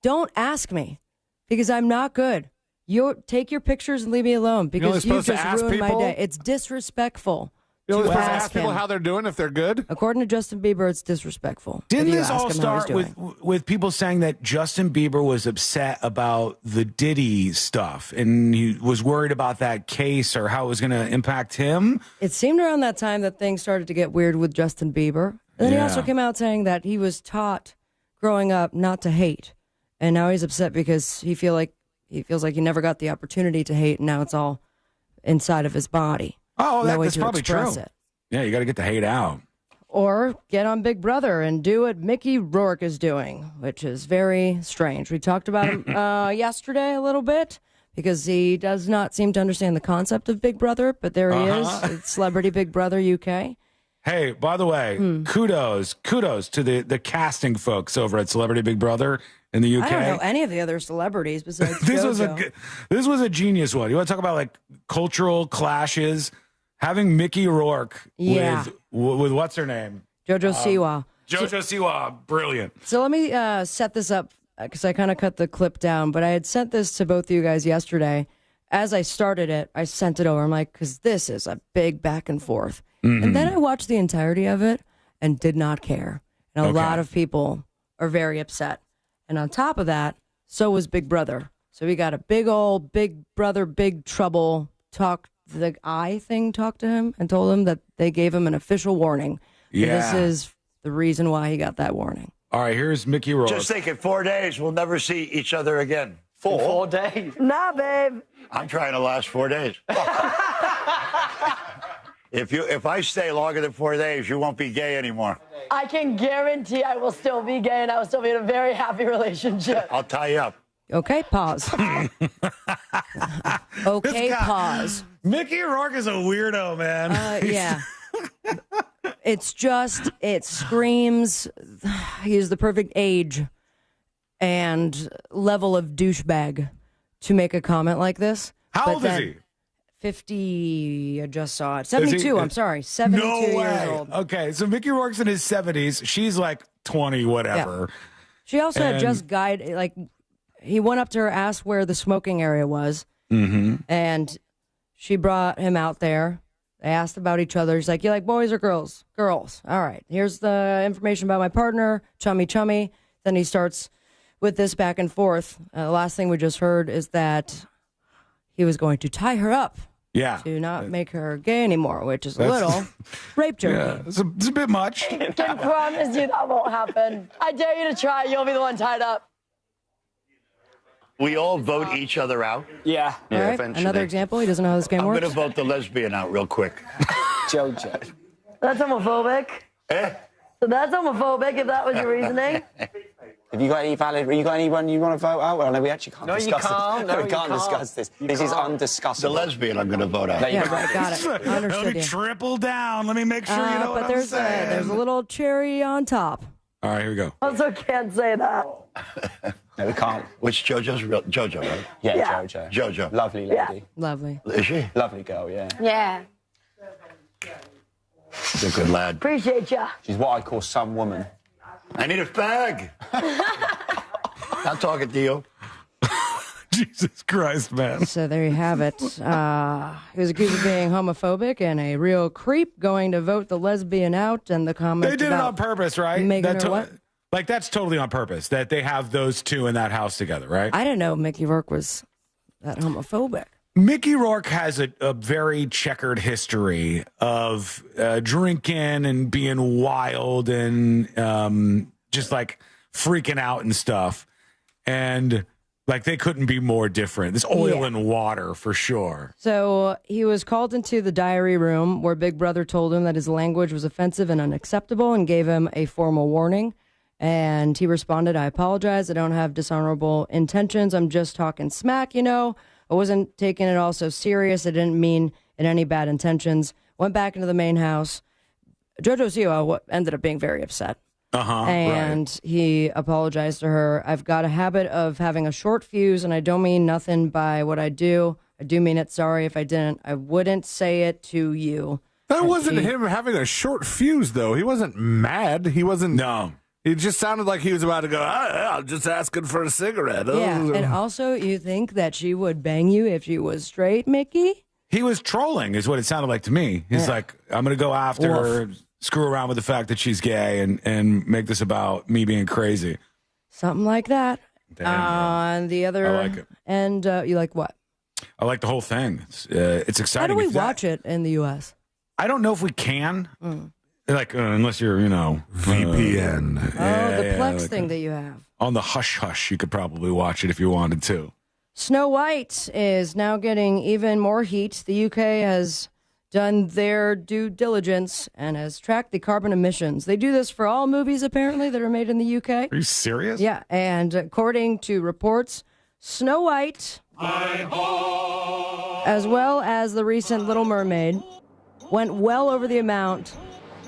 Don't ask me because I'm not good. You take your pictures and leave me alone because you just ruined my day. It's disrespectful. You're only supposed to ask people how they're doing if they're good? According to Justin Bieber, it's disrespectful. Didn't this all start with people saying that Justin Bieber was upset about the Diddy stuff and he was worried about that case or how it was going to impact him? It seemed around that time that things started to get weird with Justin Bieber. And then he also came out saying that he was taught growing up not to hate. And now he's upset because he feels like he never got the opportunity to hate, and now it's all inside of his body. Oh, that's probably true. Yeah, you got to get the hate out. Or get on Big Brother and do what Mickey Rourke is doing, which is very strange. We talked about him yesterday a little bit because he does not seem to understand the concept of Big Brother, but there he is. It's Celebrity Big Brother UK. Hey, by the way, kudos to the casting folks over at Celebrity Big Brother in the UK. I don't know any of the other celebrities besides this JoJo. This was a genius one. You want to talk about like cultural clashes? Having Mickey Rourke with what's her name? JoJo Siwa. JoJo Siwa, brilliant. So let me set this up because I kind of cut the clip down, but I had sent this to both of you guys yesterday. As I started it, I sent it over. I'm like, because this is a big back and forth. And then I watched the entirety of it and did not care. And a lot of people are very upset. And on top of that, so was Big Brother. So we got a big old Big Brother, Big Trouble talk. The eye thing talked to him and told him that they gave him an official warning. Yeah. This is the reason why he got that warning. All right, here's Mickey Rourke. Just think, in 4 days, we'll never see each other again. In 4 days? Nah, babe. I'm trying to last 4 days. If I stay longer than 4 days, you won't be gay anymore. I can guarantee I will still be gay and I will still be in a very happy relationship. I'll tie you up. Okay, pause. Okay, pause. Mickey Rourke is a weirdo, man. Yeah. It screams, he's the perfect age and level of douchebag to make a comment like this. How old is he? 50, I just saw it. 72, I'm sorry. 72 years old. Okay, so Mickey Rourke's in his 70s. She's like 20, whatever. Yeah. She also had just he went up to her, asked where the smoking area was, and she brought him out there. They asked about each other. He's like, you like boys or girls? Girls. All right. Here's the information about my partner, chummy chummy. Then he starts with this back and forth. The last thing we just heard is that he was going to tie her up. Yeah. To not make her gay anymore, which is a little rape joke. Yeah, it's a bit much. I can promise you that won't happen. I dare you to try. You'll be the one tied up. We all vote each other out. Yeah. All right. Another example. He doesn't know how this game works. I'm going to vote the lesbian out real quick. JoJo. That's homophobic. So that's homophobic if that was your reasoning. Have you got anyone you want to vote out? Well, no, we actually can't discuss this. No, we can't discuss this. This is undiscussable. The lesbian I'm going to vote out. Yeah, right, got it. Understood. Let me triple down. Let me make sure you know what I'm saying. But there's a little cherry on top. All right, here we go. Also can't say that. No, we can't. Which JoJo, right? Yeah, JoJo. JoJo. Lovely lady. Yeah. Lovely. Is she? Lovely girl, yeah. Yeah. She's a good lad. Appreciate ya. She's what I call some woman. I need a fag. Not talking to you. Jesus Christ, man. So there you have it. He was accused of being homophobic and a real creep, going to vote the lesbian out, and the comment They did it on purpose, right? Making her what? Like, that's totally on purpose, that they have those two in that house together, right? I didn't know Mickey Rourke was that homophobic. Mickey Rourke has a very checkered history of drinking and being wild and just like freaking out and stuff. And like, they couldn't be more different. This oil and water for sure. So he was called into the diary room where Big Brother told him that his language was offensive and unacceptable and gave him a formal warning. And he responded, "I apologize. I don't have dishonorable intentions. I'm just talking smack, you know. I wasn't taking it all so serious. I didn't mean it any bad intentions." Went back into the main house. JoJo Siwa ended up being very upset. And he apologized to her. "I've got a habit of having a short fuse, and I don't mean nothing by what I do. I do mean it. Sorry if I didn't. I wouldn't say it to you." That wasn't him having a short fuse, though. He wasn't mad. He wasn't. No. It just sounded like he was about to go, I'm just asking for a cigarette. Yeah, and also, you think that she would bang you if she was straight, Mickey? He was trolling, is what it sounded like to me. He's like, I'm going to go after her, screw around with the fact that she's gay, and make this about me being crazy. Something like that. Damn, On the other I like it. end, you like what? I like the whole thing. It's exciting. How do we watch it in the U.S.? I don't know if we can. Like, unless you're, VPN. The Plex thing that you have. On the hush hush, you could probably watch it if you wanted to. Snow White is now getting even more heat. The UK has done their due diligence and has tracked the carbon emissions. They do this for all movies, apparently, that are made in the UK. Are you serious? Yeah, and according to reports, Snow White, as well as the recent Little Mermaid, went well over the amount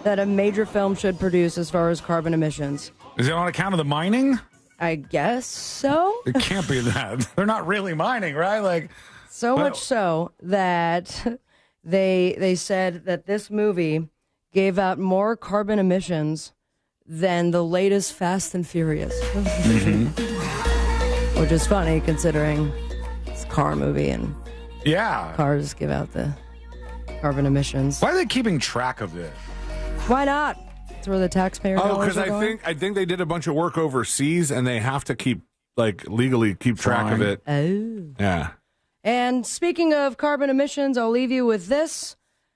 that a major film should produce as far as carbon emissions. Is it on account of the mining? I guess so. It can't be that. They're not really mining, right? Like, so much so that they said that this movie gave out more carbon emissions than the latest Fast and Furious. Which is funny considering it's a car movie and cars give out the carbon emissions. Why are they keeping track of this? Why not? It's where the taxpayer dollars are going. I think they did a bunch of work overseas and they have to legally keep track of it. Oh. Yeah. And speaking of carbon emissions, I'll leave you with this.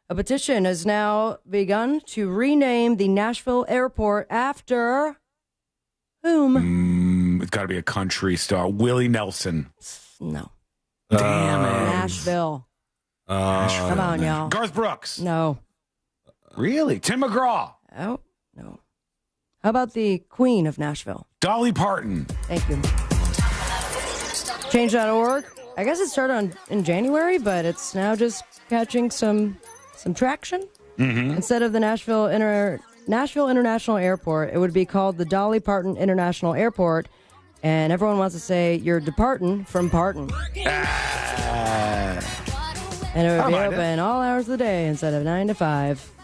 A petition has now begun to rename the Nashville airport after whom? It's got to be a country star. Willie Nelson. No. Damn it. Nashville. Come on, y'all. Garth Brooks. No. Really? Tim McGraw. Oh, no. How about the Queen of Nashville? Dolly Parton. Thank you. Change.org. I guess it started in January, but it's now just catching some traction. Instead of the Nashville International Airport, it would be called the Dolly Parton International Airport, and everyone wants to say you're departing from Parton. And it would be open all hours of the day instead of 9 to 5.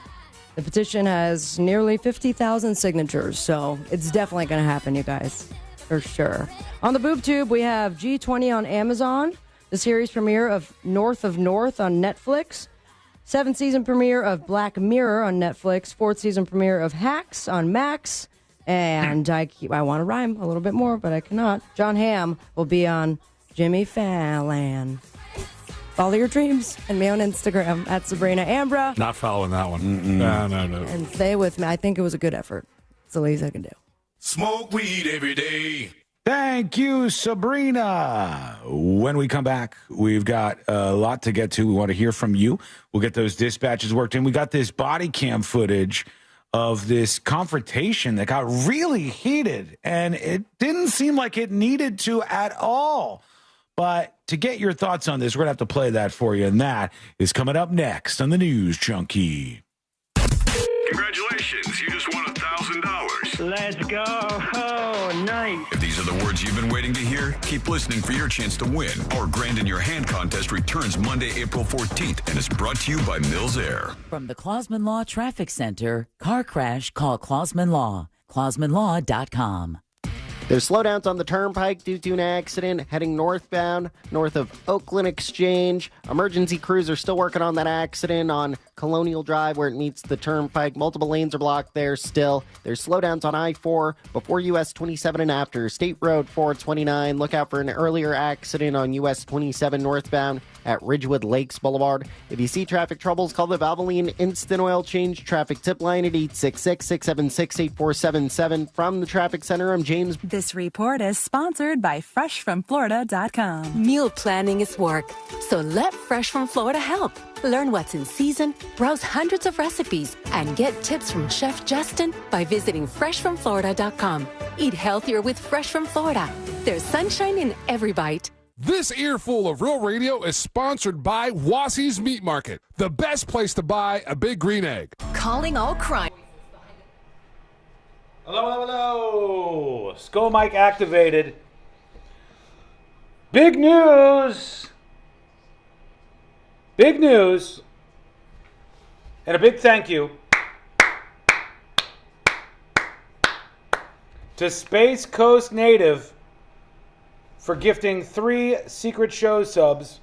The petition has nearly 50,000 signatures, so it's definitely going to happen, you guys, for sure. On the boob tube, we have G20 on Amazon, the series premiere of North of North on Netflix, 7th season premiere of Black Mirror on Netflix, 4th season premiere of Hacks on Max, and I want to rhyme a little bit more, but I cannot. John Hamm will be on Jimmy Fallon. Follow your dreams and me on Instagram at Sabrina Ambra. Not following that one. No. And stay with me. I think it was a good effort. It's the least I can do. Smoke weed every day. Thank you, Sabrina. When we come back, we've got a lot to get to. We want to hear from you. We'll get those dispatches worked in. We got this body cam footage of this confrontation that got really heated, and it didn't seem like it needed to at all. But to get your thoughts on this, we're going to have to play that for you, and that is coming up next on the News Junkie. Congratulations. Congratulations, you just won $1,000. Let's go. Oh, nice. If these are the words you've been waiting to hear, keep listening for your chance to win. Our Grand in Your Hand contest returns Monday, April 14th, and is brought to you by Mills Air. From the Clausman Law Traffic Center, car crash, call Clausman Law. ClausmanLaw.com. There's slowdowns on the turnpike due to an accident heading northbound, north of Oakland Exchange. Emergency crews are still working on that accident on Colonial Drive where it meets the turnpike. Multiple lanes are blocked there still. There's slowdowns on I-4 before US 27 and after State Road 429. Look out for an earlier accident on US 27 northbound at Ridgewood Lakes Boulevard. If you see traffic troubles, call the Valvoline Instant Oil Change traffic tip line at 866-676-8477. From the Traffic Center, I'm James. This report is sponsored by FreshFromFlorida.com. Meal planning is work, so let Fresh from Florida help. Learn what's in season, browse hundreds of recipes, and get tips from Chef Justin by visiting FreshFromFlorida.com. Eat healthier with Fresh from Florida. There's sunshine in every bite. This earful of Real Radio is sponsored by Wassie's Meat Market, the best place to buy a big green egg. Calling all crime. Hello, hello, hello. Skull mic activated. Big news. Big news. And a big thank you to Space Coast Native for gifting 3 Secret Show subs.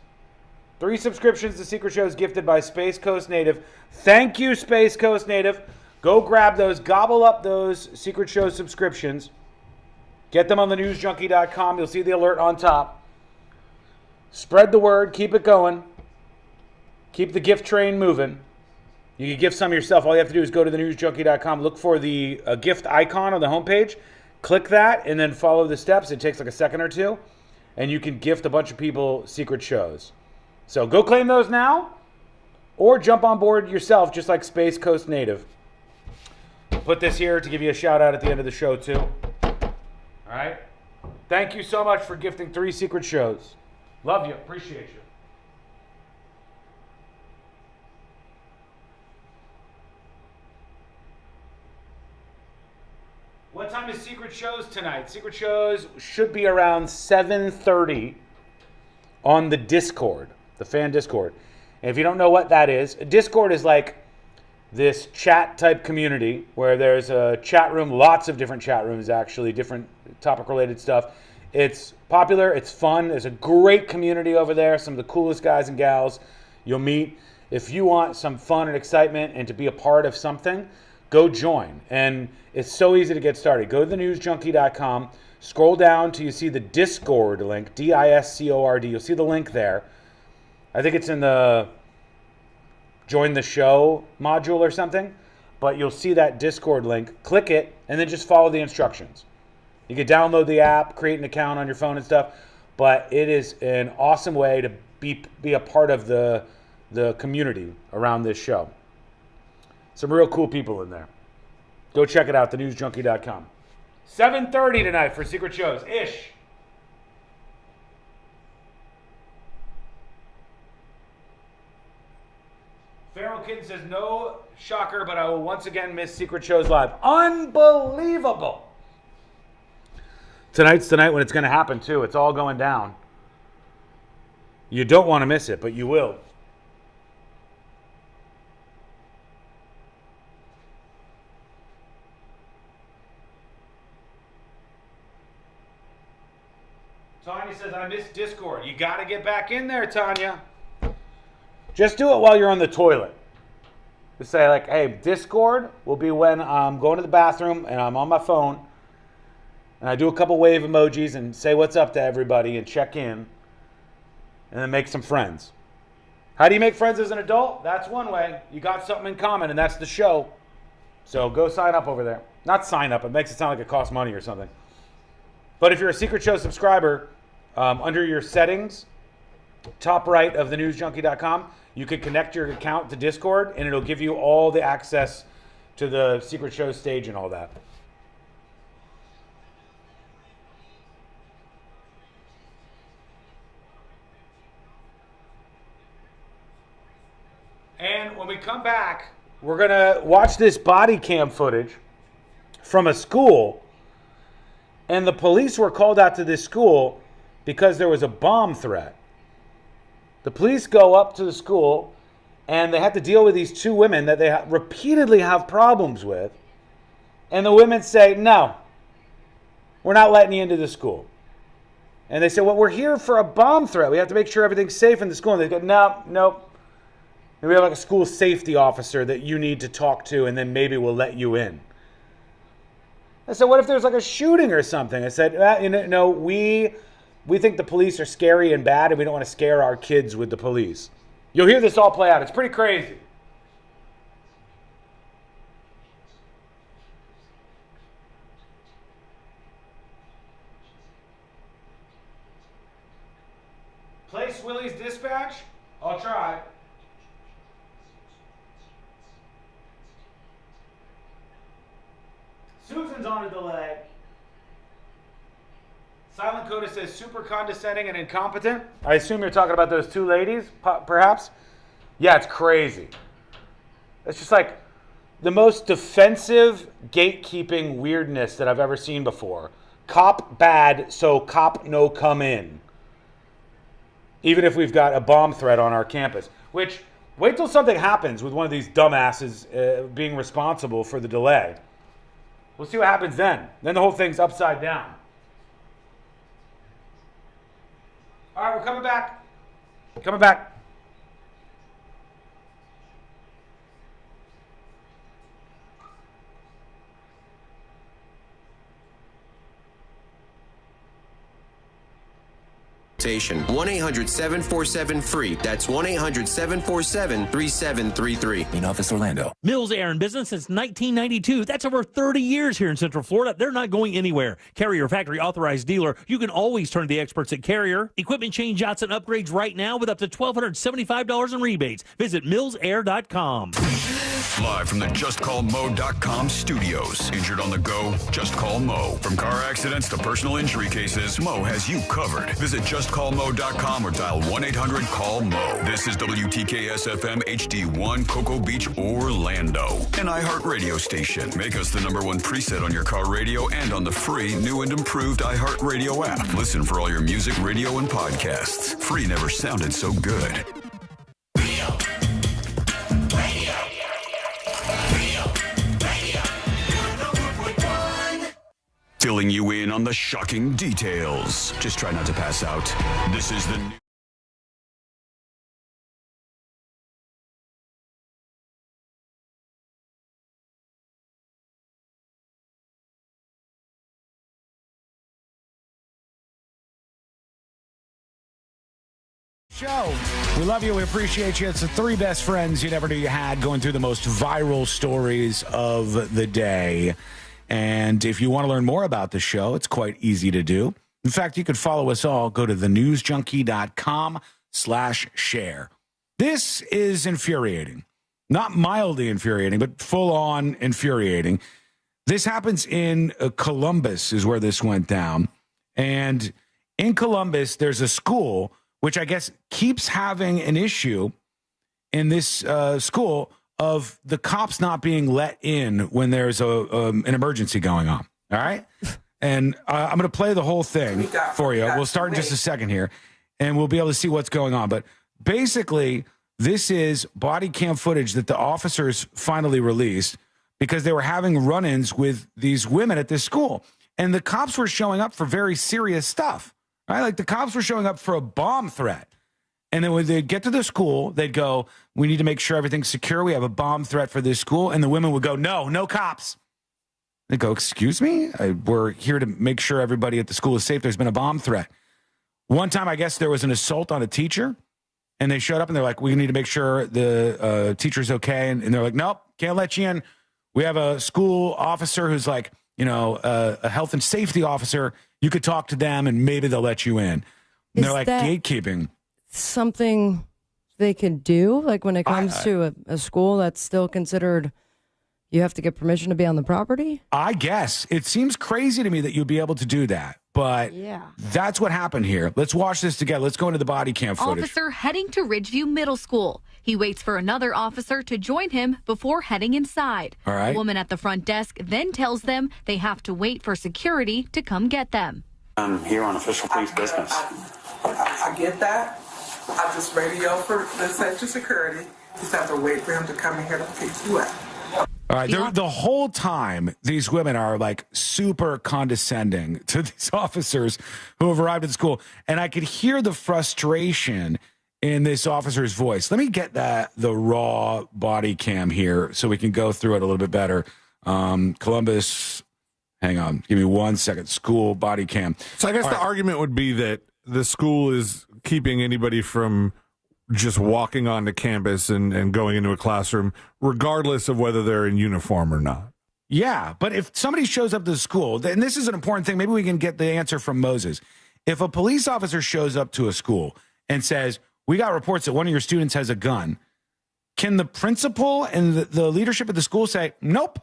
3 subscriptions to Secret Shows gifted by Space Coast Native. Thank you, Space Coast Native. Go grab those, gobble up those Secret Show subscriptions. Get them on the newsjunkie.com. You'll see the alert on top. Spread the word. Keep it going. Keep the gift train moving. You can gift some yourself. All you have to do is go to the newsjunkie.com. Look for the gift icon on the homepage. Click that and then follow the steps. It takes like a second or two. And you can gift a bunch of people Secret Shows. So go claim those now. Or jump on board yourself just like Space Coast Native. Put this here to give you a shout out at the end of the show too. All right. Thank you so much for gifting 3 Secret Shows. Love you. Appreciate you. What time is Secret Shows tonight? Secret Shows should be around 7:30 on the Discord, the fan Discord. And if you don't know what that is, Discord is like this chat type community where there's a chat room, lots of different chat rooms actually, different topic related stuff. It's popular, it's fun, there's a great community over there, some of the coolest guys and gals you'll meet. If you want some fun and excitement and to be a part of something, go join. And it's so easy to get started. Go to thenewsjunkie.com, scroll down till you see the Discord link, Discord. You'll see the link there. I think it's in the join the show module or something, but you'll see that Discord link. Click it, and then just follow the instructions. You can download the app, create an account on your phone and stuff, but it is an awesome way to be a part of the community around this show. Some real cool people in there. Go check it out, thenewsjunkie.com. 7:30 tonight for Secret Shows. Ish. Feral Kitten says, no shocker, but I will once again miss Secret Shows Live. Unbelievable. Tonight's the night when it's going to happen, too. It's all going down. You don't want to miss it, but you will. Tanya says, I miss Discord. You got to get back in there, Tanya. Just do it while you're on the toilet. Just say like, hey, Discord will be when I'm going to the bathroom and I'm on my phone and I do a couple wave emojis and say what's up to everybody and check in and then make some friends. How do you make friends as an adult? That's one way. You got something in common and that's the show. So go sign up over there. Not sign up. It makes it sound like it costs money or something. But if you're a Secret Show subscriber, under your settings, top right of thenewsjunkie.com, you can connect your account to Discord, and it'll give you all the access to the Secret Show stage and all that. And when we come back, we're going to watch this body cam footage from a school. And the police were called out to this school because there was a bomb threat. The police go up to the school, and they have to deal with these two women that they repeatedly have problems with. And the women say, no, we're not letting you into the school. And they say, well, we're here for a bomb threat. We have to make sure everything's safe in the school. And they go, nope. And we have like a school safety officer that you need to talk to, and then maybe we'll let you in. I said, what if there's like a shooting or something? I said, no, we think the police are scary and bad, and we don't want to scare our kids with the police. You'll hear this all play out. It's pretty crazy. Place Willie's dispatch? I'll try. Susan's on a delay. Silent Coda says super condescending and incompetent. I assume you're talking about those two ladies, perhaps? Yeah, it's crazy. It's just like the most defensive gatekeeping weirdness that I've ever seen before. Cop bad, so cop no come in. Even if we've got a bomb threat on our campus. Which, wait till something happens with one of these dumbasses being responsible for the delay. We'll see what happens then. Then the whole thing's upside down. All right, we're coming back. Coming back. consultation. 1-800-747-FREE. That's 1-800-747-3733. In Office Orlando. Mills Air in business since 1992. That's over 30 years here in Central Florida. They're not going anywhere. Carrier factory authorized dealer. You can always turn to the experts at Carrier. Equipment change outs and upgrades right now with up to $1,275 in rebates. Visit millsair.com. Live from the JustCallMo.com studios. Injured on the go? Just call Mo. From car accidents to personal injury cases, Mo has you covered. Visit JustCallMo.com or dial 1-800-CALL-MO. This is WTKS-FM HD1 Cocoa Beach, Orlando. An iHeartRadio station. Make us the #1 preset on your car radio and on the free, new and improved iHeartRadio app. Listen for all your music, radio, and podcasts. Free never sounded so good. Filling you in on the shocking details. Just try not to pass out. This is the new. Show. We love you. We appreciate you. It's the 3 best friends you never knew you had, going through the most viral stories of the day. And if you want to learn more about the show, it's quite easy to do. In fact, you could follow us all. Go to thenewsjunkie.com/share. This is infuriating. Not mildly infuriating, but full-on infuriating. This happens in Columbus is where this went down. And in Columbus, there's a school which I guess keeps having an issue in this school of the cops not being let in when there's an emergency going on. All right? And I'm going to play the whole thing for you. We'll start in just a second here, and we'll be able to see what's going on. But basically, this is body cam footage that the officers finally released because they were having run-ins with these women at this school. And the cops were showing up for very serious stuff. Right? Like the cops were showing up for a bomb threat. And then when they'd get to the school, they'd go, we need to make sure everything's secure. We have a bomb threat for this school. And the women would go, no cops. They'd go, excuse me? We're here to make sure everybody at the school is safe. There's been a bomb threat. One time, I guess there was an assault on a teacher. And they showed up and they're like, we need to make sure the teacher's okay. And they're like, nope, can't let you in. We have a school officer who's like, a health and safety officer. You could talk to them and maybe they'll let you in. And they're like gatekeeping. Something they can do, like when it comes to a school that's still considered, You have to get permission to be on the property? I guess. It seems crazy to me that you'd be able to do that. But that's what happened here. Let's watch this together. Let's go into the body cam footage. Officer heading to Ridgeview Middle School. He waits for another officer to join him before heading inside. All right. The woman at the front desk then tells them they have to wait for security to come get them. I'm here on official police business. I get that. I just radio for the safety security. Just have to wait for him to come in here to pick you up. All right, the whole time, these women are like super condescending to these officers who have arrived at the school. And I could hear the frustration in this officer's voice. Let me get the raw body cam here so we can go through it a little bit better. Columbus, hang on, give me 1 second. School body cam. So I guess the argument would be that the school is keeping anybody from just walking onto campus and going into a classroom, regardless of whether they're in uniform or not. Yeah, but if somebody shows up to the school, and this is an important thing, maybe we can get the answer from Moses. If a police officer shows up to a school and says, we got reports that one of your students has a gun, can the principal and the leadership of the school say, nope,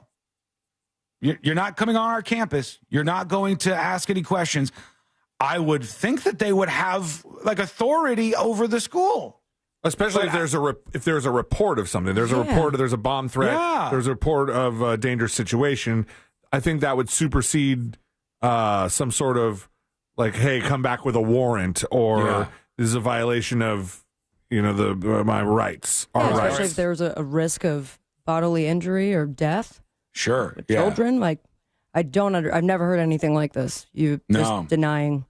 you're not coming on our campus, you're not going to ask any questions? I would think that they would have like authority over the school. Especially if there's a report of something. There's a report, there's a bomb threat, there's a report of a dangerous situation. I think that would supersede some sort of like, hey, come back with a warrant, or this is a violation of, my rights. Especially if there's a risk of bodily injury or death. Sure. With children, like I've never heard anything like this. Just denying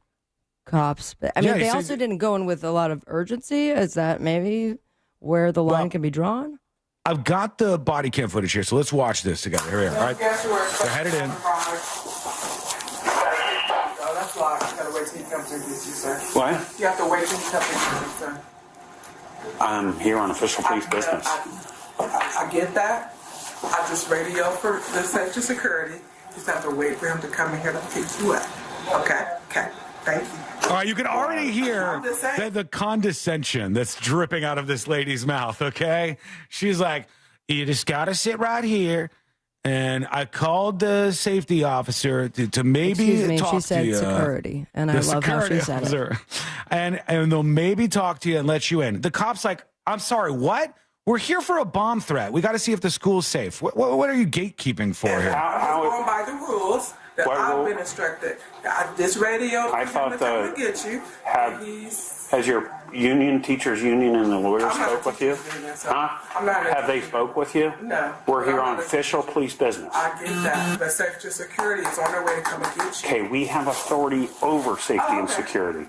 cops. But I mean, they also didn't go in with a lot of urgency. Is that maybe where the line can be drawn? I've got the body cam footage here, so let's watch this together. Here we are. All right. Go headed in. No, that's locked. You gotta wait till he comes and gets you, sir. What? You have to wait till he comes and gets you, sir. I'm here on official police business. I get that. I just radio for the safety security. Just have to wait for him to come in here to pick you up. Okay? Thank you. All right, you can already hear the condescension that's dripping out of this lady's mouth, okay? She's like, you just got to sit right here. And I called the safety officer to maybe talk to you. She said security, and I love how she said it. And they'll maybe talk to you and let you in. The cop's like, I'm sorry, what? We're here for a bomb threat. We got to see if the school's safe. What are you gatekeeping for here? I'm going by the rules that I've been instructed. This radio, I thought to get you. Has your teachers union and the lawyers spoke with you? Have they spoke with you? No. We're here on official police business. I get that. The safety security is on their way to come and get you. Okay, we have authority over safety and security.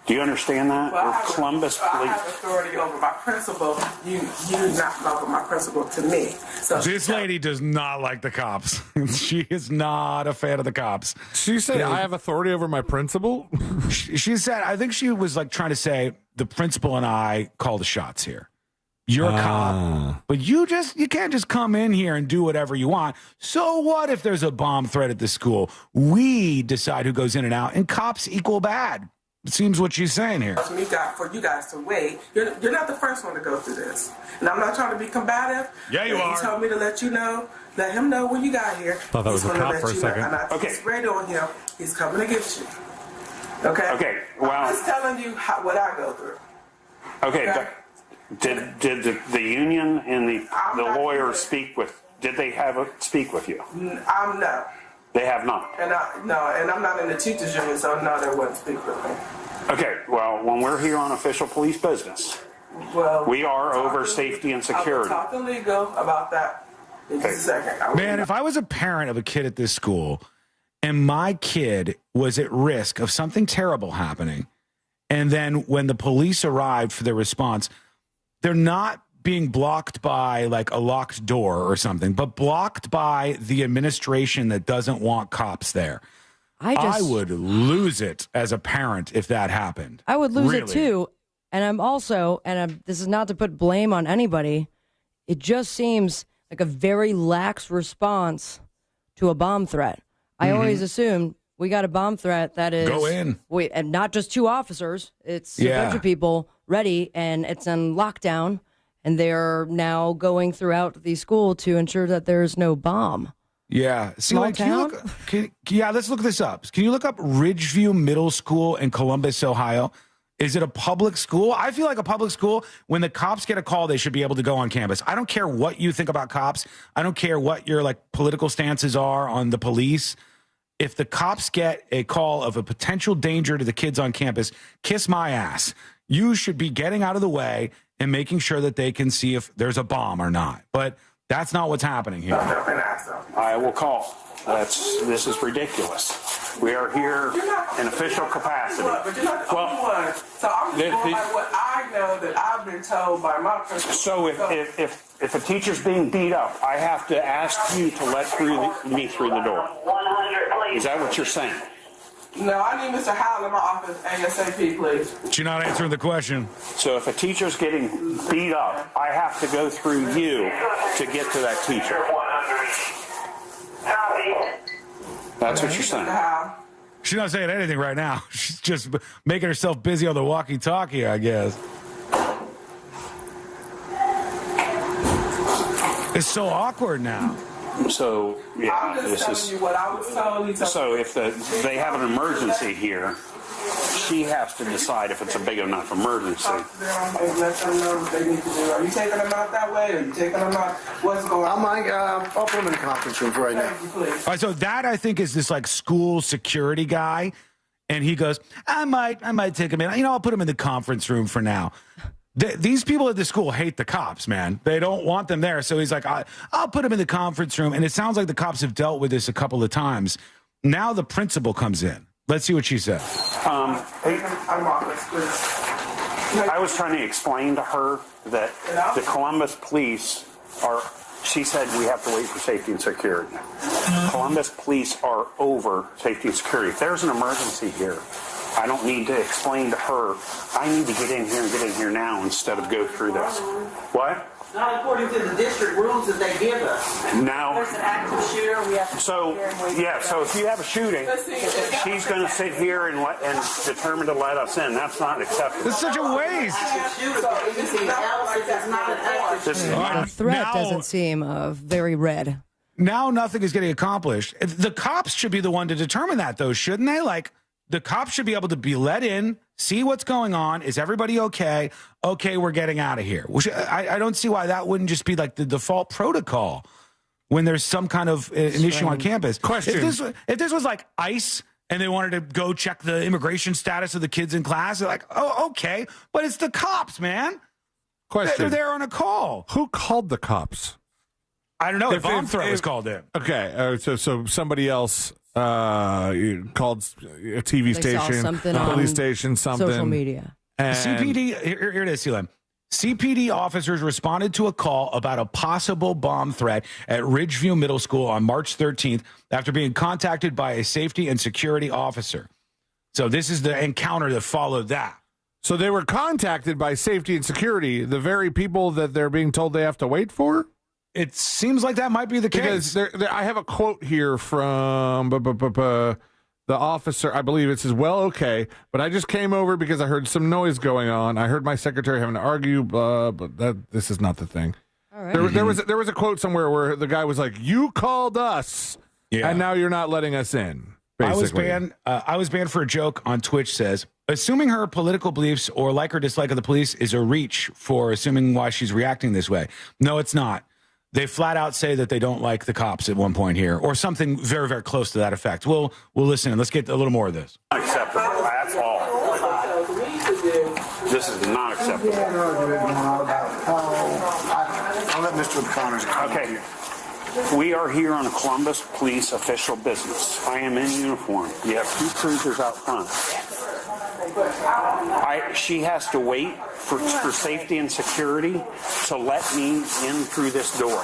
Do you understand that? We're Columbus Police. I have authority over my principal. You do not over my principal to me. So this lady does not like the cops. She is not a fan of the cops. She said, I have authority over my principal? She said, I think she was like trying to say, the principal and I call the shots here. You're a cop, but you can't just come in here and do whatever you want. So what if there's a bomb threat at the school? We decide who goes in and out, and cops equal bad. It seems what she's saying here. For you guys to wait. You're not the first one to go through this. And I'm not trying to be combative. Yeah, you are. He told me to let him know when you got here. Thought that was a cop for a second. And I just read on him. He's coming to get you. Okay? Okay, well. I'm just telling you what I go through. Okay. Did the union and the lawyers speak with, did they speak with you? No. They have not. And I'm not in the teachers union, so no, they wouldn't speak with me. Okay, well, when we're here on official police business, we are over safety and security. I'll talk to legal about that in just a second. Man, if I was a parent of a kid at this school and my kid was at risk of something terrible happening, and then when the police arrived for their response, they're not being blocked by like a locked door or something, but blocked by the administration that doesn't want cops there. I would lose it as a parent if that happened. I would lose it too. And I'm also, this is not to put blame on anybody, it just seems like a very lax response to a bomb threat. I always assumed we got a bomb threat that is... Go in. And not just two officers. It's a bunch of people ready, and it's in lockdown. and they're now going throughout the school to ensure that there's no bomb. Yeah. See, Small like, town? let's look this up. Can you look up Ridgeview Middle School in Columbus, Ohio? Is it a public school? I feel like a public school, when the cops get a call, they should be able to go on campus. I don't care what you think about cops. I don't care what your like political stances are on the police. If the cops get a call of a potential danger to the kids on campus, kiss my ass. You should be getting out of the way and making sure that they can see if there's a bomb or not. But that's not what's happening here. I will call. This is ridiculous. We are here in official capacity. But you're not the only one. So I'm just going by what I know that I've been told by my principal. So if a teacher's being beat up, I have to ask you to let me through the door. Is that what you're saying? No, I need Mr. Howell in my office ASAP, please. You're not answering the question. So if a teacher's getting beat up, I have to go through you to get to that teacher. That's what you're saying. She's not saying anything right now. She's just making herself busy on the walkie-talkie, I guess. It's so awkward now. So, yeah, I'm just telling you what I was told. So if they have an emergency here, she has to decide if it's a big enough emergency. Let them know what they need to do. Are you taking them out that way? Are you taking them out? What's going on? I'll put them in the conference room for right now. All right, so that I think is this like school security guy, and he goes, I might take him in. I'll put him in the conference room for now. These people at the school hate the cops, man. They don't want them there. So he's like, I'll put him in the conference room. And it sounds like the cops have dealt with this a couple of times. Now the principal comes in. Let's see what she said. I was trying to explain to her that the Columbus police she said we have to wait for safety and security. Columbus police are over safety and security. If there's an emergency here, I don't need to explain to her, I need to get in here and get in here now instead of go through this. What? Not according to the district rules that they give us. Now, there's an active shooter. We have to so if you have a shooting, she's going to sit here and determine to let us in. That's not acceptable. It's such a waste. The threat doesn't seem very red. Now nothing is getting accomplished. The cops should be the one to determine that, though, shouldn't they? Like, the cops should be able to be let in, see what's going on. Is everybody okay? Okay, we're getting out of here. I don't see why that wouldn't just be like the default protocol when there's some kind of an issue on campus. Question. If this was like ICE and they wanted to go check the immigration status of the kids in class, they're like, oh, okay. But it's the cops, man. Question. They're there on a call. Who called the cops? I don't know. The bomb threat was called in. Okay. So somebody else called a TV station, a police station, something. Social media. And CPD, here it is, Selim. CPD officers responded to a call about a possible bomb threat at Ridgeview Middle School on March 13th after being contacted by a safety and security officer. So this is the encounter that followed that. So they were contacted by safety and security, the very people that they're being told they have to wait for? It seems like that might be the case. Because I have a quote here from the officer. I believe it says, well, okay, but I just came over because I heard some noise going on. I heard my secretary having to argue, but this is not the thing. All right. There was a quote somewhere where the guy was like, you called us, and now you're not letting us in, basically. I was banned for a joke on Twitch says, assuming her political beliefs or like or dislike of the police is a reach for assuming why she's reacting this way. No, it's not. They flat out say that they don't like the cops at one point here, or something very, very close to that effect. We'll listen and let's get a little more of this. Unacceptable. That's all. This is not acceptable. I'll let Mr. O'Connor's Okay. We are here on a Columbus Police official business. I am in uniform. You have two cruisers out front. She has to wait for safety and security to let me in through this door.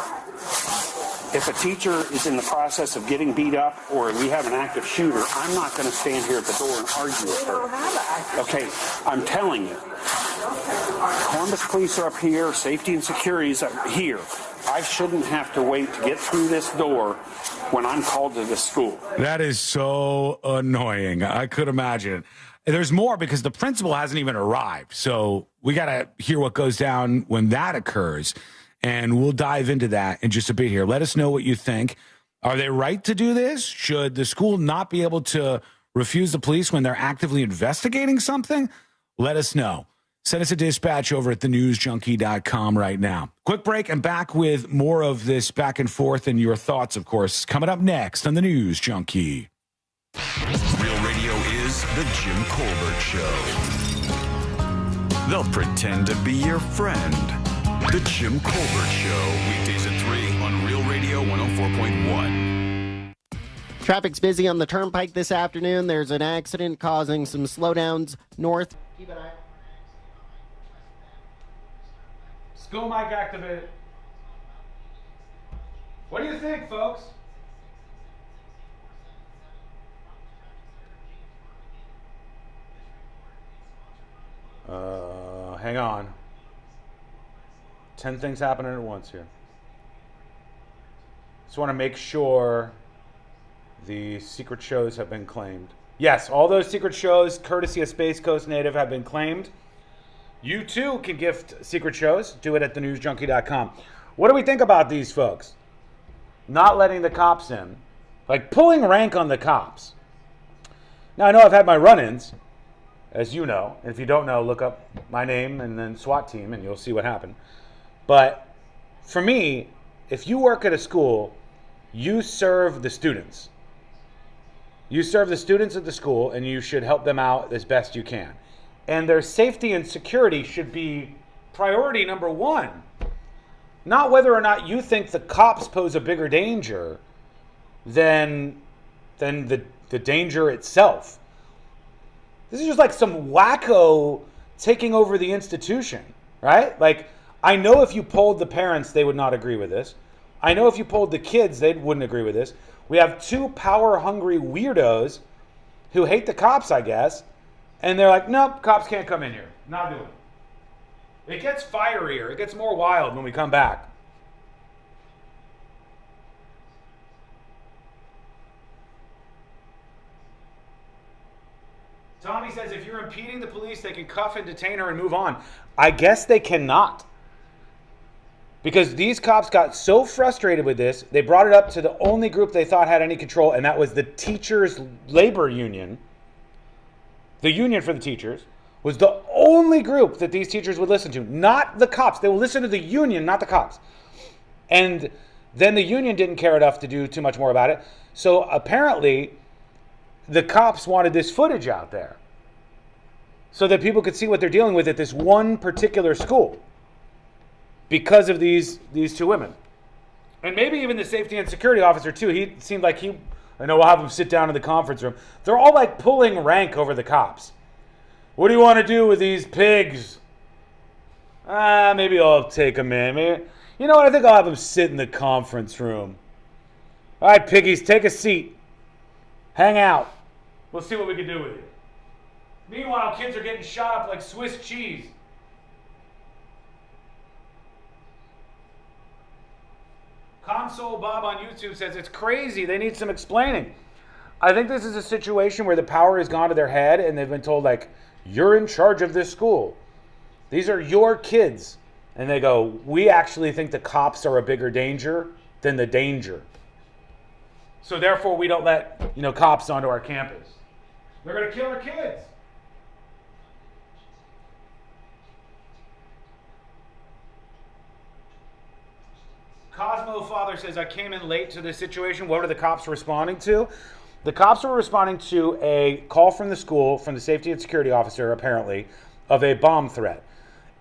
If a teacher is in the process of getting beat up or we have an active shooter, I'm not going to stand here at the door and argue with her. Okay, I'm telling you. Columbus Police are up here, safety and security is up here. I shouldn't have to wait to get through this door when I'm called to the school. That is so annoying. I could imagine. There's more because the principal hasn't even arrived. So we got to hear what goes down when that occurs. And we'll dive into that in just a bit here. Let us know what you think. Are they right to do this? Should the school not be able to refuse the police when they're actively investigating something? Let us know. Send us a dispatch over at thenewsjunkie.com right now. Quick break and back with more of this back and forth and your thoughts, of course, coming up next on the News Junkie. Real radio is the Jim Colbert Show. They'll pretend to be your friend. The Jim Colbert Show, weekdays at 3 on Real Radio 104.1. Traffic's busy on the turnpike this afternoon. There's an accident causing some slowdowns north. Keep an eye. School mic activated. What do you think, folks? Hang on. 10 things happening at once here. Just want to make sure the secret shows have been claimed. Yes, all those secret shows, courtesy of Space Coast Native, have been claimed. You too can gift secret shows. Do it at thenewsjunkie.com. What do we think about these folks? Not letting the cops in. Like pulling rank on the cops. Now, I know I've had my run-ins, as you know. If you don't know, look up my name and then SWAT team and you'll see what happened. But for me, if you work at a school, you serve the students. You serve the students at the school and you should help them out as best you can. And their safety and security should be priority number one. Not whether or not you think the cops pose a bigger danger than the danger itself. This is just like some wacko taking over the institution, right? Like, I know if you polled the parents, they would not agree with this. I know if you polled the kids, they wouldn't agree with this. We have two power-hungry weirdos who hate the cops, I guess, and they're like, nope, cops can't come in here. Not doing it. It gets fierier. It gets more wild when we come back. Tommy says if you're impeding the police, they can cuff and detain her and move on. I guess they cannot. Because these cops got so frustrated with this, they brought it up to the only group they thought had any control, and that was the teachers' labor union. The union for the teachers was the only group that these teachers would listen to, not the cops. They will listen to the union, not the cops. And then the union didn't care enough to do too much more about it. So apparently, the cops wanted this footage out there so that people could see what they're dealing with at this one particular school because of these two women. And maybe even the safety and security officer too. He seemed like I know we'll have him sit down in the conference room. They're all like pulling rank over the cops. What do you want to do with these pigs? Maybe I'll take them in. Maybe, you know what? I think I'll have them sit in the conference room. All right, piggies, take a seat. Hang out. We'll see what we can do with you. Meanwhile, kids are getting shot up like Swiss cheese. Console Bob on YouTube says, it's crazy. They need some explaining. I think this is a situation where the power has gone to their head and they've been told, like, you're in charge of this school. These are your kids. And they go, we actually think the cops are a bigger danger than the danger. So therefore, we don't let, cops onto our campus. They're going to kill our kids. Cosmo Father says, I came in late to this situation. What are the cops responding to? The cops were responding to a call from the school, from the safety and security officer, apparently, of a bomb threat.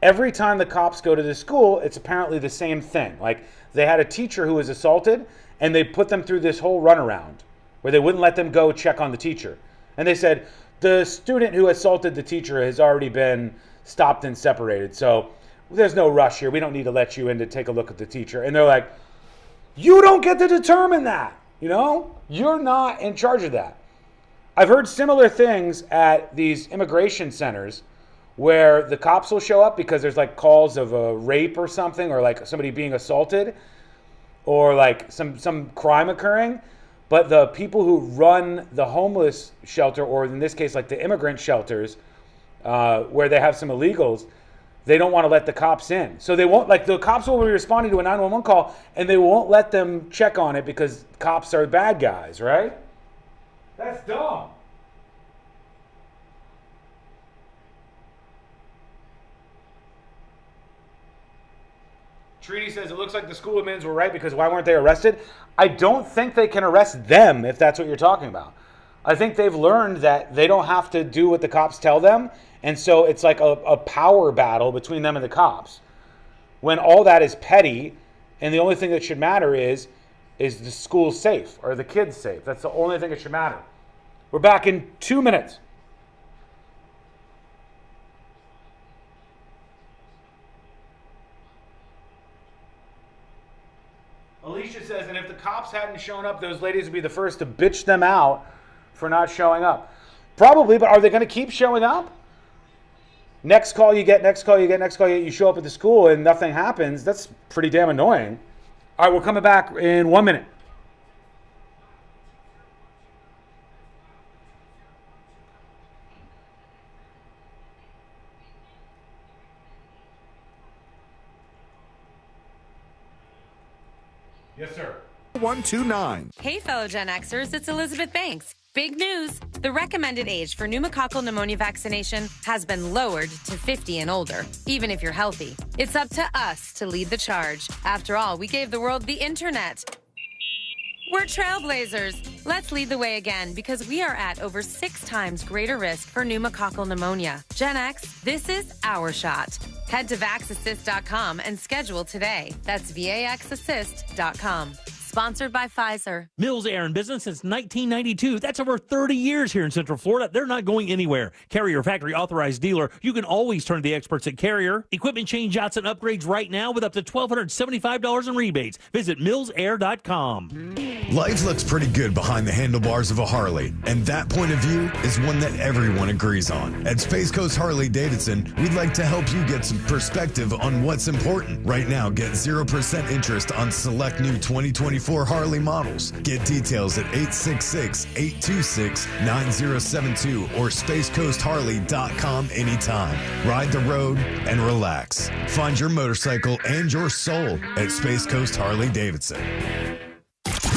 Every time the cops go to the school, it's apparently the same thing. Like, they had a teacher who was assaulted, and they put them through this whole runaround where they wouldn't let them go check on the teacher. And they said, the student who assaulted the teacher has already been stopped and separated. So there's no rush here. We don't need to let you in to take a look at the teacher. And they're like, you don't get to determine that. You're not in charge of that. I've heard similar things at these immigration centers where the cops will show up because there's like calls of a rape or something, or like somebody being assaulted, or like some crime occurring. But the people who run the homeless shelter, or in this case, like the immigrant shelters, where they have some illegals, they don't want to let the cops in. So they won't, like the cops will be responding to a 911 call and they won't let them check on it because cops are bad guys, right? That's dumb. Trini says, it looks like the school admins were right because why weren't they arrested? I don't think they can arrest them if that's what you're talking about. I think they've learned that they don't have to do what the cops tell them. And so it's like a power battle between them and the cops. When all that is petty and the only thing that should matter is the school safe or the kids safe. That's the only thing that should matter. We're back in 2 minutes. Alicia says, and if the cops hadn't shown up, those ladies would be the first to bitch them out for not showing up. Probably, but are they going to keep showing up? Next call you get, next call you get, next call you get, you show up at the school and nothing happens. That's pretty damn annoying. All right, we're coming back in 1 minute. Yes, sir. 129. Hey, fellow Gen Xers, it's Elizabeth Banks. Big news. The recommended age for pneumococcal pneumonia vaccination has been lowered to 50 and older, even if you're healthy. It's up to us to lead the charge. After all, we gave the world the internet. We're trailblazers. Let's lead the way again because we are at over 6 times greater risk for pneumococcal pneumonia. Gen X, this is our shot. Head to vaxassist.com and schedule today. That's vaxassist.com. Sponsored by Pfizer. Mills Air in business since 1992. That's over 30 years here in Central Florida. They're not going anywhere. Carrier factory authorized dealer. You can always turn to the experts at Carrier. Equipment change outs and upgrades right now with up to $1,275 in rebates. Visit millsair.com. Life looks pretty good behind the handlebars of a Harley, and that point of view is one that everyone agrees on. At Space Coast Harley Davidson, we'd like to help you get some perspective on what's important. Right now, get 0% interest on select new 2024 Harley models. Get details at 866-826-9072 or spacecoastharley.com anytime. Ride the road and relax. Find your motorcycle and your soul at Space Coast Harley Davidson.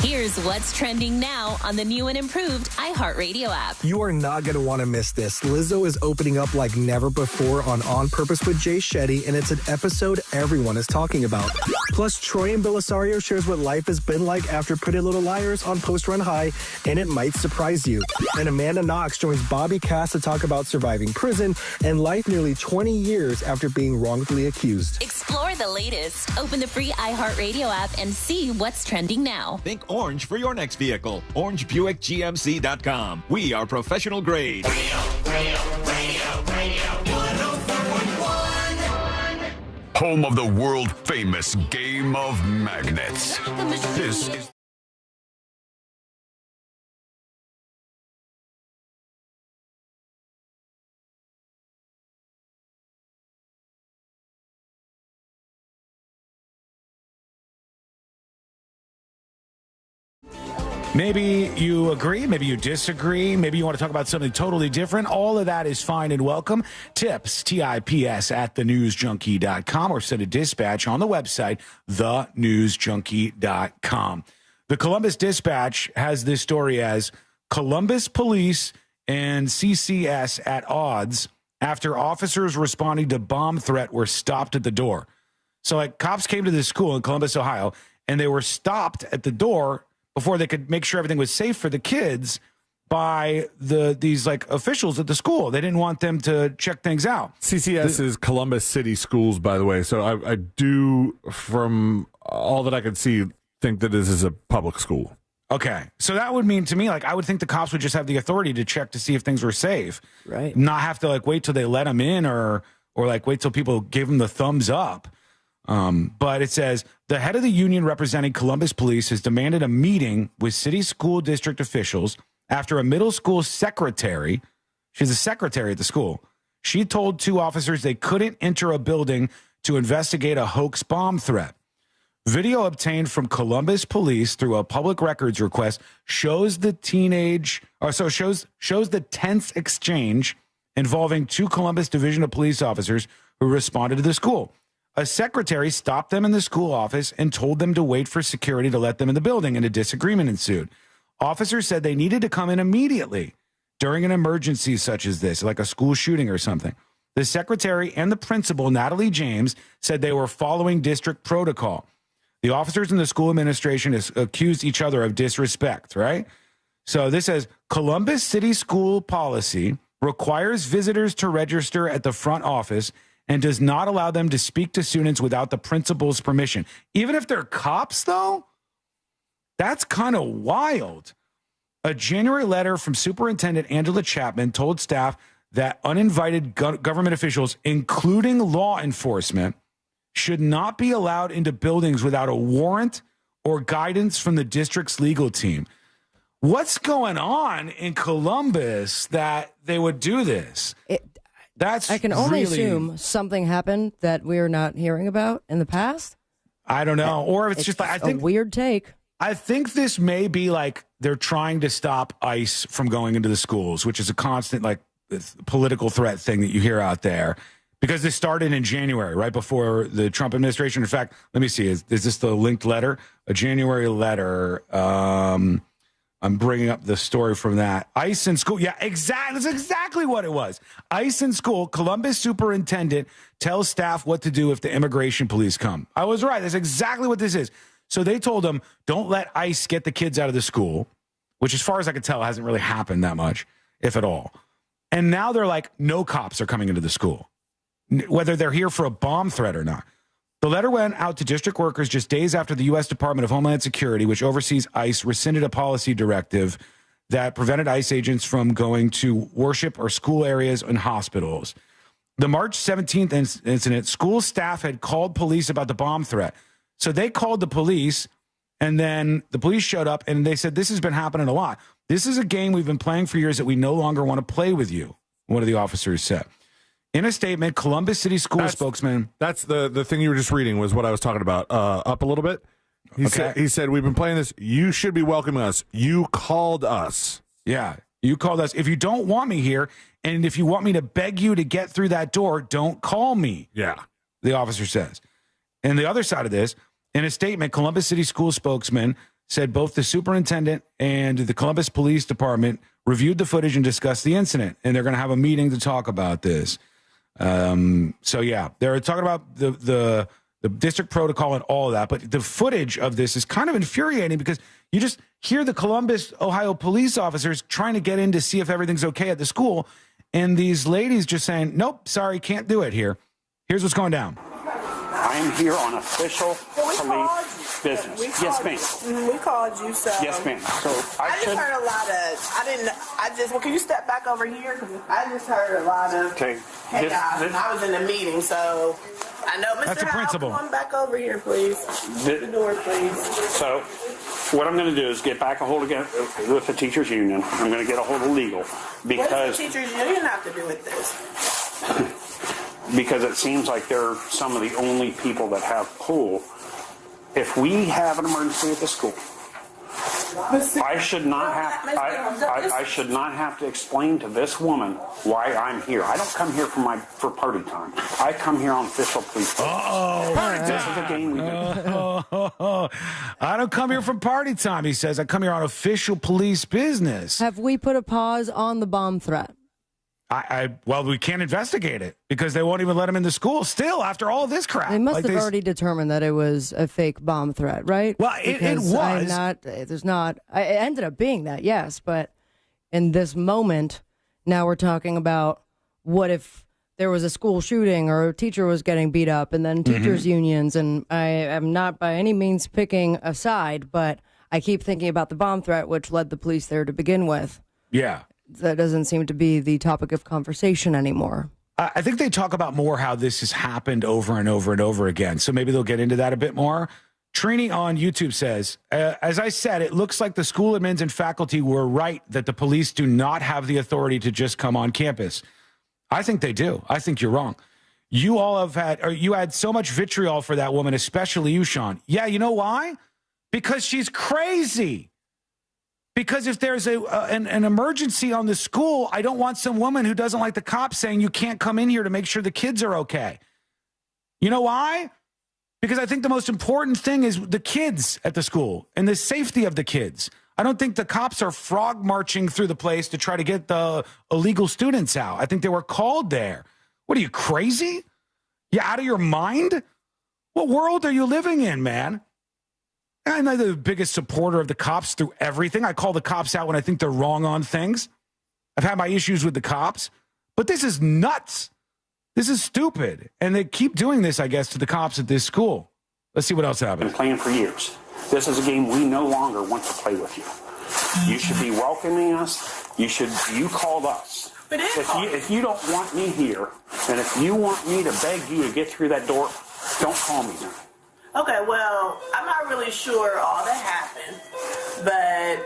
Here's what's trending now on the new and improved iHeartRadio app. You are not going to want to miss this. Lizzo is opening up like never before on Purpose with Jay Shetty, and it's an episode everyone is talking about. Plus, Troy and Belisario shares what life has been like after Pretty Little Liars on Post Run High, and it might surprise you. And Amanda Knox joins Bobby Cass to talk about surviving prison and life nearly 20 years after being wrongfully accused. Explore the latest. Open the free iHeartRadio app and see what's trending now. Think orange for your next vehicle. OrangeBuickGMC.com. We are professional grade. Radio 104.1. Home of the world famous game of magnets. This is Maybe you agree, maybe you disagree, maybe you want to talk about something totally different. All of that is fine and welcome. Tips, TIPS, at thenewsjunkie.com or send a dispatch on the website, thenewsjunkie.com. The Columbus Dispatch has this story as Columbus Police and CCS at odds after officers responding to bomb threat were stopped at the door. So, like, cops came to this school in Columbus, Ohio, and they were stopped at the door before they could make sure everything was safe for the kids by these officials at the school. They didn't want them to check things out. CCS is Columbus City Schools, by the way. So I do, from all that I could see, think that this is a public school. Okay. So that would mean to me, I would think the cops would just have the authority to check to see if things were safe. Right. Not have to wait till they let them in or wait till people gave them the thumbs up. But it says the head of the union representing Columbus Police has demanded a meeting with city school district officials after a middle school secretary, she's a secretary at the school, she told 2 officers they couldn't enter a building to investigate a hoax bomb threat. Video obtained from Columbus police through a public records request shows the tense exchange involving 2 Columbus Division of Police officers who responded to the school. A secretary stopped them in the school office and told them to wait for security to let them in the building, and a disagreement ensued. Officers said they needed to come in immediately during an emergency such as this, like a school shooting or something. The secretary and the principal, Natalie James, said they were following district protocol. The officers in the school administration accused each other of disrespect, right? So this says Columbus City School policy requires visitors to register at the front office and does not allow them to speak to students without the principal's permission. Even if they're cops, though? That's kind of wild. A January letter from Superintendent Angela Chapman told staff that uninvited government officials, including law enforcement, should not be allowed into buildings without a warrant or guidance from the district's legal team. What's going on in Columbus that they would do this? I can only assume something happened that we're not hearing about in the past. I don't know. Or if it's just like, I think a weird take. I think this may be like they're trying to stop ICE from going into the schools, which is a constant like political threat thing that you hear out there. Because this started in January, right before the Trump administration. In fact, let me see. Is this the linked letter? A January letter. I'm bringing up the story from that. ICE in school. Yeah, exactly. That's exactly what it was. ICE in school. Columbus superintendent tells staff what to do if the immigration police come. I was right. That's exactly what this is. So they told them, don't let ICE get the kids out of the school, which as far as I can tell hasn't really happened that much, if at all. And now they're like, no cops are coming into the school, whether they're here for a bomb threat or not. The letter went out to district workers just days after the U.S. Department of Homeland Security, which oversees ICE, rescinded a policy directive that prevented ICE agents from going to worship or school areas and hospitals. The March 17th incident, school staff had called police about the bomb threat. So they called the police, and then the police showed up, and they said, this has been happening a lot. This is a game we've been playing for years that we no longer want to play with you, one of the officers said. In a statement, Columbus City School spokesman... That's the thing you were just reading was what I was talking about. Up a little bit. He said, we've been playing this. You should be welcoming us. You called us. Yeah, you called us. If you don't want me here, and if you want me to beg you to get through that door, don't call me. Yeah. The officer says. And the other side of this, in a statement, Columbus City School spokesman said both the superintendent and the Columbus Police Department reviewed the footage and discussed the incident, and they're going to have a meeting to talk about this. So yeah, they're talking about the district protocol and all of that, but the footage of this is kind of infuriating because you just hear the Columbus, Ohio police officers trying to get in to see if everything's okay at the school, and these ladies just saying, nope, sorry, can't do it here. Here's what's going down. I am here on official police business. Yes, ma'am. We called you, so. Yes, ma'am. So I just heard a lot of, well, can you step back over here? Because I just heard a lot of chaos, and I was in a meeting, so I know, Mr. That's a principal. Come on back over here, please. The door, please. So what I'm going to do is get back a hold again with the teachers union. I'm going to get a hold of legal because. What does the teachers union have to do with this? Because it seems like they're some of the only people that have pull. If we have an emergency at the school, I should not have to explain to this woman why I'm here. I don't come here for party time. I come here on official police business. This is a game we do. I don't come here from party time, he says. I come here on official police business. Have we put a pause on the bomb threat? Well, we can't investigate it because they won't even let him in the school still after all this crap. They must have already determined that it was a fake bomb threat, right? Well, it was. It ended up being that, yes. But in this moment, now we're talking about what if there was a school shooting or a teacher was getting beat up and then teachers' unions. And I am not by any means picking a side, but I keep thinking about the bomb threat, which led the police there to begin with. Yeah. That doesn't seem to be the topic of conversation anymore. I think they talk about more how this has happened over and over and over again. So maybe they'll get into that a bit more. Trini on YouTube says, as I said, it looks like the school admins and faculty were right that the police do not have the authority to just come on campus. I think they do. I think you're wrong. You all have had, or you had so much vitriol for that woman, especially you, Sean. Yeah, you know why? Because she's crazy. Because if there's an emergency on the school, I don't want some woman who doesn't like the cops saying you can't come in here to make sure the kids are okay. You know why? Because I think the most important thing is the kids at the school and the safety of the kids. I don't think the cops are frog marching through the place to try to get the illegal students out. I think they were called there. What are you, crazy? You out of your mind? What world are you living in, man? I'm not the biggest supporter of the cops through everything. I call the cops out when I think they're wrong on things. I've had my issues with the cops, but this is nuts. This is stupid. And they keep doing this, I guess, to the cops at this school. Let's see what else happens. Been playing for years. This is a game we no longer want to play with you. You should be welcoming us. You called us. If you don't want me here, and if you want me to beg you to get through that door, don't call me then. Okay, well, I'm not really sure all that happened, but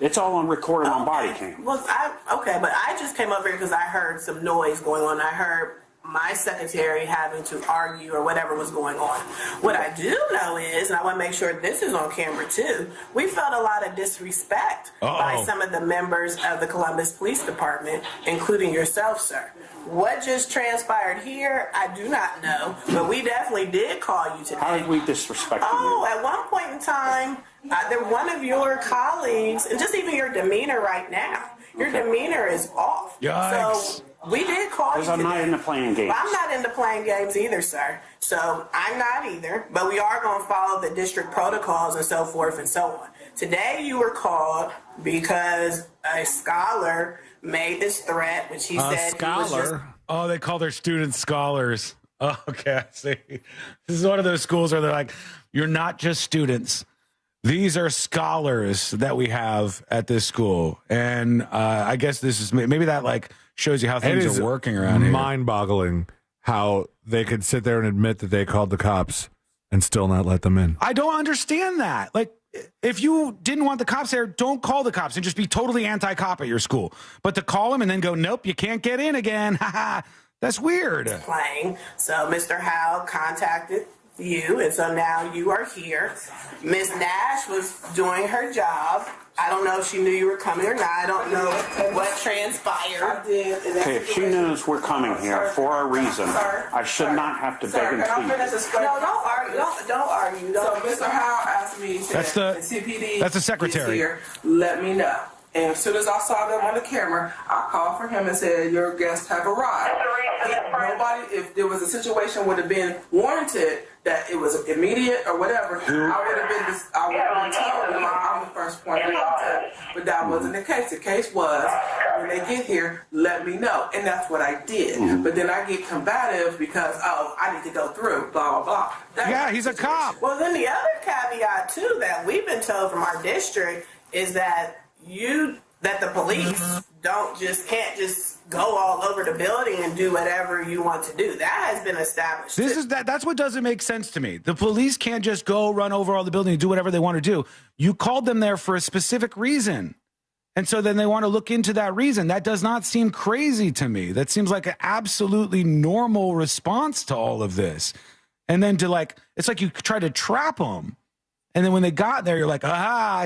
it's all on recorded on body cam. Well, but I just came over here because I heard some noise going on. I heard my secretary having to argue or whatever was going on. What I do know is, and I want to make sure this is on camera too, we felt a lot of disrespect by some of the members of the Columbus Police Department, including yourself, sir. What just transpired here, I do not know, but we definitely did call you today. How did we disrespect you? Oh, at one point in time, one of your colleagues, and just even your demeanor right now, your demeanor is off. Yikes. So we did call you today. I'm not into playing games. Well, I'm not into playing games either, sir. So I'm not either, but we are going to follow the district protocols and so forth and so on. Today you were called because a scholar made this threat, which he said scholar. Oh, they call their students scholars. Oh, okay, I see. This is one of those schools where they're like, you're not just students. These are scholars that we have at this school. And I guess this is maybe that like shows you how things are working around here. Mind-boggling how they could sit there and admit that they called the cops and still not let them in. I don't understand that. Like, if you didn't want the cops there, don't call the cops and just be totally anti-cop at your school. But to call them and then go, nope, you can't get in again. That's weird. Playing. So Mr. Howe contacted you, and so now you are here. Miss Nash was doing her job. I don't know if she knew you were coming or not. I don't know what transpired. I did. Okay, if she knows we're coming here for a reason, I should not have to beg and plead. No, don't argue. Don't argue. So Mr. Howe asked me, he said, CPD, that's the secretary. Here, let me know. And as soon as I saw them on the camera, I called for him and said, your guests have arrived. If there was a situation would have been warranted that it was immediate or whatever, I would have been told them I'm the first point of contact. But that wasn't the case. The case was, when they get here, let me know. And that's what I did. But then I get combative because, I need to go through, blah, blah, blah. He's a cop. Well, then the other caveat, too, that we've been told from our district is that the police can't just go all over the building and do whatever you want to do. That has been established. That's what doesn't make sense to me. The police can't just go run over all the building and do whatever they want to do. You called them there for a specific reason. And so then they want to look into that reason. That does not seem crazy to me. That seems like an absolutely normal response to all of this. And then it's like you try to trap them. And then when they got there, you're like,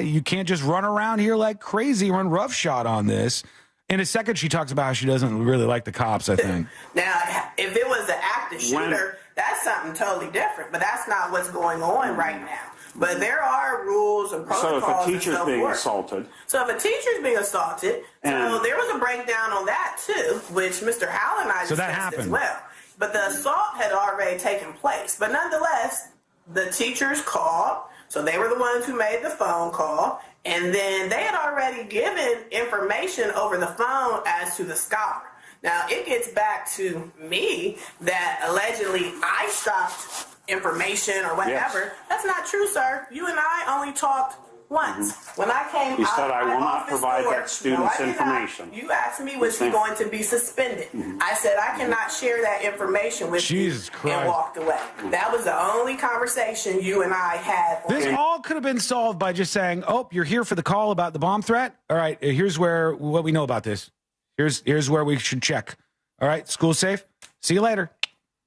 you can't just run around here like crazy, run roughshod on this. In a second, she talks about how she doesn't really like the cops, I think. Now, if it was an active shooter, that's something totally different. But that's not what's going on right now. But there are rules and protocols. So if a teacher's being assaulted. So if a teacher's being assaulted, so there was a breakdown on that too, which Mr. Howell and I discussed as well. But the assault had already taken place. But nonetheless, the teachers called. So they were the ones who made the phone call, and then they had already given information over the phone as to the scholar. Now, it gets back to me that allegedly I stopped information or whatever. Yes. That's not true, sir. You and I only talked once. When I came you out said I will not provide door, that student's information. You asked me, was he going to be suspended? I said I cannot share that information with you and walked away. That was the only conversation you and I had. This all could have been solved by just saying, you're here for the call about the bomb threat? All right, here's what we know about this. Here's where we should check. All right, school safe? See you later.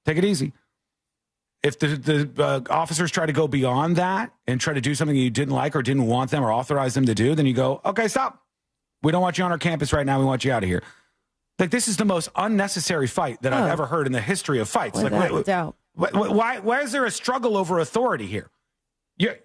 Take it easy. If the officers try to go beyond that and try to do something you didn't like or didn't want them or authorize them to do, then you go, okay, stop. We don't want you on our campus right now. We want you out of here. Like, this is the most unnecessary fight that I've ever heard in the history of fights. Like, why is there a struggle over authority here?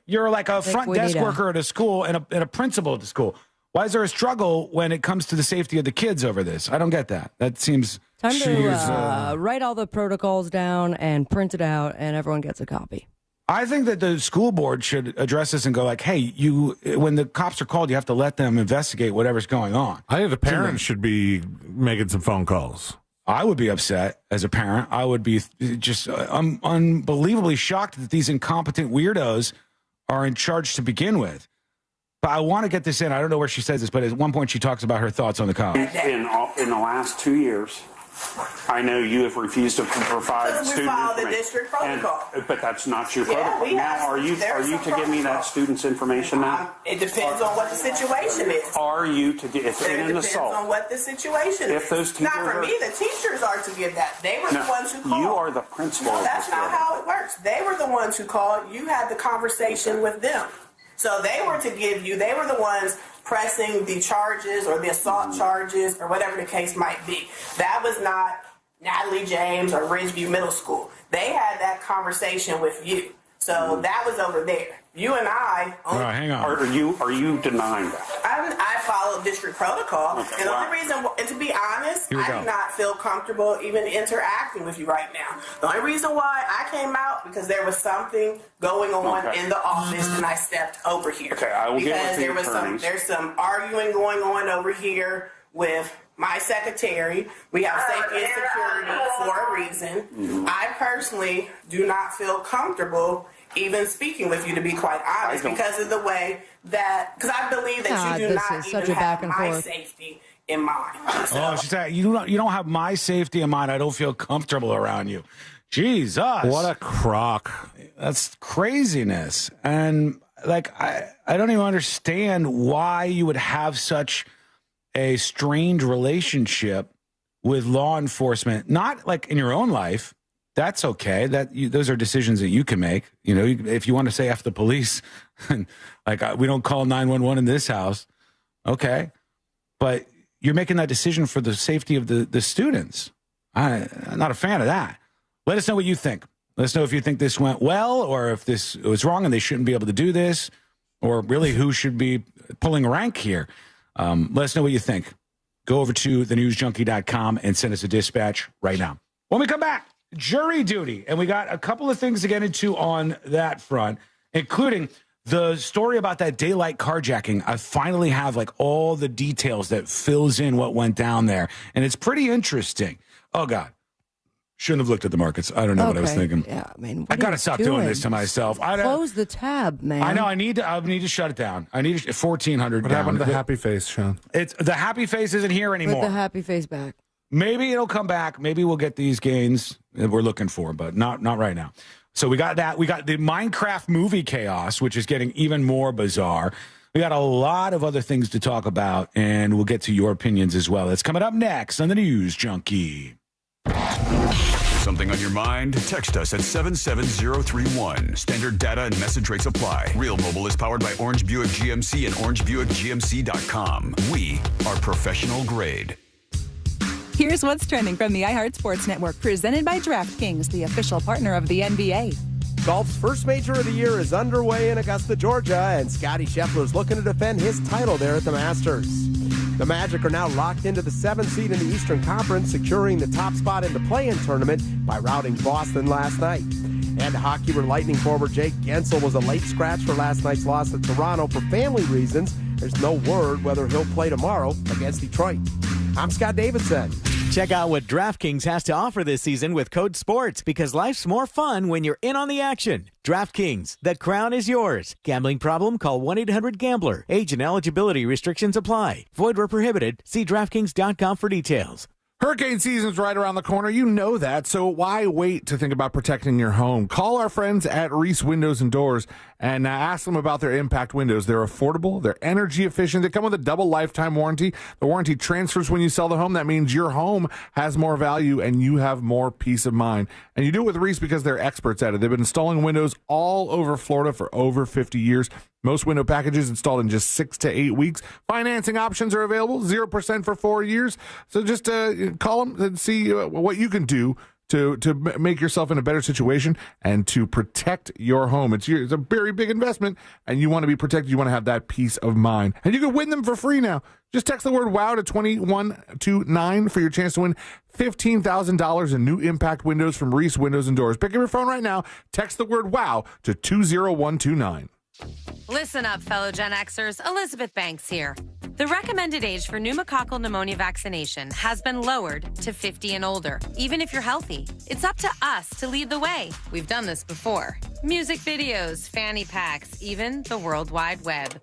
You're like a front desk worker at a school and a principal at the school. Why is there a struggle when it comes to the safety of the kids over this? I don't get that. That seems... Time to write all the protocols down and print it out, and everyone gets a copy. I think that the school board should address this and go like, hey, when the cops are called, you have to let them investigate whatever's going on. I think the parents should be making some phone calls. I would be upset as a parent. I would be just unbelievably shocked that these incompetent weirdos are in charge to begin with. But I want to get this in. I don't know where she says this, but at one point she talks about her thoughts on the cops. In the last 2 years, I know you have refused to provide student information. The district protocol. But that's not your protocol. Now, are you to give me that student's information now? It depends on what the situation is. Are you to give if in an assault? It depends on what the situation is. If those teachers not for me, the teachers are to give that. They were the ones who called. You are the principal. No, that's not how it works. They were the ones who called. You had the conversation with them. So they were to give you, they were the ones pressing the charges or the assault charges or whatever the case might be. That was not Natalie James or Ridgeview Middle School. They had that conversation with you. So that was over there. You and I... All right, hang on. Are you denying that? I follow district protocol. Okay, and the only reason, and to be honest, I do not feel comfortable even interacting with you right now. The only reason why I came out, because there was something going on in the office and I stepped over here. Okay, I will get with the attorneys. There's some arguing going on over here with my secretary. We have safety and security for a reason. Mm-hmm. I personally do not feel comfortable even speaking with you, to be quite honest, because of the way that, because I believe that you do not even have my safety in mind. So. She said, you don't have my safety in mind. I don't feel comfortable around you. Jesus. What a crock. That's craziness. And like, I don't even understand why you would have such a strange relationship with law enforcement, not like in your own life. That's okay. Those are decisions that you can make. You know, if you want to say F the police, like we don't call 911 in this house, okay. But you're making that decision for the safety of the students. I'm not a fan of that. Let us know what you think. Let us know if you think this went well or if this was wrong and they shouldn't be able to do this, or really who should be pulling rank here. Let us know what you think. Go over to thenewsjunkie.com and send us a dispatch right now. When we come back, jury duty. And we got a couple of things to get into on that front, including the story about that daylight carjacking. I finally have like all the details that fills in what went down there. And it's pretty interesting. Oh, God. Shouldn't have looked at the markets. I don't know what I was thinking. Yeah, I mean, I got to stop doing this to myself. Close the tab, man. I know. I need to shut it down. I need 1,400 What down. happened to the happy face, Sean? It's the happy face isn't here anymore. Put the happy face back. Maybe it'll come back. Maybe we'll get these gains that we're looking for, but not right now. So we got that. We got the Minecraft movie chaos, which is getting even more bizarre. We got a lot of other things to talk about, and we'll get to your opinions as well. That's coming up next on the News Junkie. Something on your mind? Text us at 77031. Standard data and message rates apply. Real Mobile is powered by Orange Buick GMC and OrangeBuickGMC.com. We are professional grade. Here's what's trending from the iHeart Sports Network, presented by DraftKings, the official partner of the NBA. Golf's first major of the year is underway in Augusta, Georgia, and Scottie Scheffler's looking to defend his title there at the Masters. The Magic are now locked into the 7th seed in the Eastern Conference, securing the top spot in the play-in tournament by routing Boston last night. And hockey, where Lightning forward Jake Gensel was a late scratch for last night's loss to Toronto for family reasons. There's no word whether he'll play tomorrow against Detroit. I'm Scott Davidson. Check out what DraftKings has to offer this season with code SPORTS, because life's more fun when you're in on the action. DraftKings, the crown is yours. Gambling problem? Call 1-800-GAMBLER. Age and eligibility restrictions apply. Void where prohibited. See DraftKings.com for details. Hurricane season's right around the corner. You know that. So why wait to think about protecting your home? Call our friends at Reese Windows and Doors and ask them about their impact windows. They're affordable. They're energy efficient. They come with a double lifetime warranty. The warranty transfers when you sell the home. That means your home has more value and you have more peace of mind. And you do it with Reese because they're experts at it. They've been installing windows all over Florida for over 50 years. Most window packages installed in just 6 to 8 weeks. Financing options are available, 0% for 4 years. So just call them and see what you can do to make yourself in a better situation and to protect your home. It's a very big investment, and you want to be protected. You want to have that peace of mind. And you can win them for free now. Just text the word WOW to 2129 for your chance to win $15,000 in new impact windows from Reese Windows and Doors. Pick up your phone right now. Text the word WOW to 20129. Listen up, fellow Gen Xers. Elizabeth Banks here. The recommended age for pneumococcal pneumonia vaccination has been lowered to 50 and older, even if you're healthy. It's up to us to lead the way. We've done this before. Music videos, fanny packs, even the World Wide Web.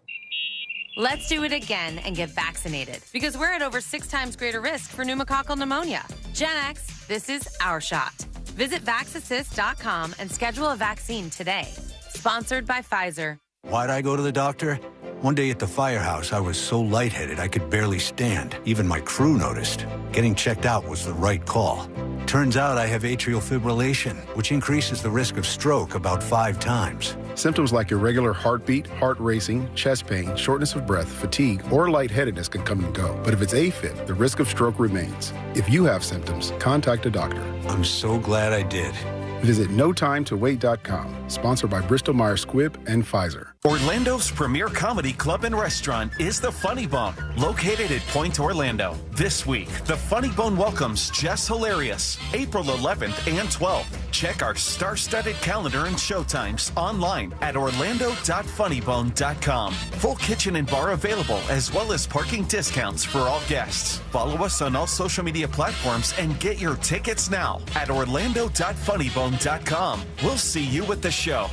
Let's do it again and get vaccinated, because we're at over 6 times greater risk for pneumococcal pneumonia. Gen X, this is our shot. Visit vaxassist.com and schedule a vaccine today. Sponsored by Pfizer. Why'd I go to the doctor? One day at the firehouse, I was so lightheaded I could barely stand. Even my crew noticed. Getting checked out was the right call. Turns out I have atrial fibrillation, which increases the risk of stroke about 5 times. Symptoms like irregular heartbeat, heart racing, chest pain, shortness of breath, fatigue, or lightheadedness can come and go. But if it's AFib, the risk of stroke remains. If you have symptoms, contact a doctor. I'm so glad I did. Visit NoTimeToWait.com. Sponsored by Bristol-Myers Squibb and Pfizer. Orlando's premier comedy club and restaurant is the Funny Bone, located at Point Orlando. This week, the Funny Bone welcomes Jess Hilarious, April 11th and 12th. Check our star-studded calendar and showtimes online at orlando.funnybone.com. Full kitchen and bar available, as well as parking discounts for all guests. Follow us on all social media platforms and get your tickets now at orlando.funnybone.com. We'll see you at the show.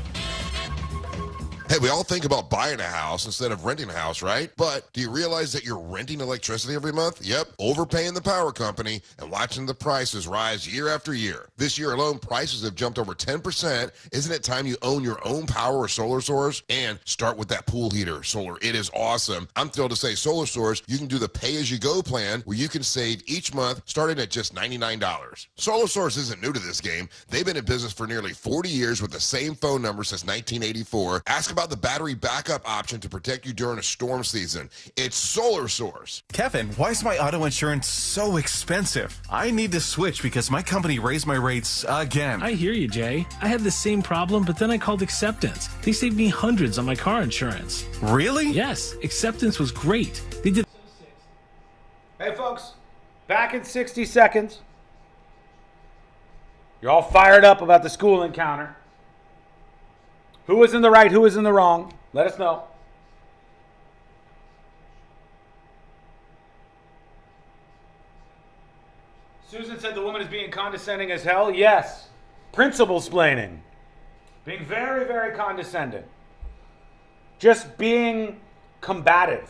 Hey, we all think about buying a house instead of renting a house, right? But do you realize that you're renting electricity every month? Yep, overpaying the power company and watching the prices rise year after year. This year alone, prices have jumped over 10%. Isn't it time you own your own power or solar source? And start with that pool heater solar. It is awesome. I'm thrilled to say Solar Source, you can do the pay-as-you-go plan where you can save each month starting at just $99. Solar Source isn't new to this game. They've been in business for nearly 40 years with the same phone number since 1984. Ask about the battery backup option to protect you during a storm season. It's Solar Source. Kevin, why is my auto insurance so expensive? I need to switch because my company raised my rates again. I hear you, Jay. I had the same problem, but then I called Acceptance. They saved me hundreds on my car insurance. Really? Yes, Acceptance was great. They did. Hey, folks, back in 60 seconds. You're all fired up about the school encounter. Who was in the right? Who was in the wrong? Let us know. Susan said the woman is being condescending as hell. Yes. Principal-splaining. Being very, very condescending. Just being combative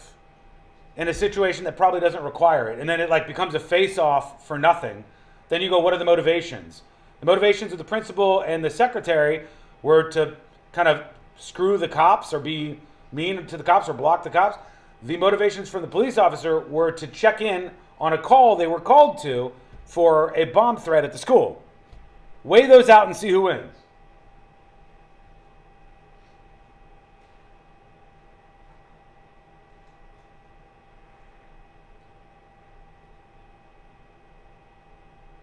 in a situation that probably doesn't require it. And then it becomes a face-off for nothing. Then you go, what are the motivations? The motivations of the principal and the secretary were to kind of screw the cops or be mean to the cops or block the cops. The motivations from the police officer were to check in on a call they were called to for a bomb threat at the school. Weigh those out and see who wins.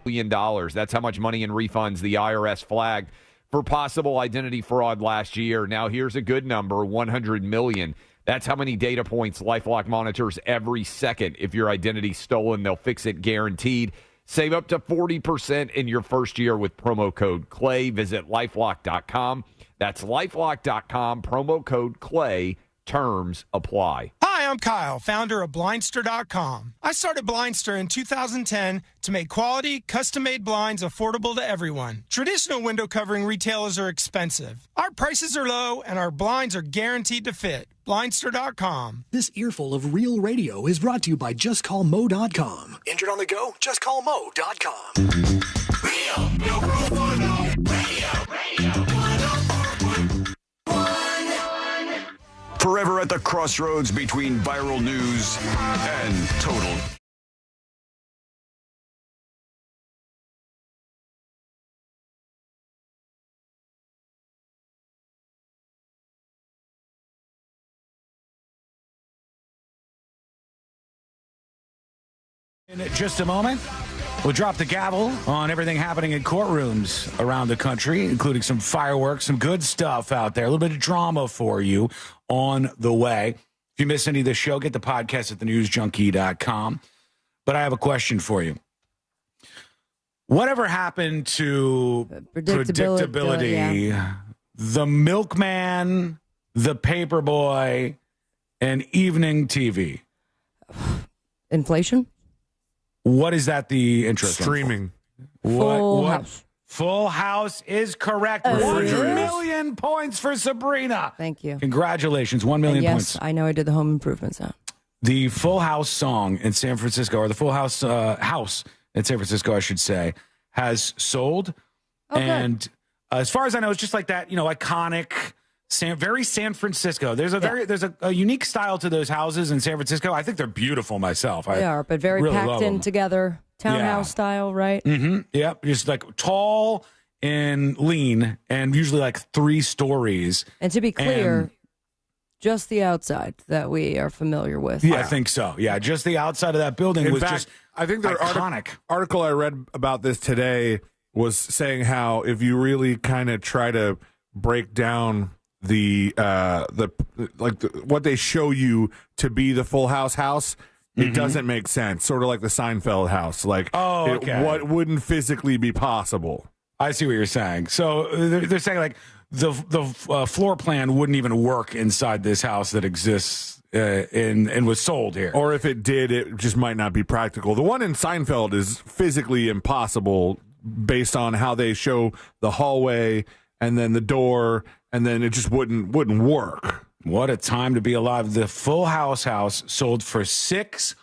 $1 million. That's how much money in refunds the IRS flagged for possible identity fraud last year. Now here's a good number, 100 million. That's how many data points LifeLock monitors every second. If your identity's stolen, they'll fix it guaranteed. Save up to 40% in your first year with promo code CLAY. Visit LifeLock.com. That's LifeLock.com, promo code CLAY. Terms apply. Hi, I'm Kyle, founder of Blindster.com. I started Blindster in 2010 to make quality, custom-made blinds affordable to everyone. Traditional window covering retailers are expensive. Our prices are low, and our blinds are guaranteed to fit. Blindster.com. This earful of real radio is brought to you by JustCallMo.com. Injured on the go? JustCallMo.com. Real, no radio, radio, 104.1. Forever at the crossroads between viral news and total. In just a moment, we'll drop the gavel on everything happening in courtrooms around the country, including some fireworks, some good stuff out there, a little bit of drama for you on the way. If you miss any of the show, get the podcast at thenewsjunkie.com. But I have a question for you. Whatever happened to predictability? Yeah. The milkman, the paperboy, and evening TV. Inflation? What is that the interest in? Streaming. Full House. Full House is correct. 1 million points for Sabrina. Thank you. Congratulations. 1 million And points. yes, I know I did the home improvement sound. The Full House song in San Francisco, or the Full House house in San Francisco, I should say, has sold. Okay. And as far as I know, it's just like that, iconic, very San Francisco. There's a unique style to those houses in San Francisco. I think they're beautiful myself. They are, but very really packed love in them. together, townhouse style, right? Mm-hmm. Yep. Just like tall and lean, and usually like 3 stories. And to be clear, just the outside that we are familiar with. Yeah, I think so. Yeah, just the outside of that building In was fact, just I think the iconic. article I read about this today was saying how if you really kind of try to break down what they show you to be the Full House house, it doesn't make sense. Sort of like the Seinfeld house. What wouldn't physically be possible? I see what you're saying. So they're saying like the floor plan wouldn't even work inside this house that exists and was sold here. Or if it did, it just might not be practical. The one in Seinfeld is physically impossible based on how they show the hallway and then the door, and then it just wouldn't work. What a time to be alive. The Full House house sold for $6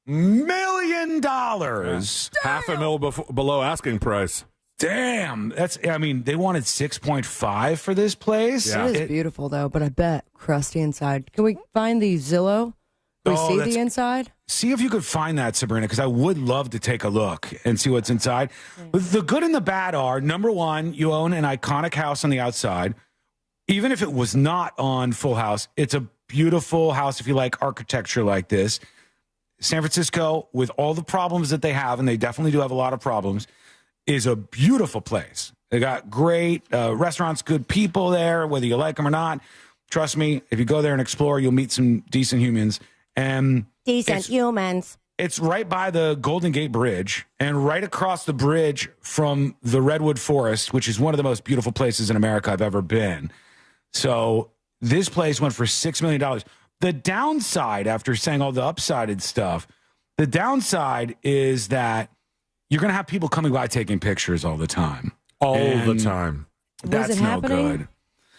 million. $500,000 below asking price. Damn. They wanted 6.5 for this place. Yeah. It is beautiful, though, but I bet crusty inside. Can we find the Zillow? Can we see the inside? See if you could find that, Sabrina, because I would love to take a look and see what's inside. The good and the bad are, number one, you own an iconic house on the outside. Even if it was not on Full House, it's a beautiful house if you like architecture like this. San Francisco, with all the problems that they have, and they definitely do have a lot of problems, is a beautiful place. They got great restaurants, good people there, whether you like them or not. Trust me, if you go there and explore, you'll meet some decent humans. And decent humans. It's right by the Golden Gate Bridge and right across the bridge from the Redwood Forest, which is one of the most beautiful places in America I've ever been. So this place went for $6 million. The downside, after saying all the upsided stuff, the downside is that you're going to have people coming by taking pictures all the time. The time. That's Was it no happening good.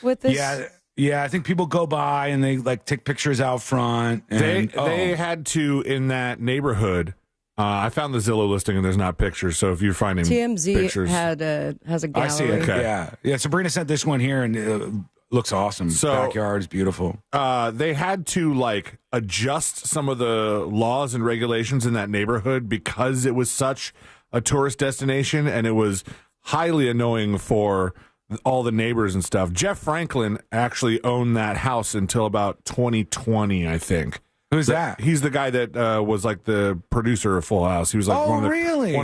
with this? Yeah, I think people go by and they take pictures out front. And, they had to in that neighborhood. I found the Zillow listing and there's not pictures. So if you're finding TMZ pictures, has a gallery. I see it. Okay. Yeah. Sabrina sent this one here and it looks awesome. So, backyard is beautiful. They had to adjust some of the laws and regulations in that neighborhood because it was such a tourist destination, and it was highly annoying for all the neighbors and stuff. Jeff Franklin actually owned that house until about 2020, I think. Who's that? He's the guy that was like the producer of Full House. He was like one of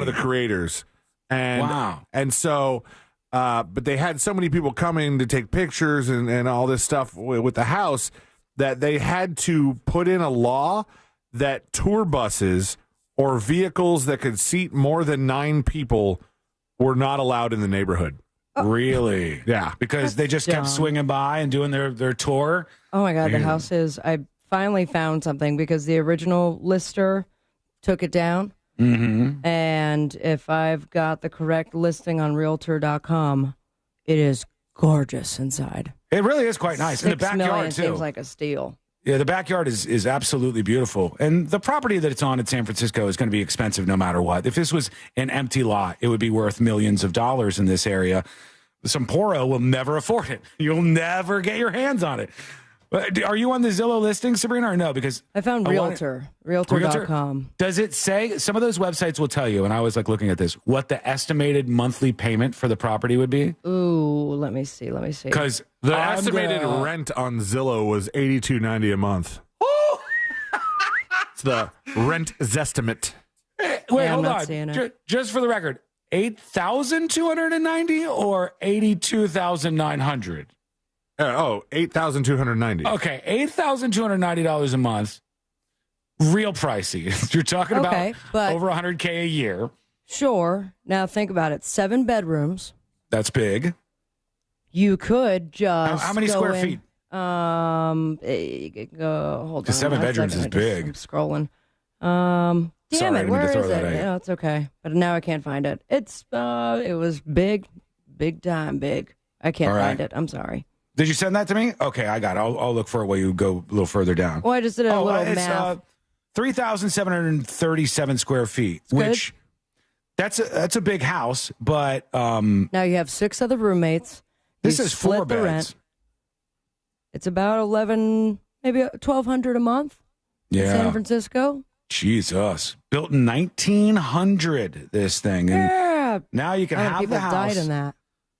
the creators. And, wow. And so, but they had so many people coming to take pictures and all this stuff with the house that they had to put in a law that tour buses or vehicles that could seat more than 9 people were not allowed in the neighborhood. Really? Yeah. Because they just kept swinging by and doing their tour. Oh my God, the house is. I finally found something because the original lister took it down. Mm-hmm. And if I've got the correct listing on Realtor.com, it is gorgeous inside. It really is quite nice. In the $6 million backyard, too. seems like a steal. Yeah, the backyard is absolutely beautiful. And the property that it's on in San Francisco is going to be expensive no matter what. If this was an empty lot, it would be worth millions of dollars in this area. Some poro will never afford it. You'll never get your hands on it. Are you on the Zillow listing, Sabrina, or no? Because I found Realtor.com. Does it say, some of those websites will tell you, and I was like looking at this, what the estimated monthly payment for the property would be? Ooh, let me see. Because the estimated rent on Zillow was $82.90 a month. It's the rent estimate. Wait, hold on. Just for the record, 8,290 or 82,900? $8,290. Okay, $8,290 a month. Real pricey. You're talking about over $100K a year. Sure. Now think about it. 7 bedrooms. That's big. You could just how many square feet? Hold on. Because 7 bedrooms is big. I'm scrolling. Damn Sorry, it, where is it? No, it's okay. But now I can't find it. It was big time big. I can't find it. I'm sorry. Did you send that to me? Okay, I got it. I'll look for it while you go a little further down. Well, I just did a little math. 3,737 square feet, which that's a big house, but now you have 6 other roommates. This is 4 beds. Rent. It's about 11, maybe $1,200 a month in San Francisco. Jesus. Built in 1900, this thing. And now you can have the house. Died in that.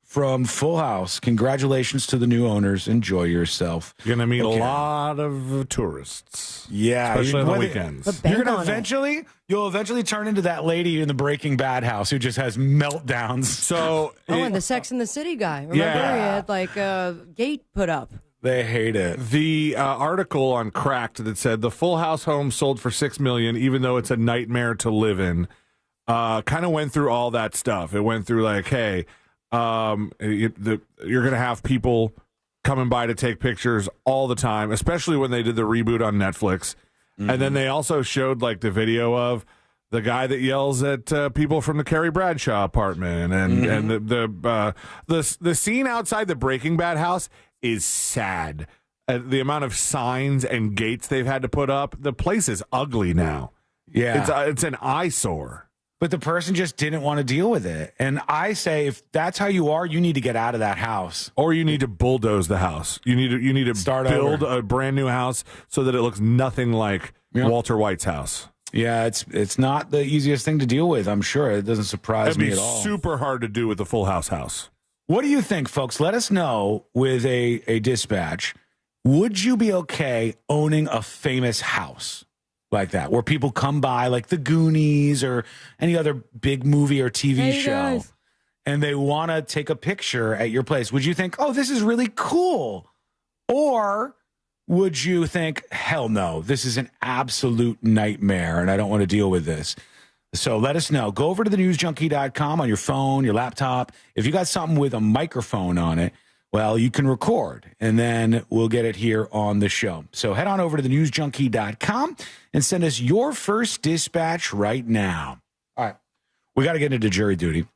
From Full House. Congratulations to the new owners. Enjoy yourself. You're going to meet a lot of tourists. Yeah. Especially on the weekends. You're going to you'll eventually turn into that lady in the Breaking Bad house who just has meltdowns. So, and the Sex and the City guy. Remember he had like a gate put up. They hate it. The article on Cracked that said the Full House home sold for $6 million, even though it's a nightmare to live in, kind of went through all that stuff. It went through like, hey, you're going to have people coming by to take pictures all the time, especially when they did the reboot on Netflix. Mm-hmm. And then they also showed like the video of the guy that yells at people from the Carrie Bradshaw apartment, and the scene outside the Breaking Bad house is sad. The amount of signs and gates they've had to put up. The place is ugly now. Yeah, it's an eyesore. But the person just didn't want to deal with it. And I say, if that's how you are, you need to get out of that house. Or you need to bulldoze the house. You need to start build over. A brand new house so that it looks nothing like Walter White's house. Yeah, it's not the easiest thing to deal with, I'm sure. It doesn't surprise me at all. It'd be super hard to do with the Full House. What do you think, folks? Let us know with a dispatch. Would you be okay owning a famous house like that, where people come by, like the Goonies or any other big movie or TV show, and they want to take a picture at your place? Would you think, oh, this is really cool? Or would you think, hell no, this is an absolute nightmare and I don't want to deal with this? So let us know. Go over to thenewsjunkie.com on your phone, your laptop. If you got something with a microphone on it, well, you can record, and then we'll get it here on the show. So head on over to thenewsjunkie.com and send us your first dispatch right now. All right. We got to get into jury duty,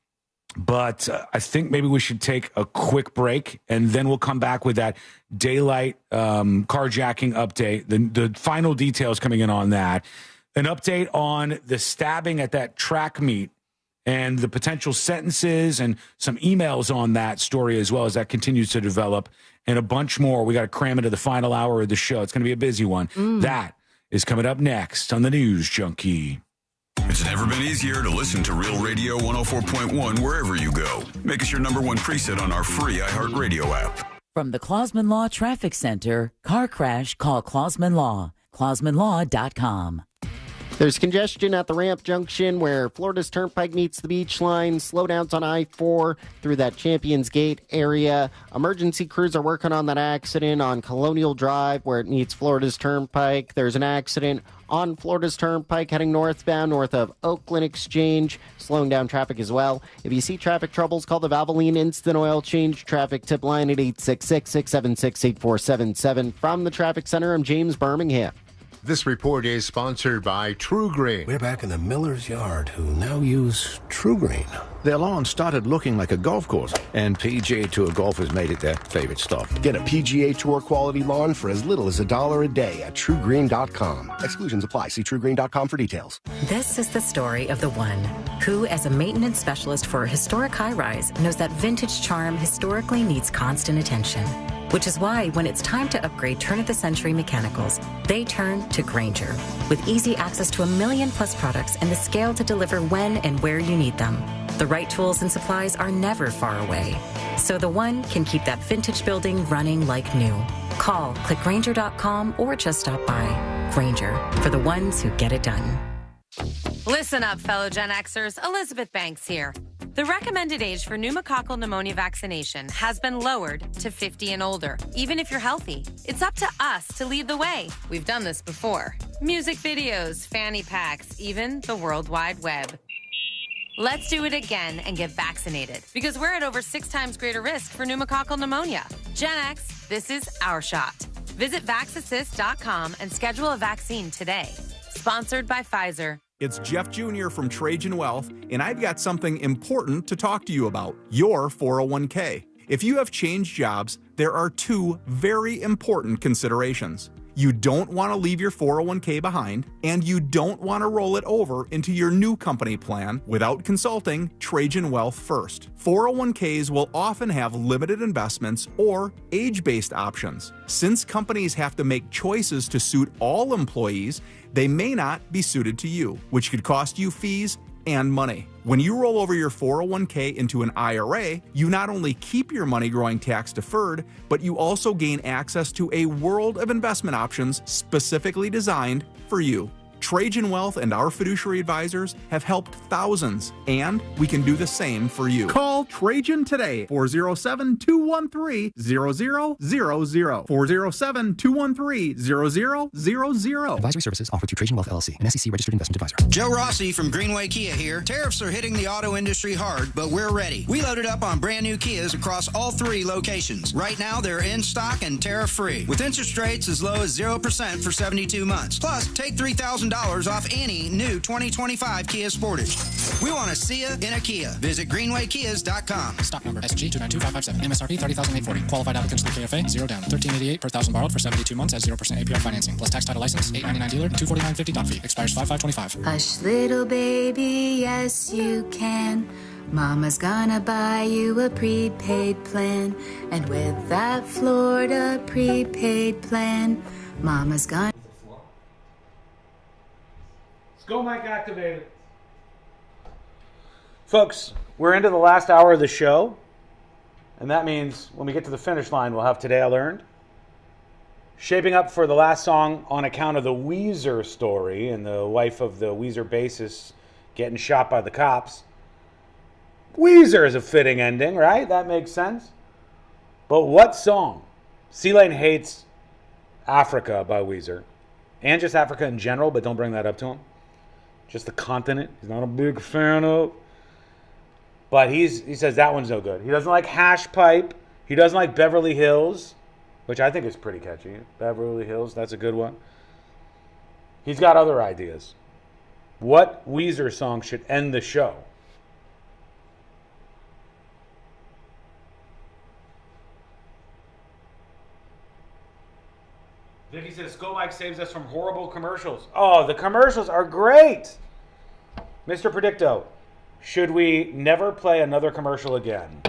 but I think maybe we should take a quick break, and then we'll come back with that daylight carjacking update, the final details coming in on that, an update on the stabbing at that track meet, and the potential sentences and some emails on that story as well as that continues to develop, and a bunch more. We got to cram into the final hour of the show. It's going to be a busy one. That is coming up next on the News Junkie. It's never been easier to listen to Real Radio 104.1 wherever you go. Make us your number one preset on our free iHeartRadio app. From the Clausman Law Traffic Center, car crash, call Clausman Law. ClausmanLaw.com. There's congestion at the Ramp Junction where Florida's Turnpike meets the beach line. Slowdowns on I-4 through that Champions Gate area. Emergency crews are working on that accident on Colonial Drive where it meets Florida's Turnpike. There's an accident on Florida's Turnpike heading northbound north of Oakland Exchange, slowing down traffic as well. If you see traffic troubles, call the Valvoline Instant Oil Change traffic tip line at 866-676-8477. From the Traffic Center, I'm James Birmingham. This report is sponsored by True Green. We're back in the miller's yard who now use True Green. Their lawn started looking like a golf course, and PGA Tour golfers made it their favorite stuff. Get a PGA Tour quality lawn for as little as $1 a day at TrueGreen.com. Exclusions apply. See TrueGreen.com for details. This is the story of the one who, as a maintenance specialist for a historic high-rise, knows that vintage charm historically needs constant attention. Which is why when it's time to upgrade turn-of-the-century mechanicals, they turn to Grainger. With easy access to 1 million-plus products and the scale to deliver when and where you need them. The right tools and supplies are never far away. So the one can keep that vintage building running like new. Call, click Grainger.com, or just stop by. Grainger, for the ones who get it done. Listen up, fellow Gen Xers. Elizabeth Banks here. The recommended age for pneumococcal pneumonia vaccination has been lowered to 50 and older, even if you're healthy. It's up to us to lead the way. We've done this before. Music videos, fanny packs, even the World Wide Web. Let's do it again and get vaccinated, because we're at over 6 times greater risk for pneumococcal pneumonia. Gen X, this is our shot. Visit VaxAssist.com and schedule a vaccine today. Sponsored by Pfizer. It's Jeff Jr. from Trajan Wealth, and I've got something important to talk to you about, your 401k. If you have changed jobs, there are 2 very important considerations. You don't want to leave your 401k behind, and you don't want to roll it over into your new company plan without consulting Trajan Wealth first. 401ks will often have limited investments or age-based options. Since companies have to make choices to suit all employees, they may not be suited to you, which could cost you fees and money. When you roll over your 401k into an IRA, you not only keep your money growing tax deferred, but you also gain access to a world of investment options specifically designed for you. Trajan Wealth and our fiduciary advisors have helped thousands, and we can do the same for you. Call Trajan today, 407-213-0000. 407-213-0000. Advisory services offered through Trajan Wealth LLC, an SEC registered investment advisor. Joe Rossi from Greenway Kia here. Tariffs are hitting the auto industry hard, but we're ready. We loaded up on brand new Kias across all 3 locations. Right now, they're in stock and tariff-free, with interest rates as low as 0% for 72 months. Plus, take $3,000 off any new 2025 Kia Sportage. We want to see you in a Kia. Visit greenwaykias.com. Stock number SG292557. MSRP 30,840. Qualified applicants through KFA. 0 down. $13.88 per thousand borrowed for 72 months at 0% APR financing. Plus tax title license. $8.99 dealer. $249.50 dot fee. Expires 5/5/25. Hush, little baby, yes you can. Mama's gonna buy you a prepaid plan. And with that Florida prepaid plan, Mama's gonna... Go mic activated. Folks, we're into the last hour of the show, and that means when we get to the finish line, we'll have Today I Learned. Shaping up for the last song on account of the Weezer story and the wife of the Weezer bassist getting shot by the cops. Weezer is a fitting ending, right? That makes sense. But what song? C-Lane hates Africa by Weezer, and just Africa in general, but don't bring that up to him. Just the continent, he's not a big fan of. But he says that one's no good. He doesn't like Hash Pipe. He doesn't like Beverly Hills, which I think is pretty catchy. Beverly Hills, that's a good one. He's got other ideas. What Weezer song should end the show? Vicky says, Go Mike saves us from horrible commercials. Oh, the commercials are great. Mr. Predicto, should we never play another commercial again?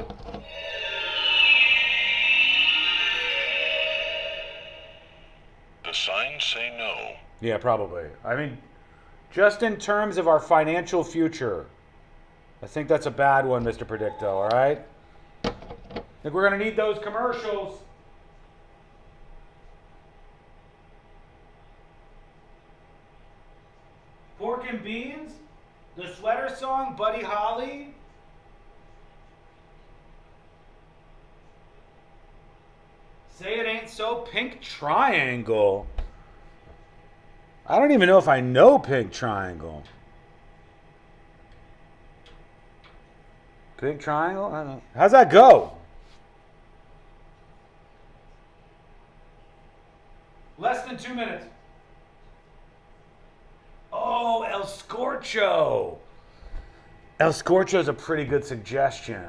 The signs say no. Yeah, probably. I mean, just in terms of our financial future, I think that's a bad one, Mr. Predicto, all right? I think we're going to need those commercials. Pork and Beans, the Sweater Song, Buddy Holly. Say It Ain't So, Pink Triangle. I don't even know if I know Pink Triangle. Pink Triangle? I don't know. How's that go? Less than 2 minutes. Oh, El Scorcho. El Scorcho is a pretty good suggestion.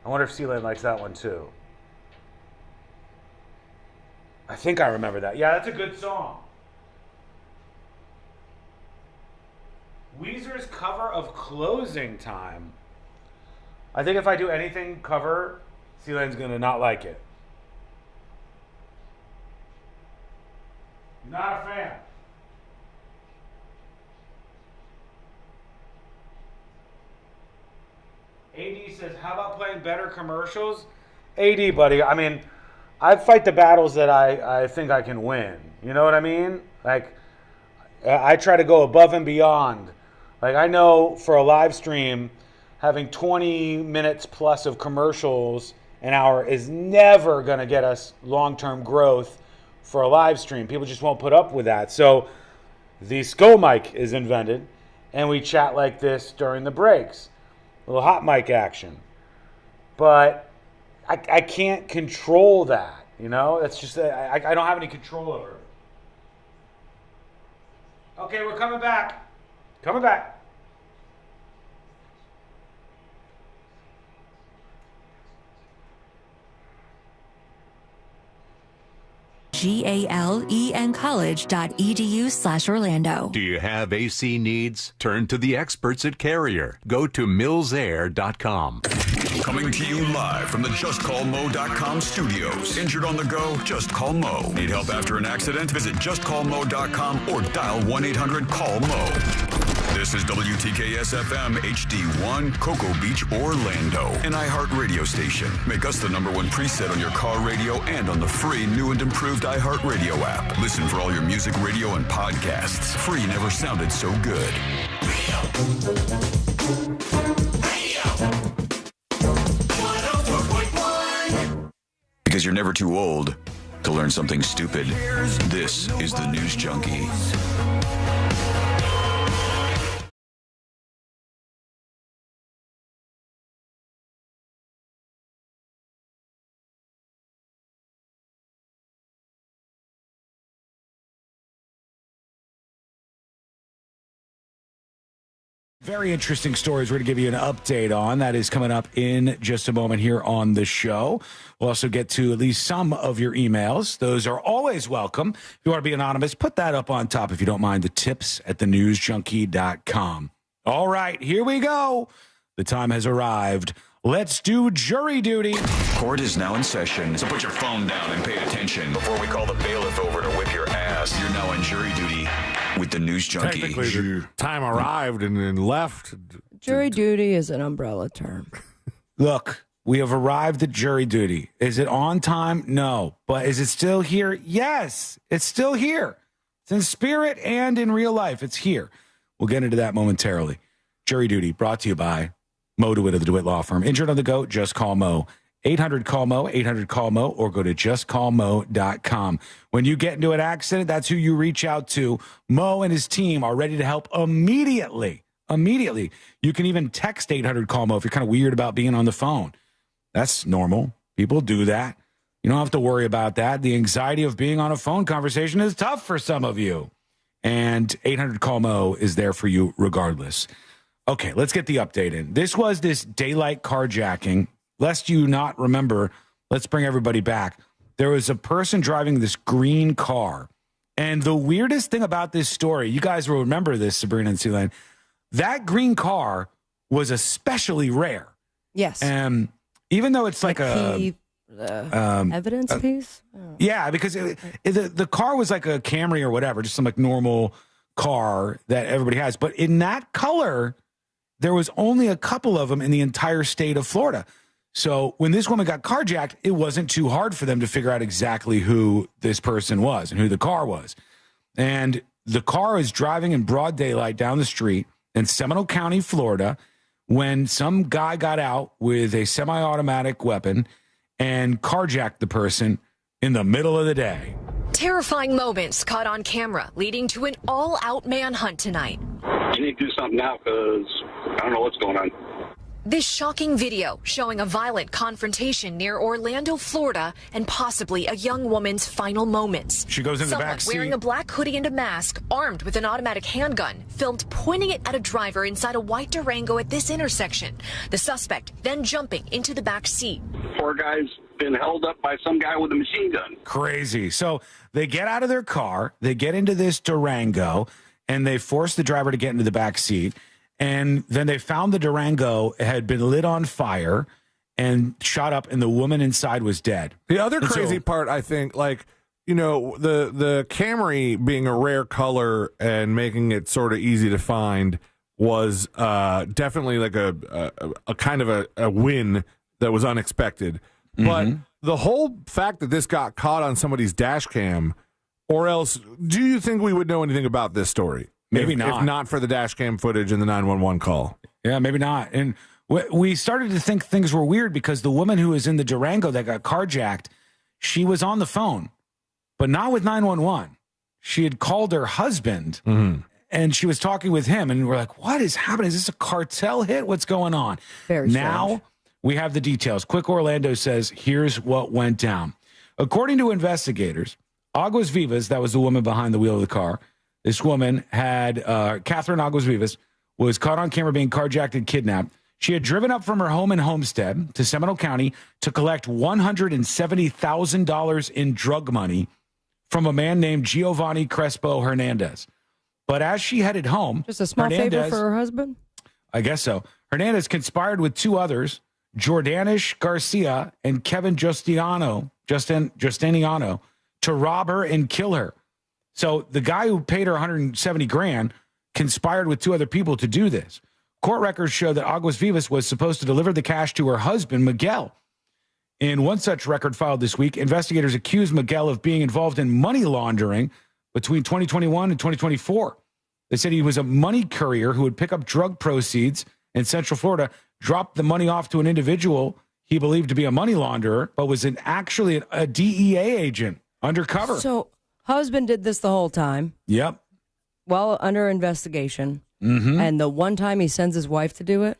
I wonder if Sealand likes that one too. I think I remember that. Yeah, that's a good song. Weezer's cover of Closing Time. I think if I do anything cover, Sealand's going to not like it. Not a fan. AD says, how about playing better commercials? AD, buddy, I mean, I fight the battles that I think I can win. You know what I mean? Like, I try to go above and beyond. Like, I know for a live stream, having 20 minutes plus of commercials an hour is never going to get us long-term growth for a live stream. People just won't put up with that. So the SCO mic is invented, and we chat like this during the breaks. A little hot mic action. But I can't control that, you know? That's just, I don't have any control over it. Okay, we're coming back. Coming back. GALENcollege.edu/Orlando. Do you have AC needs? Turn to the experts at Carrier. Go to millsair.com. Coming to you live from the JustCallMo.com studios. Injured on the go? Just call Mo. Need help after an accident? Visit JustCallMo.com or dial 1-800-CALL-MO. This is WTKS-FM HD1, Cocoa Beach, Orlando. An iHeart radio station. Make us the #1 preset on your car radio and on the free new and improved iHeart radio app. Listen for all your music, radio, and podcasts. Free never sounded so good. Because you're never too old to learn something stupid. This is the News Junkie. Very interesting stories we're going to give you an update on. That is coming up in just a moment here on the show. We'll also get to at least some of your emails. Those are always welcome. If you want to be anonymous, put that up on top if you don't mind. The tips at thenewsjunkie.com. All right, here we go. The time has arrived. Let's do jury duty. Court is now in session, so put your phone down and pay attention before we call the bailiff over to whip your ass. You're now on jury duty with the News Junkie. Technically, the time arrived and then left. Jury duty is an umbrella term. Look, we have arrived at jury duty. Is it on time? No. But is it still here? Yes, it's still here. It's in spirit and in real life. It's here. We'll get into that momentarily. Jury duty brought to you by Mo DeWitt of the DeWitt Law Firm. Injured on the go? Just call Mo. 800-CALL-MO, 800-CALL-MO, or go to justcallmo.com. When you get into an accident, that's who you reach out to. Mo and his team are ready to help immediately. Immediately. You can even text 800-CALL-MO if you're kind of weird about being on the phone. That's normal. People do that. You don't have to worry about that. The anxiety of being on a phone conversation is tough for some of you. And 800-CALL-MO is there for you regardless. Okay, let's get the update in. This was this daylight carjacking. Lest you not remember, let's bring everybody back. There was a person driving this green car. And the weirdest thing about this story, you guys will remember this, Sabrina and Sealand, that green car was especially rare. Yes. And even though it's like a evidence piece? Oh. Yeah, because the car was like a Camry or whatever, just some like normal car that everybody has. But in that color, there was only a couple of them in the entire state of Florida. So when this woman got carjacked, it wasn't too hard for them to figure out exactly who this person was and who the car was. And the car is driving in broad daylight down the street in Seminole County, Florida, when some guy got out with a semi-automatic weapon and carjacked the person in the middle of the day. Terrifying moments caught on camera, leading to an all-out manhunt tonight. You need to do something now because I don't know what's going on. This shocking video showing a violent confrontation near Orlando, Florida, and possibly a young woman's final moments. She goes in the back seat. Wearing a black hoodie and a mask, armed with an automatic handgun, filmed pointing it at a driver inside a white Durango at this intersection. The suspect then jumping into the back seat. Poor guy's been held up by some guy with a machine gun. Crazy. So they get out of their car, they get into this Durango, and they force the driver to get into the back seat. And then they found the Durango had been lit on fire and shot up, and the woman inside was dead. The other crazy part, I think, like, you know, the Camry being a rare color and making it sort of easy to find was definitely like a kind of a win that was unexpected. But the whole fact that this got caught on somebody's dash cam, or else, do you think we would know anything about this story? Maybe not. If not for the dash cam footage and the 911 call. Yeah, maybe not. And we started to think things were weird because the woman who was in the Durango that got carjacked, she was on the phone, but not with 911. She had called her husband, and she was talking with him, and we're like, what is happening? Is this a cartel hit? What's going on? Very now strange. We have the details. Quick Orlando says, here's what went down. According to investigators, Aguas Vivas, that was the woman behind the wheel of the car, this woman had, Catherine Aguas Vivas, was caught on camera being carjacked and kidnapped. She had driven up from her home in Homestead to Seminole County to collect $170,000 in drug money from a man named Giovanni Crespo Hernandez. But as she headed home... Just a small favor for her husband? I guess so. Hernandez conspired with two others, Jordanish Garcia and Kevin Justiniano, to rob her and kill her. So the guy who paid her $170,000 conspired with two other people to do this. Court records show that Aguas Vivas was supposed to deliver the cash to her husband, Miguel. In one such record filed this week, investigators accused Miguel of being involved in money laundering between 2021 and 2024. They said he was a money courier who would pick up drug proceeds in Central Florida, drop the money off to an individual he believed to be a money launderer, but was actually a DEA agent undercover. So... husband did this the whole time. Yep. While under investigation. Mm-hmm. And the one time he sends his wife to do it?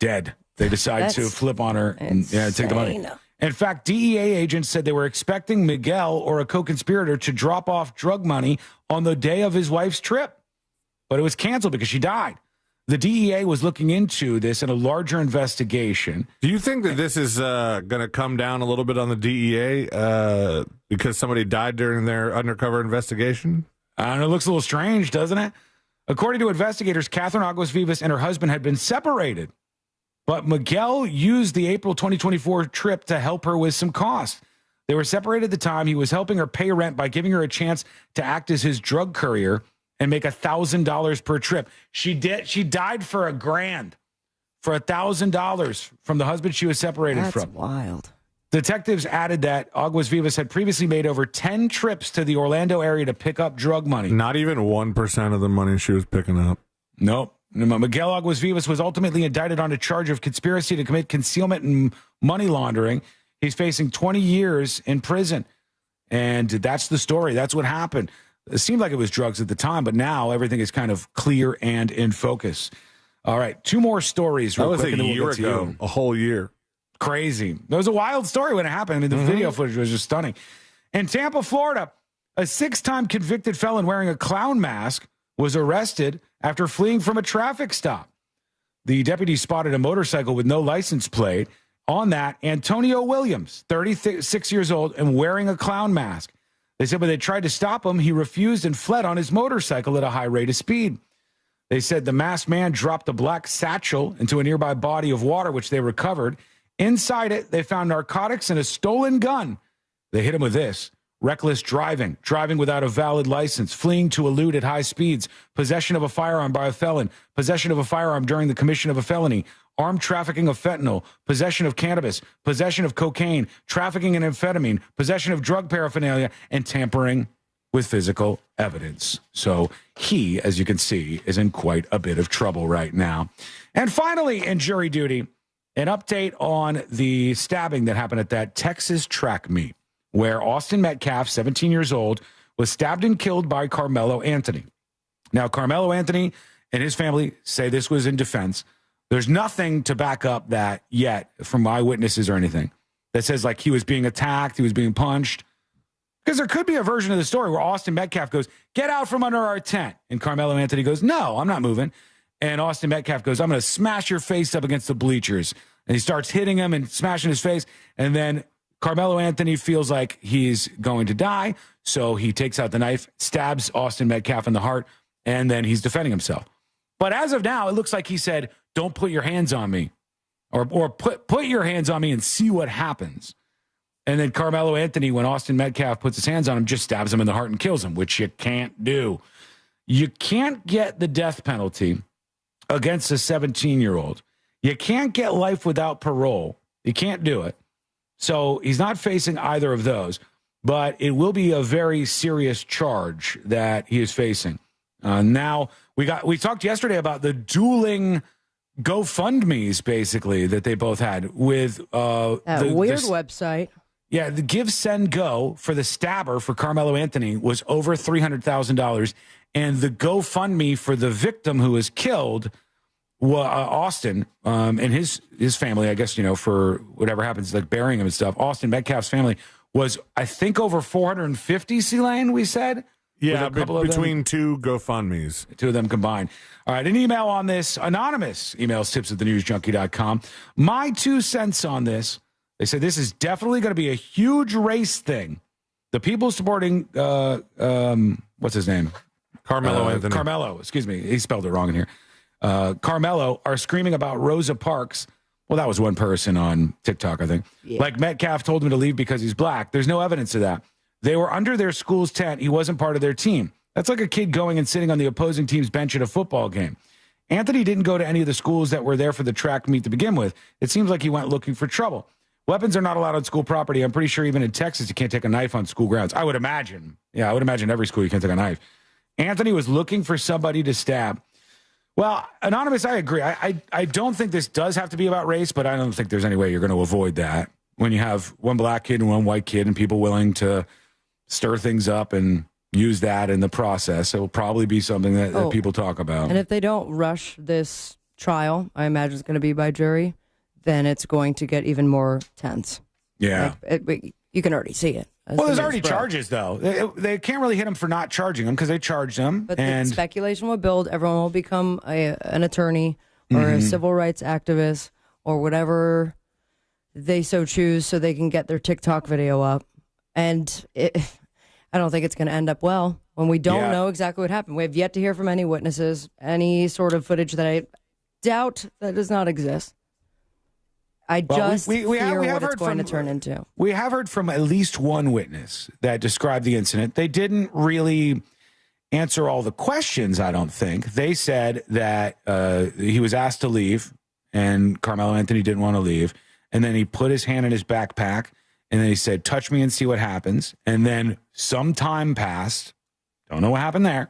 Dead. They decide to flip on her and take the money. In fact, DEA agents said they were expecting Miguel or a co-conspirator to drop off drug money on the day of his wife's trip. But it was canceled because she died. The DEA was looking into this in a larger investigation. Do you think that this is going to come down a little bit on the DEA because somebody died during their undercover investigation? I don't know. It looks a little strange, doesn't it? According to investigators, Catherine Aguas Vivas and her husband had been separated. But Miguel used the April 2024 trip to help her with some costs. They were separated at the time. He was helping her pay rent by giving her a chance to act as his drug courier and make $1,000 per trip. She died for $1,000 for $1,000 from the husband she was separated from. That's wild. Detectives added that Aguas Vivas had previously made over 10 trips to the Orlando area to pick up drug money. Not even 1% of the money she was picking up. Nope. Miguel Aguas Vivas was ultimately indicted on a charge of conspiracy to commit concealment and money laundering. He's facing 20 years in prison. And that's the story. That's what happened. It seemed like it was drugs at the time, but now everything is kind of clear and in focus. All right, two more stories. That was a year ago, a whole year. Crazy. It was a wild story when it happened. I mean, the video footage was just stunning. In Tampa, Florida, a 6-time convicted felon wearing a clown mask was arrested after fleeing from a traffic stop. The deputy spotted a motorcycle with no license plate. On that, Antonio Williams, 36 years old and wearing a clown mask. They said when they tried to stop him, he refused and fled on his motorcycle at a high rate of speed. They said the masked man dropped a black satchel into a nearby body of water, which they recovered. Inside it, they found narcotics and a stolen gun. They hit him with this: reckless driving, driving without a valid license, fleeing to elude at high speeds, possession of a firearm by a felon, possession of a firearm during the commission of a felony, armed trafficking of fentanyl, possession of cannabis, possession of cocaine, trafficking in amphetamine, possession of drug paraphernalia, and tampering with physical evidence. So he, as you can see, is in quite a bit of trouble right now. And finally, in jury duty, an update on the stabbing that happened at that Texas track meet. where Austin Metcalf, 17 years old, was stabbed and killed by Carmelo Anthony. Now, Carmelo Anthony and his family say this was in defense. There's nothing to back up that yet from eyewitnesses or anything that says like he was being attacked, he was being punched. Because there could be a version of the story where Austin Metcalf goes, "Get out from under our tent." And Carmelo Anthony goes, "No, I'm not moving." And Austin Metcalf goes, "I'm going to smash your face up against the bleachers." And he starts hitting him and smashing his face. And then Carmelo Anthony feels like he's going to die. So he takes out the knife, stabs Austin Metcalf in the heart, and then he's defending himself. But as of now, it looks like he said, "Don't put your hands on me," or put your hands on me and see what happens. And then Carmelo Anthony, when Austin Metcalf puts his hands on him, just stabs him in the heart and kills him, which you can't do. You can't get the death penalty against a 17-year-old. You can't get life without parole. You can't do it. So he's not facing either of those, but it will be a very serious charge that he is facing. Now, we talked yesterday about the dueling GoFundMes, basically, that they both had with that weird website. Yeah, the Give, Send, Go for the stabber for Carmelo Anthony was over $300,000, and the GoFundMe for the victim who was killed, Austin, and his family, I guess, for whatever happens, like burying him and stuff, Austin Metcalf's family was, I think, over 450, C-Lane, we said? Yeah, between two GoFundMes. Two of them combined. All right, an email on this. Anonymous emails tips@thenewsjunkie.com. My 2 cents on this. They say this is definitely going to be a huge race thing. The people supporting, what's his name? Carmelo Anthony. Carmelo, excuse me. He spelled it wrong in here. Carmelo are screaming about Rosa Parks. Well, that was one person on TikTok, I think. Yeah. Like Metcalf told him to leave because he's black. There's no evidence of that. They were under their school's tent. He wasn't part of their team. That's like a kid going and sitting on the opposing team's bench at a football game. Anthony didn't go to any of the schools that were there for the track meet to begin with. It seems like he went looking for trouble. Weapons are not allowed on school property. I'm pretty sure even in Texas, you can't take a knife on school grounds. I would imagine. Yeah, I would imagine every school you can't take a knife. Anthony was looking for somebody to stab. Well, Anonymous, I agree. I don't think this does have to be about race, but I don't think there's any way you're going to avoid that when you have one black kid and one white kid and people willing to stir things up and use that in the process. It will probably be something that people talk about. And if they don't rush this trial, I imagine it's going to be by jury, then it's going to get even more tense. Yeah. You can already see it. Well, there's already charges, though. They can't really hit him for not charging him because they charged him. But the speculation will build. Everyone will become an attorney or a civil rights activist or whatever they so choose so they can get their TikTok video up. And I don't think it's going to end up well when we don't know exactly what happened. We have yet to hear from any witnesses, any sort of footage that I doubt that does not exist. I just fear what it's going to turn into. We have heard from at least one witness that described the incident. They didn't really answer all the questions, I don't think. They said that he was asked to leave, and Carmelo Anthony didn't want to leave. And then he put his hand in his backpack, and then he said, "Touch me and see what happens." And then some time passed. Don't know what happened there.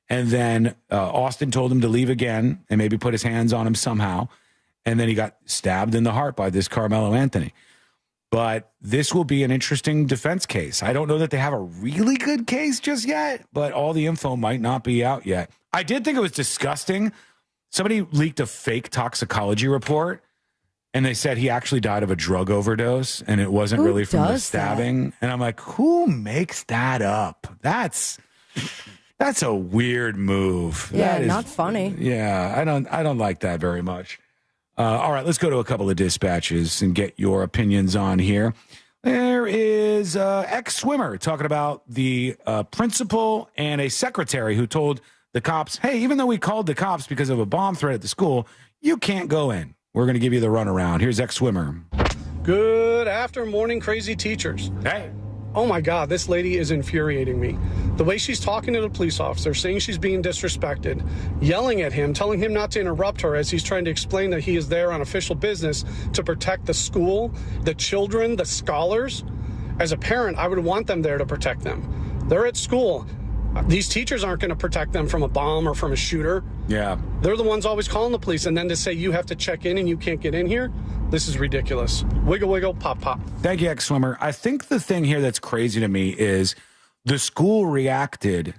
And then Austin told him to leave again and maybe put his hands on him somehow. And then he got stabbed in the heart by this Carmelo Anthony. But this will be an interesting defense case. I don't know that they have a really good case just yet, but all the info might not be out yet. I did think it was disgusting. Somebody leaked a fake toxicology report, and they said he actually died of a drug overdose, and it wasn't really from the stabbing. And I'm like, who makes that up? That's a weird move. Yeah, not funny. Yeah, I don't like that very much. All right, let's go to a couple of dispatches and get your opinions on here. There is ex-swimmer talking about the principal and a secretary who told the cops, "Hey, even though we called the cops because of a bomb threat at the school, you can't go in. We're going to give you the runaround." Here's ex-swimmer. Good afternoon, morning, crazy teachers. Hey. Oh my God, this lady is infuriating me. The way she's talking to the police officer, saying she's being disrespected, yelling at him, telling him not to interrupt her as he's trying to explain that he is there on official business to protect the school, the children, the scholars. As a parent, I would want them there to protect them. They're at school. These teachers aren't going to protect them from a bomb or from a shooter. Yeah. They're the ones always calling the police, and then to say you have to check in and you can't get in here, This is ridiculous. Wiggle, wiggle, pop, pop. Thank you, ex-swimmer. I think the thing here that's crazy to me is the school reacted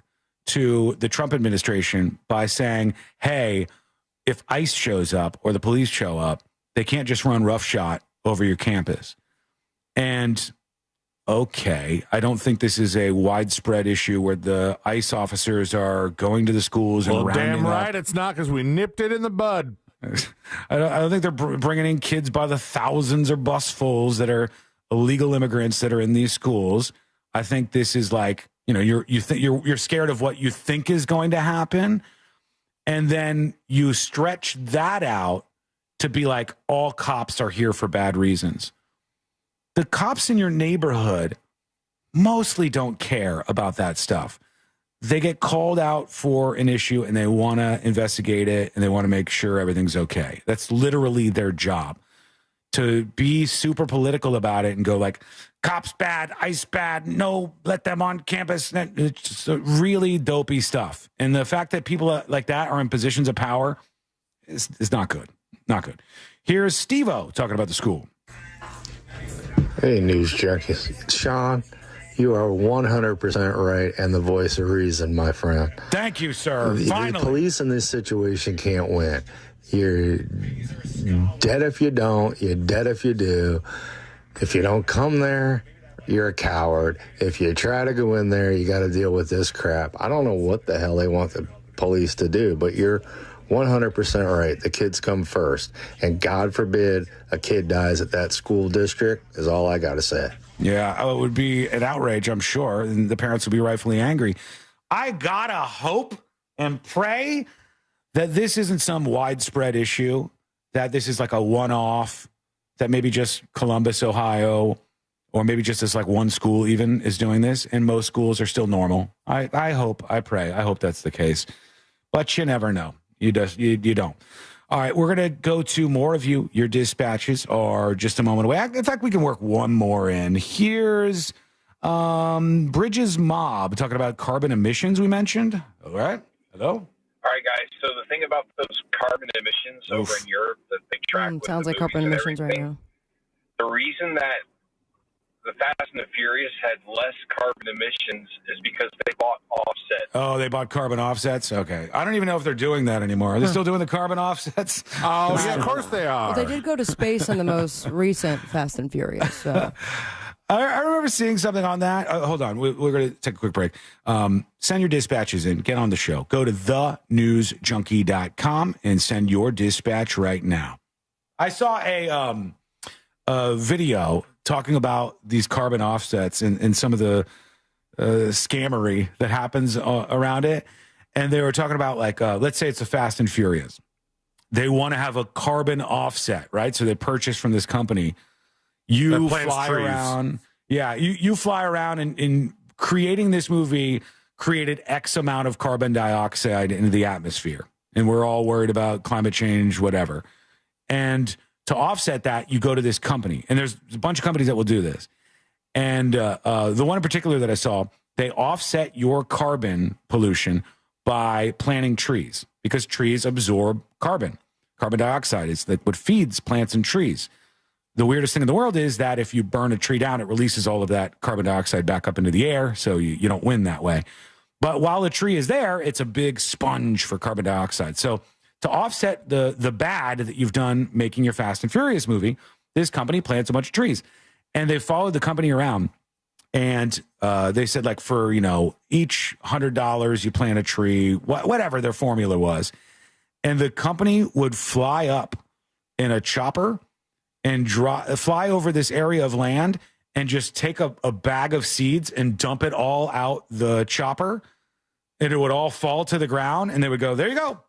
to the Trump administration by saying, hey, if ICE shows up or the police show up, they can't just run roughshod over your campus. And okay, I don't think this is a widespread issue where the ICE officers are going to the schools and rounding damn right up. it's not, because we nipped it in the bud. I don't think they're bringing in kids by the thousands or busfuls that are illegal immigrants that are in these schools. I think this is like, you're scared of what you think is going to happen, and then you stretch that out to be like all cops are here for bad reasons. The cops in your neighborhood mostly don't care about that stuff. They get called out for an issue and they want to investigate it and they want to make sure everything's okay. That's literally their job. To be super political about it and go like, cops bad, ICE bad, no, let them on campus. It's just really dopey stuff. And the fact that people like that are in positions of power is not good. Not good. Here's Steve-O talking about the school. Hey, news junkies. Sean, you are 100% right and the voice of reason, my friend. Thank you, sir. Finally. The police in this situation can't win. You're dead if you don't. You're dead if you do. If you don't come there, you're a coward. If you try to go in there, you got to deal with this crap. I don't know what the hell they want the police to do, but you're 100% right. The kids come first. And God forbid a kid dies at that school district is all I got to say. Yeah, it would be an outrage, I'm sure, and the parents would be rightfully angry. I gotta hope and pray that this isn't some widespread issue, that this is like a one-off, that maybe just Columbus, Ohio, or maybe just this like one school even is doing this, and most schools are still normal. I hope, I pray, I hope that's the case. But you never know. You don't. All right, we're going to go to more of you. Your dispatches are just a moment away. In fact, we can work one more in. Here's Bridges Mob talking about carbon emissions we mentioned. All right. Hello? All right, guys. So the thing about those carbon emissions over in Europe that they track with sounds the like carbon movies and emissions right everything, now. the reason that the Fast and the Furious had less carbon emissions is because they bought offsets. Oh, they bought carbon offsets? Okay. I don't even know if they're doing that anymore. Are they still doing the carbon offsets? Oh, yeah, of course they are. Well, they did go to space in the most recent Fast and Furious. So. I remember seeing something on that. Hold on. We're going to take a quick break. Send your dispatches in. Get on the show. Go to thenewsjunkie.com and send your dispatch right now. I saw a video talking about these carbon offsets and some of the scammery that happens around it. And they were talking about, like, let's say it's a Fast and Furious. They want to have a carbon offset, right? So they purchase from this company. You fly around. Yeah, you fly around and in creating this movie created X amount of carbon dioxide into the atmosphere. And we're all worried about climate change, whatever. And to offset that, you go to this company. And there's a bunch of companies that will do this. And the one in particular that I saw, they offset your carbon pollution by planting trees, because trees absorb carbon dioxide. It's like what feeds plants and trees. The weirdest thing in the world is that if you burn a tree down, it releases all of that carbon dioxide back up into the air, so you don't win that way. But while the tree is there, it's a big sponge for carbon dioxide. So to offset the bad that you've done making your Fast and Furious movie, this company plants a bunch of trees. And they followed the company around, and they said, like, for, each $100 you plant a tree, whatever their formula was. And the company would fly up in a chopper and fly over this area of land and just take a bag of seeds and dump it all out the chopper, and it would all fall to the ground, and they would go, there you go,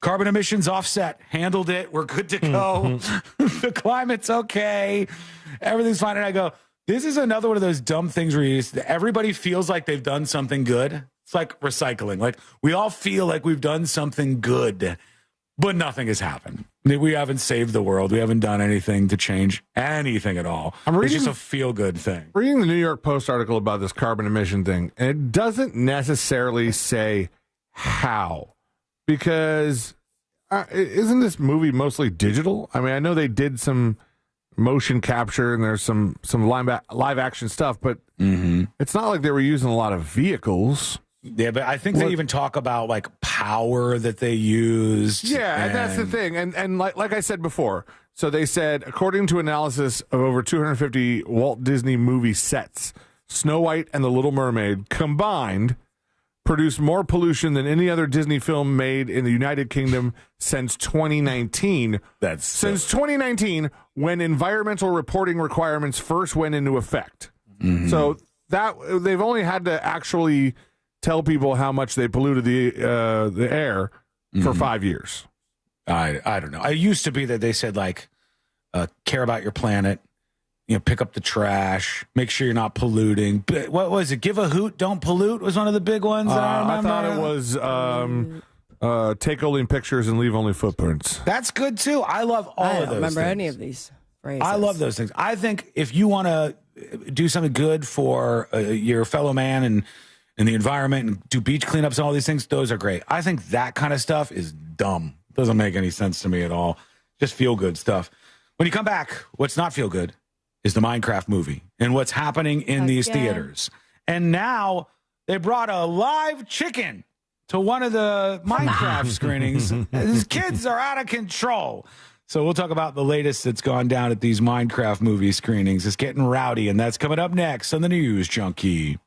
carbon emissions offset, handled it, we're good to go. The climate's okay, everything's fine. And I go, this is another one of those dumb things where everybody feels like they've done something good. It's like recycling. Like, we all feel like we've done something good, but nothing has happened. We haven't saved the world. We haven't done anything to change anything at all. It's just a feel-good thing. Reading the New York Post article about this carbon emission thing, and it doesn't necessarily say how, because isn't this movie mostly digital? I mean, I know they did some motion capture and there's some live action stuff, but it's not like they were using a lot of vehicles. Yeah, but I think they even talk about like power that they used. Yeah, and that's the thing. And like I said before, so they said, according to analysis of over 250 Walt Disney movie sets, Snow White and the Little Mermaid combined produced more pollution than any other Disney film made in the United Kingdom since 2019. Since 2019, when environmental reporting requirements first went into effect. So that they've only had to actually tell people how much they polluted the air for 5 years. I don't know. It used to be that they said like, care about your planet. Pick up the trash, make sure you're not polluting. What was it? Give a hoot, don't pollute was one of the big ones. I thought it was take only pictures and leave only footprints. That's good too. I love all of those. I don't remember things. any of these phrases. I love those things. I think if you want to do something good for your fellow man and the environment and do beach cleanups and all these things, those are great. I think that kind of stuff is dumb. Doesn't make any sense to me at all. Just feel good stuff. When you come back, what's not feel good is the Minecraft movie and what's happening in these theaters. And now they brought a live chicken to one of the Minecraft screenings. These kids are out of control. So we'll talk about the latest that's gone down at these Minecraft movie screenings. It's getting rowdy, and that's coming up next on the News Junkie.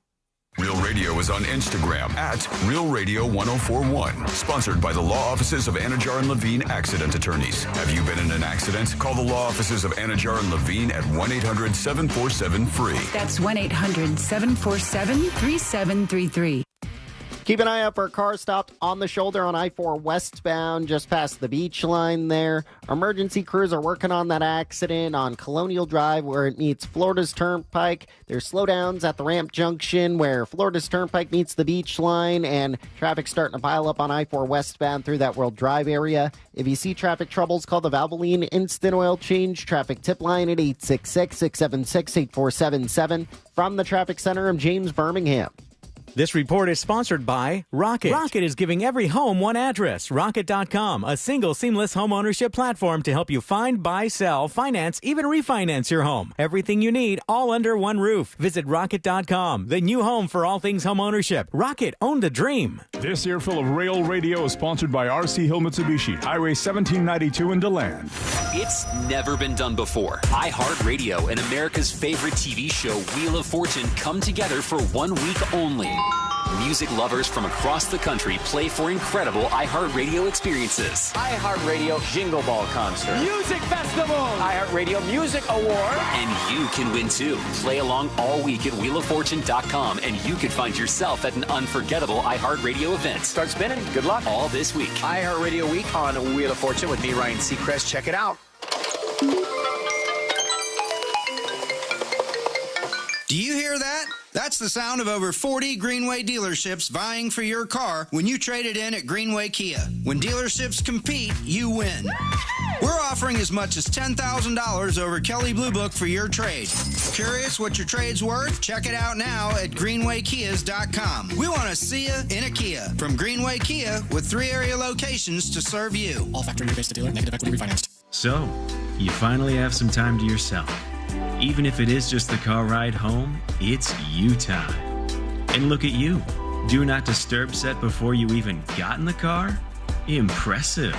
Real Radio is on Instagram at Real Radio 1041. Sponsored by the law offices of Anajar and Levine Accident Attorneys. Have you been in an accident? Call the law offices of Anajar and Levine at 1-800-747-FREE. That's 1-800-747-3733. Keep an eye out for a car stopped on the shoulder on I-4 westbound, just past the beach line there. Emergency crews are working on that accident on Colonial Drive where it meets Florida's Turnpike. There's slowdowns at the ramp junction where Florida's Turnpike meets the beach line, and traffic starting to pile up on I-4 westbound through that World Drive area. If you see traffic troubles, call the Valvoline Instant Oil Change traffic tip line at 866-676-8477. From the Traffic Center, I'm James Birmingham. This report is sponsored by Rocket. Rocket is giving every home one address. Rocket.com, a single seamless home ownership platform to help you find, buy, sell, finance, even refinance your home. Everything you need, all under one roof. Visit Rocket.com, the new home for all things home ownership. Rocket, own the dream. This earful of Rail Radio is sponsored by RC Hill Mitsubishi, Highway 1792 in DeLand. It's never been done before. iHeartRadio and America's favorite TV show, Wheel of Fortune, come together for 1 week only. Music lovers from across the country play for incredible iHeartRadio experiences. iHeartRadio Jingle Ball Concert. Music Festival. iHeartRadio Music Award. And you can win too. Play along all week at WheelOfFortune.com and you could find yourself at an unforgettable iHeartRadio event. Start spinning. Good luck. All this week. iHeartRadio Week on Wheel of Fortune with me, Ryan Seacrest. Check it out. Do you hear that? That's the sound of over 40 Greenway dealerships vying for your car when you trade it in at Greenway Kia. When dealerships compete, you win. We're offering as much as $10,000 over Kelley Blue Book for your trade. Curious what your trade's worth? Check it out now at greenwaykias.com. We want to see you in a Kia. From Greenway Kia, with 3 area locations to serve you. All factory rebate dealer, negative equity refinanced. So, you finally have some time to yourself. Even if it is just the car ride home, it's you time. And look at you. Do not disturb set before you even got in the car? Impressive.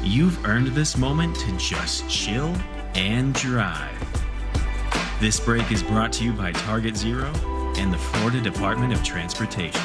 You've earned this moment to just chill and drive. This break is brought to you by Target Zero and the Florida Department of Transportation.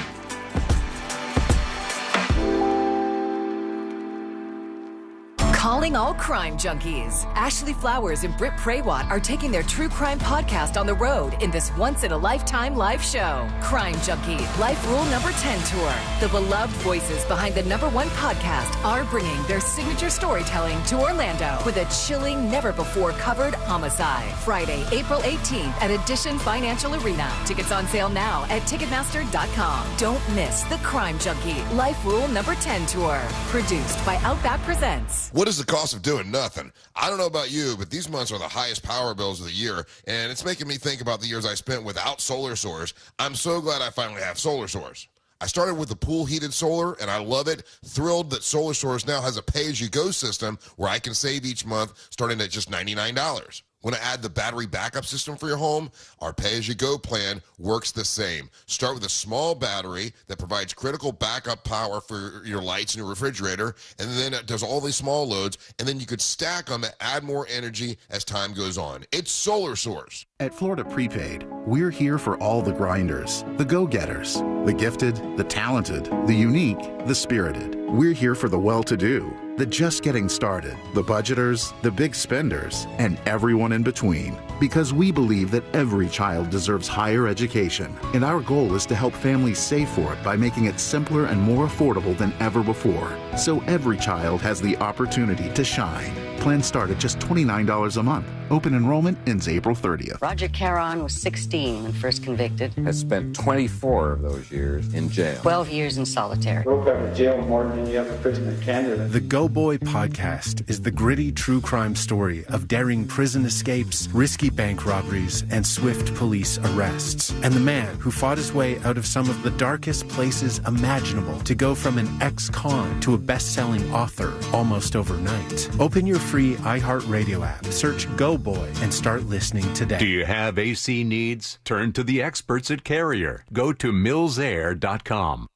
Calling all crime junkies. Ashley Flowers and Britt Praywat are taking their true crime podcast on the road in this once-in-a-lifetime live show. Crime Junkie Life Rule Number 10 Tour. The beloved voices behind the #1 podcast are bringing their signature storytelling to Orlando with a chilling, never-before-covered homicide. Friday, April 18th at Edition Financial Arena. Tickets on sale now at Ticketmaster.com. Don't miss the Crime Junkie Life Rule Number 10 Tour. Produced by Outback Presents. What is the cost of doing nothing? I don't know about you, but these months are the highest power bills of the year, and it's making me think about the years I spent without Solar Source. I'm so glad I finally have Solar Source. I started with the pool heated solar, and I love it. Thrilled that Solar Source now has a pay-as-you-go system where I can save each month starting at just $99. Want to add the battery backup system for your home? Our pay-as-you-go plan works the same. Start with a small battery that provides critical backup power for your lights and your refrigerator, and then it does all these small loads, and then you could stack them and add more energy as time goes on. It's Solar Source. At Florida Prepaid, we're here for all the grinders, the go-getters, the gifted, the talented, the unique, the spirited. We're here for the well-to-do, the just getting started, the budgeters, the big spenders, and everyone in between. Because we believe that every child deserves higher education, and our goal is to help families save for it by making it simpler and more affordable than ever before. So every child has the opportunity to shine. Plans start at just $29 a month. Open enrollment ends April 30th. Roger Caron was 16 when first convicted. Has spent 24 of those years in jail. 12 years in solitary. Broke out of jail more than any other prison in Canada. The Go Boy podcast is the gritty true crime story of daring prison escapes, risky bank robberies, and swift police arrests. And the man who fought his way out of some of the darkest places imaginable to go from an ex-con to a best-selling author almost overnight. Open your free iHeartRadio app, search Go Boy, and start listening today. Do you have AC needs? Turn to the experts at Carrier. Go to millsair.com.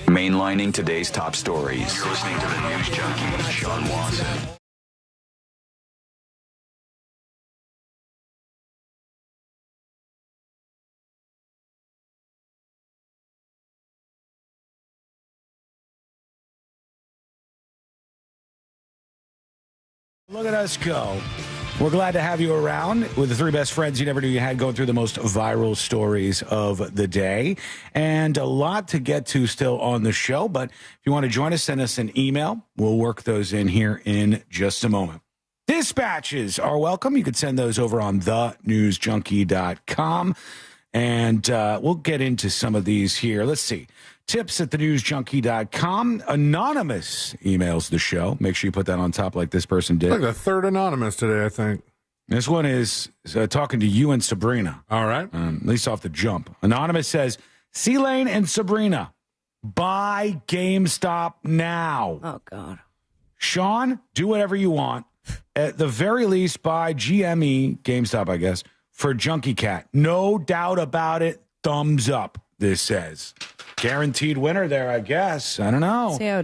Mainlining today's top stories. You're listening to the News Junkie, Sean Watson. Look at us go. We're glad to have you around with the three best friends you never knew you had, going through the most viral stories of the day. And a lot to get to still on the show. But if you want to join us, send us an email. We'll work those in here in just a moment. Dispatches are welcome. You could send those over on thenewsjunkie.com. And we'll get into some of these here. Let's see. Tips at thenewsjunkie.com. Anonymous emails the show. Make sure you put that on top like this person did. Like the third anonymous today, I think. This one is talking to you and Sabrina. All right. At least off the jump. Anonymous says, C-Lane and Sabrina, buy GameStop now. Oh, God. Sean, do whatever you want. At the very least, buy GME, GameStop, I guess, for Junkie Cat. No doubt about it. Thumbs up, this says. Guaranteed winner there, I guess. I don't know. See how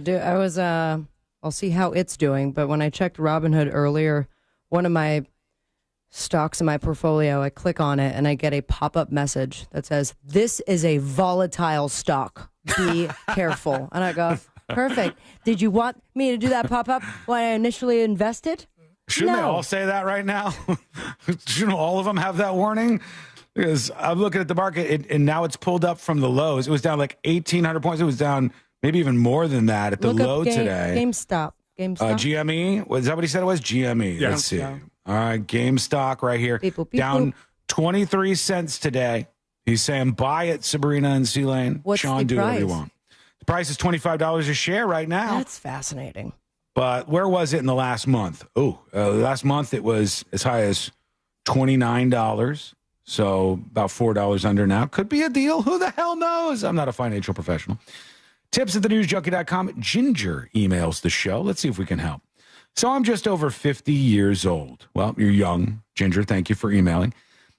I'll see how it's doing. But when I checked Robinhood earlier, one of my stocks in my portfolio, I click on it and I get a pop-up message that says, "This is a volatile stock. Be careful." And I go, perfect. Did you want me to do that pop-up when I initially invested? Shouldn't they all say that right now? Shouldn't all of them have that warning? Because I'm looking at the market, and now it's pulled up from the lows. It was down like 1,800 points. It was down maybe even more than that at the low today. GameStop. GME? Is that what he said it was? GME. Yes. Let's see. All right, GameStop right here. Down 23 cents today. He's saying buy it, Sabrina and C-Lane. What's Sean, the do price? whatever you want. The price is $25 a share right now. That's fascinating. But where was it in the last month? Last month it was as high as $29. So about $4 under now. Could be a deal. Who the hell knows? I'm not a financial professional. Tips at thenewsjunkie.com. Ginger emails the show. Let's see if we can help. So I'm just over 50 years old. Well, you're young, Ginger. Thank you for emailing.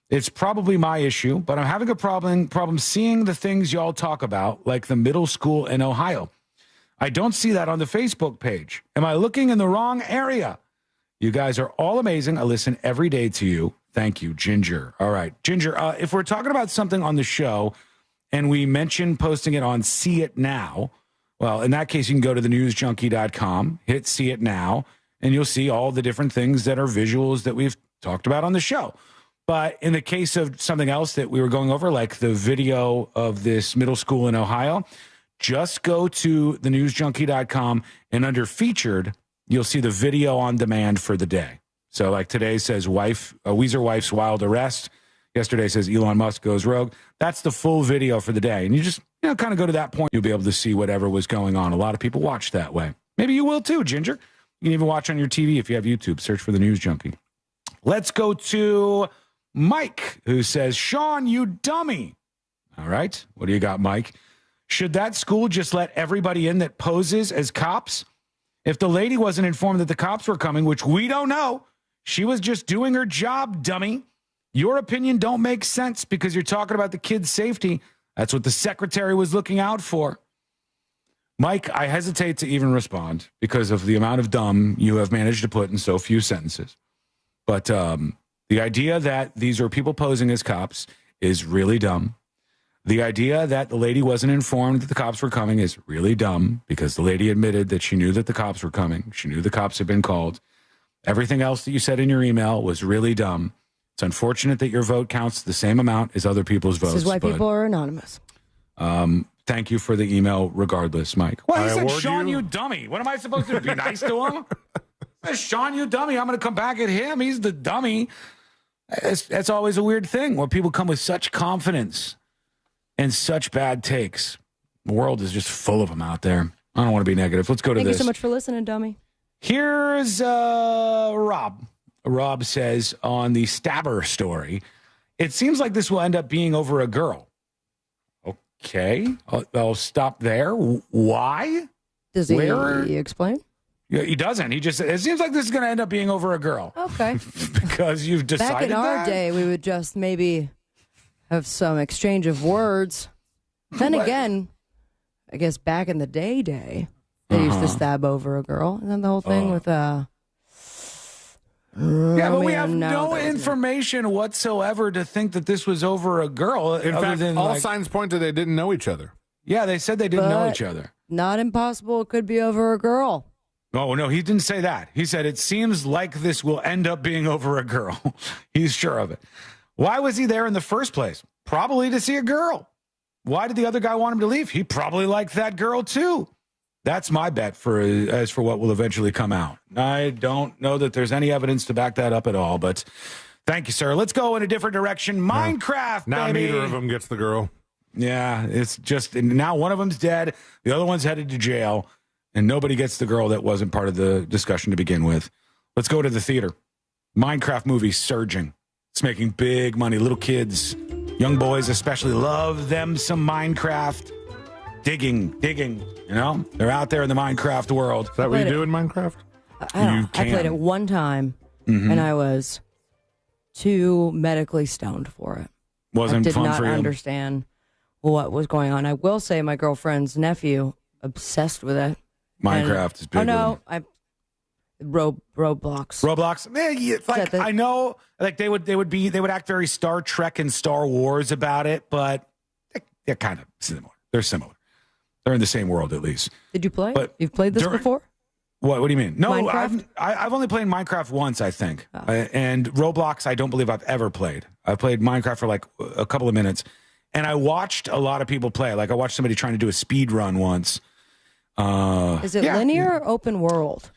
It's probably my issue, but I'm having a problem seeing the things y'all talk about, like the middle school in Ohio. I don't see that on the Facebook page. Am I looking in the wrong area? You guys are all amazing. I listen every day to you. Thank you, Ginger. All right, Ginger, if we're talking about something on the show and we mention posting it on See It Now, well, in that case, you can go to thenewsjunkie.com, hit See It Now, and you'll see all the different things that are visuals that we've talked about on the show. But in the case of something else that we were going over, like the video of this middle school in Ohio, just go to thenewsjunkie.com, and under featured, you'll see the video on demand for the day. So like today says Weezer wife's wild arrest. Yesterday says Elon Musk goes rogue. That's the full video for the day. And you just kind of go to that point. You'll be able to see whatever was going on. A lot of people watch that way. Maybe you will too, Ginger. You can even watch on your TV if you have YouTube. Search for The News Junkie. Let's go to Mike, who says, Sean, you dummy. All right. What do you got, Mike? Should that school just let everybody in that poses as cops? If the lady wasn't informed that the cops were coming, which we don't know, she was just doing her job, dummy. Your opinion don't make sense because you're talking about the kids' safety. That's what the secretary was looking out for. Mike, I hesitate to even respond because of the amount of dumb you have managed to put in so few sentences. But the idea that these are people posing as cops is really dumb. The idea that the lady wasn't informed that the cops were coming is really dumb because the lady admitted that she knew that the cops were coming. She knew the cops had been called. Everything else that you said in your email was really dumb. It's unfortunate that your vote counts the same amount as other people's votes. This is why people are anonymous. Thank you for the email regardless, Mike. Well, he said, Sean, you dummy. What am I supposed to do? Be nice to him? Sean, you dummy. I'm going to come back at him. He's the dummy. That's always a weird thing where people come with such confidence and such bad takes. The world is just full of them out there. I don't want to be negative. Let's go to this. Thank you so much for listening, dummy. Here's Rob. Rob says on the Stabber story, it seems like this will end up being over a girl. Okay. I'll stop there. Why? Does he explain? Yeah, he doesn't. He just said, it seems like this is going to end up being over a girl. Okay. Because you've decided Back in our day, we would just maybe have some exchange of words. Then again, I guess back in the day, they used to stab over a girl. And then the whole thing with yeah, but we have no information whatsoever to think that this was over a girl. In fact, all signs point to they didn't know each other. Yeah, they said they didn't know each other. Not impossible. It could be over a girl. Oh, no, he didn't say that. He said it seems like this will end up being over a girl. He's sure of it. Why was he there in the first place? Probably to see a girl. Why did the other guy want him to leave? He probably liked that girl too. That's my bet as for what will eventually come out. I don't know that there's any evidence to back that up at all, but thank you, sir. Let's go in a different direction. Minecraft, now baby. Neither of them gets the girl. Yeah, it's just, now one of them's dead. The other one's headed to jail, and nobody gets the girl that wasn't part of the discussion to begin with. Let's go to the theater. Minecraft movie surging. It's making big money. Little kids, young boys especially, love them some Minecraft. Digging, you know? They're out there in the Minecraft world. Is that what you do in Minecraft? I played it one time, and I was too medically stoned for it. Wasn't fun for you? I did not understand what was going on. I will say my girlfriend's nephew, obsessed with it. Minecraft is big. Oh, no. Roblox. Yeah, it's like, I know, like they would act very Star Trek and Star Wars about it, but they're kind of similar. They're similar. They're in the same world, at least. Did you play? But you've played this before? What do you mean? No, Minecraft? I've only played Minecraft once, I think. And Roblox, I don't believe I've ever played. I played Minecraft for like a couple of minutes, and I watched a lot of people play. Like I watched somebody trying to do a speed run once. Is it linear or open world?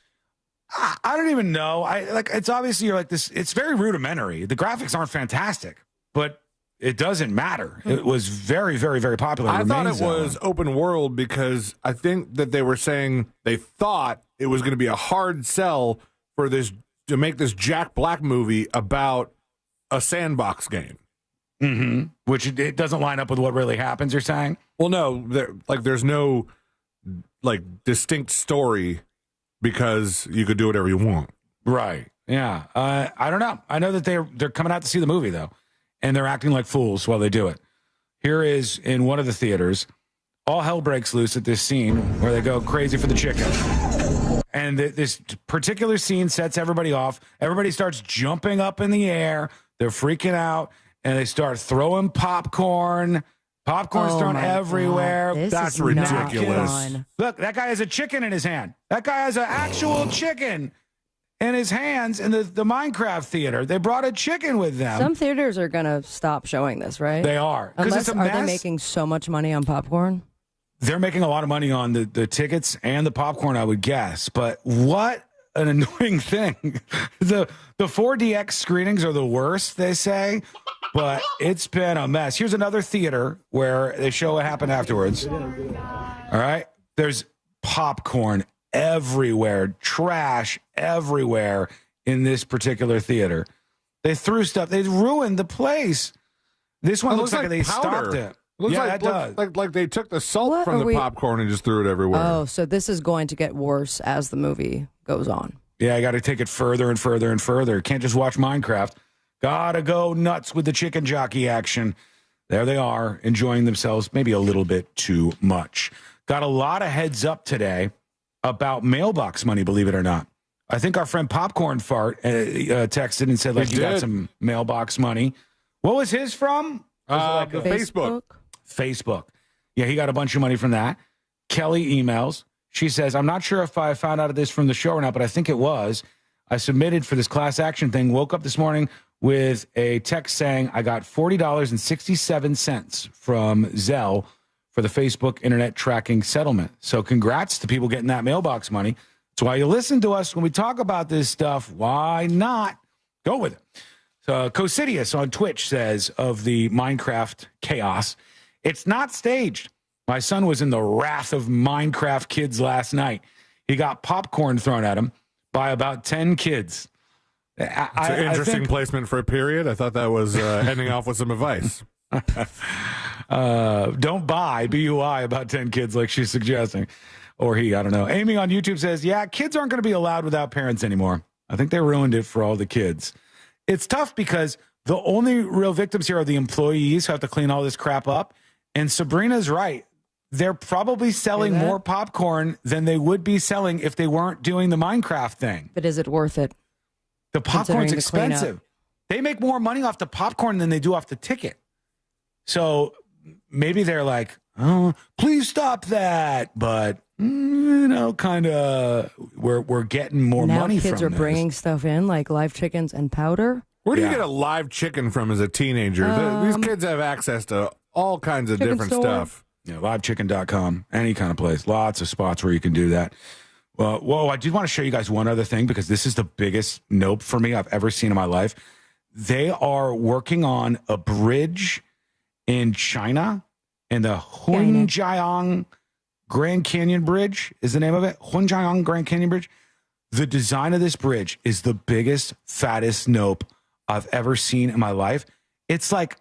I don't even know. It's obviously you're like this. It's very rudimentary. The graphics aren't fantastic, but it doesn't matter. It was very, very, very popular. I thought it was open world because I think that they were saying they thought it was going to be a hard sell for this to make this Jack Black movie about a sandbox game. Mm-hmm. Which it doesn't line up with what really happens. You're saying? Well, no. There's no distinct story because you could do whatever you want. Right. Yeah. I don't know. I know that they're coming out to see the movie though. And they're acting like fools while they do it. Here is, in one of the theaters, all hell breaks loose at this scene where they go crazy for the chicken. And this particular scene sets everybody off. Everybody starts jumping up in the air. They're freaking out. And they start throwing popcorn. Popcorn's thrown everywhere. That's ridiculous. Look, that guy has a chicken in his hand. That guy has an actual chicken in his hands in the Minecraft theater. They brought a chicken with them. Some theaters are going to stop showing this, right? They are. Unless, are they making so much money on popcorn? They're making a lot of money on the tickets and the popcorn, I would guess. But what an annoying thing. The 4DX screenings are the worst, they say. But it's been a mess. Here's another theater where they show what happened afterwards. All right? There's popcorn everywhere, trash everywhere in this particular theater. They threw stuff. They ruined the place. This one looks like they powder. stopped it. Looks yeah, like, it does. Like they took the salt from the popcorn and just threw it everywhere. Oh, so this is going to get worse as the movie goes on. Yeah, I got to take it further and further and further. Can't just watch Minecraft. Gotta go nuts with the chicken jockey action. There they are, enjoying themselves maybe a little bit too much. Got a lot of heads up today about mailbox money, believe it or not. I think our friend Popcorn Fart texted and said, like, he got some mailbox money. What was his from? Was it like Facebook. Facebook. Yeah, he got a bunch of money from that. Kelly emails. She says, I'm not sure if I found out of this from the show or not, but I think it was. I submitted for this class action thing, woke up this morning with a text saying I got $40.67 from Zelle for the Facebook internet tracking settlement. So congrats to people getting that mailbox money. That's why you listen to us when we talk about this stuff. Why not? Go with it. So Cosidius on Twitch says of the Minecraft chaos, it's not staged. My son was in the wrath of Minecraft kids last night. He got popcorn thrown at him by about 10 kids. It's an interesting placement for a period. I thought that was ending off with some advice. Don't buy BUI about 10 kids like she's suggesting. Or he, I don't know. Amy on YouTube says, yeah, kids aren't going to be allowed without parents anymore. I think they ruined it for all the kids. It's tough because the only real victims here are the employees who have to clean all this crap up. And Sabrina's right. They're probably selling more popcorn than they would be selling if they weren't doing the Minecraft thing. But is it worth it? The popcorn's expensive. They make more money off the popcorn than they do off the ticket. So maybe they're like, oh, please stop that. But, kind of, we're getting more money from this. Now kids are bringing stuff in, like live chickens and powder. Where do you get a live chicken from as a teenager? These kids have access to all kinds of different stuff. Yeah, livechicken.com, any kind of place. Lots of spots where you can do that. Whoa, I did want to show you guys one other thing because this is the biggest nope for me I've ever seen in my life. They are working on a bridge in China, and the Hunjiang Grand Canyon Bridge is the name of it. Hunjiang Grand Canyon Bridge. The design of this bridge is the biggest, fattest nope I've ever seen in my life. It's like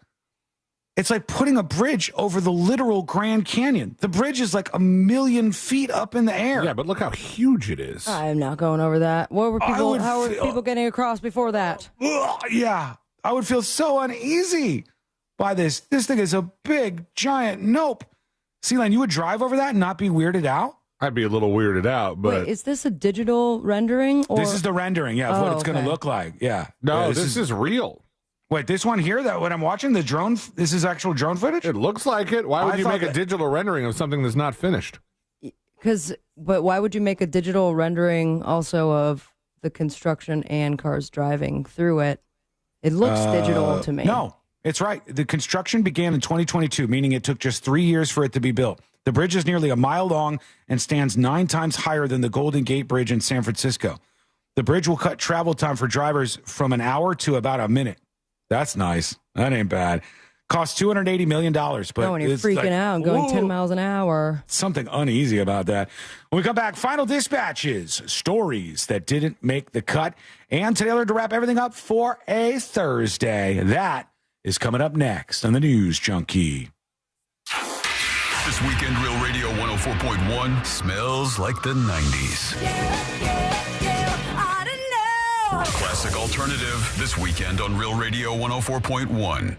putting a bridge over the literal Grand Canyon. The bridge is like 1 million feet up in the air. Yeah, but look how huge it is. I'm not going over that. How were people getting across before that? Yeah, I would feel so uneasy by this. This thing is a big, giant nope. Celine, you would drive over that and not be weirded out? I'd be a little weirded out, but... Wait, is this a digital rendering? Or... This is the rendering, of what it's going to look like. Yeah. No, this is real. Wait, this one here, that what I'm watching, the drone, this is actual drone footage? It looks like it. Why would you make a digital rendering of something that's not finished? But why would you make a digital rendering also of the construction and cars driving through it? It looks digital to me. No, it's right. The construction began in 2022, meaning it took just 3 years for it to be built. The bridge is nearly a mile long and stands 9 times higher than the Golden Gate Bridge in San Francisco. The bridge will cut travel time for drivers from an hour to about a minute. That's nice. That ain't bad. Costs $280 million. But when you're freaking out and going 10 miles an hour. Something uneasy about that. When we come back, final dispatches, stories that didn't make the cut, and Taylor to wrap everything up for a Thursday. That is coming up next on the News Junkie. This weekend, Real Radio 104.1 smells like the 90s. Classic alternative this weekend on Real Radio 104.1.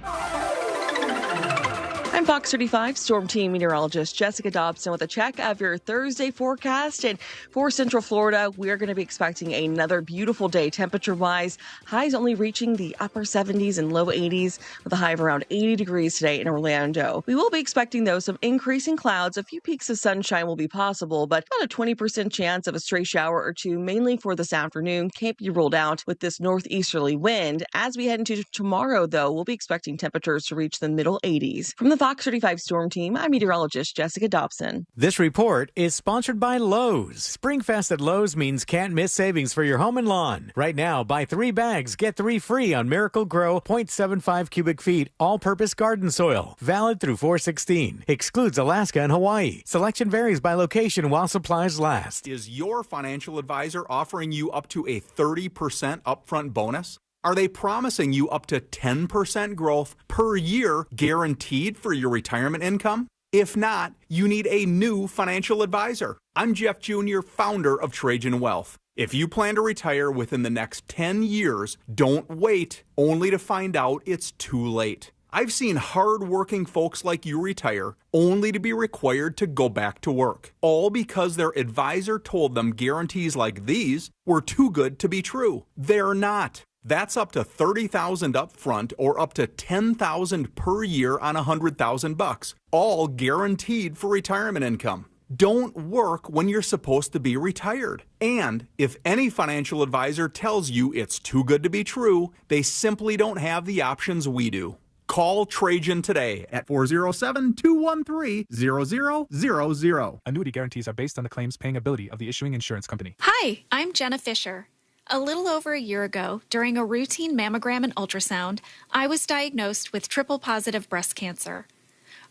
I'm Fox 35 Storm Team meteorologist Jessica Dobson with a check of your Thursday forecast. And for Central Florida, we're going to be expecting another beautiful day temperature-wise. Highs only reaching the upper 70s and low 80s with a high of around 80 degrees today in Orlando. We will be expecting, though, some increasing clouds. A few peaks of sunshine will be possible, but about a 20% chance of a stray shower or two, mainly for this afternoon. Can't be ruled out with this northeasterly wind. As we head into tomorrow, though, we'll be expecting temperatures to reach the middle 80s. From the Fox 35 Storm Team, I'm meteorologist Jessica Dobson. This report is sponsored by Lowe's. Springfest at Lowe's means can't miss savings for your home and lawn. Right now, buy 3 bags, get 3 free on Miracle Grow 0.75 cubic feet all-purpose garden soil. Valid through 4/16. Excludes Alaska and Hawaii. Selection varies by location while supplies last. Is your financial advisor offering you up to a 30% upfront bonus? Are they promising you up to 10% growth per year guaranteed for your retirement income? If not, you need a new financial advisor. I'm Jeff Jr., founder of Trajan Wealth. If you plan to retire within the next 10 years, don't wait only to find out it's too late. I've seen hard-working folks like you retire only to be required to go back to work, all because their advisor told them guarantees like these were too good to be true. They're not. That's up to $30,000 up front or up to $10,000 per year on $100,000, all guaranteed for retirement income. Don't work when you're supposed to be retired. And if any financial advisor tells you it's too good to be true, they simply don't have the options we do. Call Trajan today at 407-213-0000. Annuity guarantees are based on the claims paying ability of the issuing insurance company. Hi, I'm Jenna Fisher. A little over a year ago, during a routine mammogram and ultrasound, I was diagnosed with triple-positive breast cancer.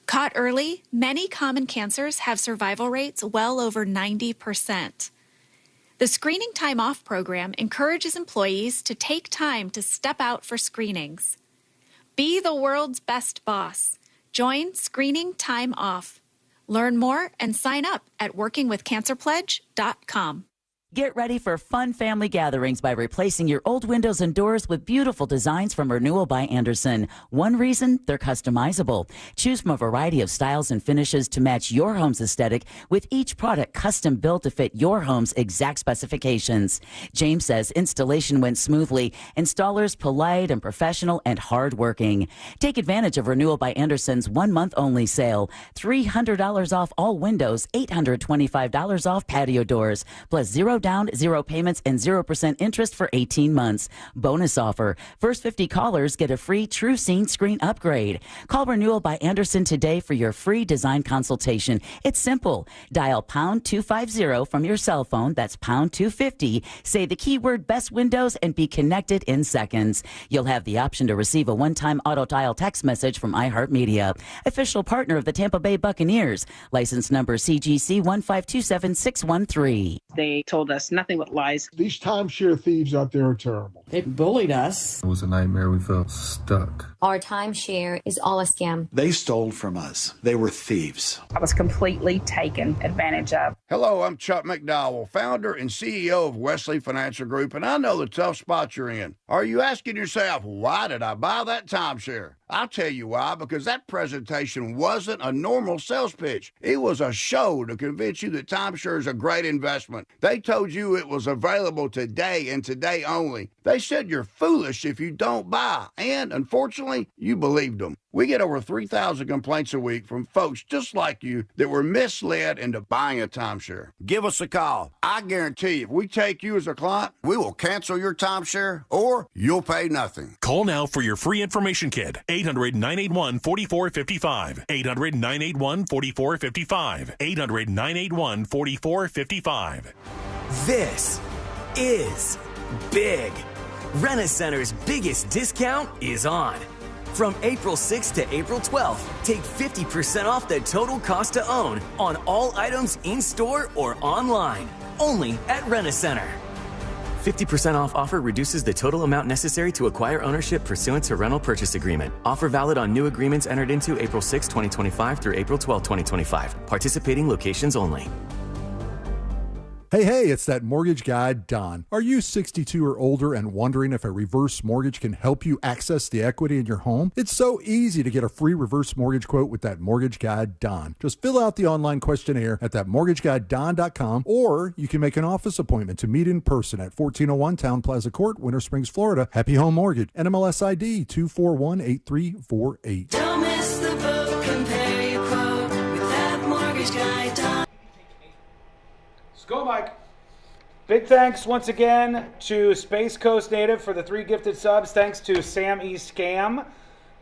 Caught early, many common cancers have survival rates well over 90%. The Screening Time Off program encourages employees to take time to step out for screenings. Be the world's best boss. Join Screening Time Off. Learn more and sign up at workingwithcancerpledge.com. Get ready for fun family gatherings by replacing your old windows and doors with beautiful designs from Renewal by Andersen. One reason, they're customizable. Choose from a variety of styles and finishes to match your home's aesthetic, with each product custom built to fit your home's exact specifications. James says installation went smoothly. Installers polite and professional and hardworking. Take advantage of Renewal by Andersen's 1 month only sale. $300 off all windows, $825 off patio doors, plus 0 down, 0 payments, and 0% interest for 18 months. Bonus offer. First 50 callers get a free True Scene screen upgrade. Call Renewal by Andersen today for your free design consultation. It's simple. Dial pound 250 from your cell phone. That's pound 250. Say the keyword best windows and be connected in seconds. You'll have the option to receive a one-time auto dial text message from iHeartMedia, official partner of the Tampa Bay Buccaneers. License number CGC 1527613. They told us nothing but lies. These timeshare thieves out there are terrible. They bullied us. It was a nightmare. We felt stuck. Our timeshare is all a scam. They stole from us. They were thieves. I was completely taken advantage of. Hello, I'm Chuck McDowell, founder and CEO of Wesley Financial Group, and I know the tough spot you're in. Are you asking yourself, why did I buy that timeshare? I'll tell you why, because that presentation wasn't a normal sales pitch. It was a show to convince you that timeshare is a great investment. They told you it was available today and today only. They said you're foolish if you don't buy, and unfortunately, you believed them. We get over 3,000 complaints a week from folks just like you that were misled into buying a timeshare. Give us a call. I guarantee if we take you as a client, we will cancel your timeshare or you'll pay nothing. Call now for your free information kit. 800-981-4455. 800-981-4455. 800-981-4455. This is big. Rent-A-Center's biggest discount is on. From April 6th to April 12th, take 50% off the total cost to own on all items in-store or online. Only at Rent-A-Center. 50% off offer reduces the total amount necessary to acquire ownership pursuant to rental purchase agreement. Offer valid on new agreements entered into April 6, 2025 through April 12, 2025. Participating locations only. Hey, it's that mortgage guy, Don. Are you 62 or older and wondering if a reverse mortgage can help you access the equity in your home? It's so easy to get a free reverse mortgage quote with that mortgage guy, Don. Just fill out the online questionnaire at thatmortgageguyDon.com, or you can make an office appointment to meet in person at 1401 Town Plaza Court, Winter Springs, Florida. Happy Home Mortgage, NMLS ID 2418348. Don't miss the boat, compare your quote with that mortgage guy, Don. Go, Mike. Big thanks once again to Space Coast Native for the 3 gifted subs. Thanks to Sam E. Scam a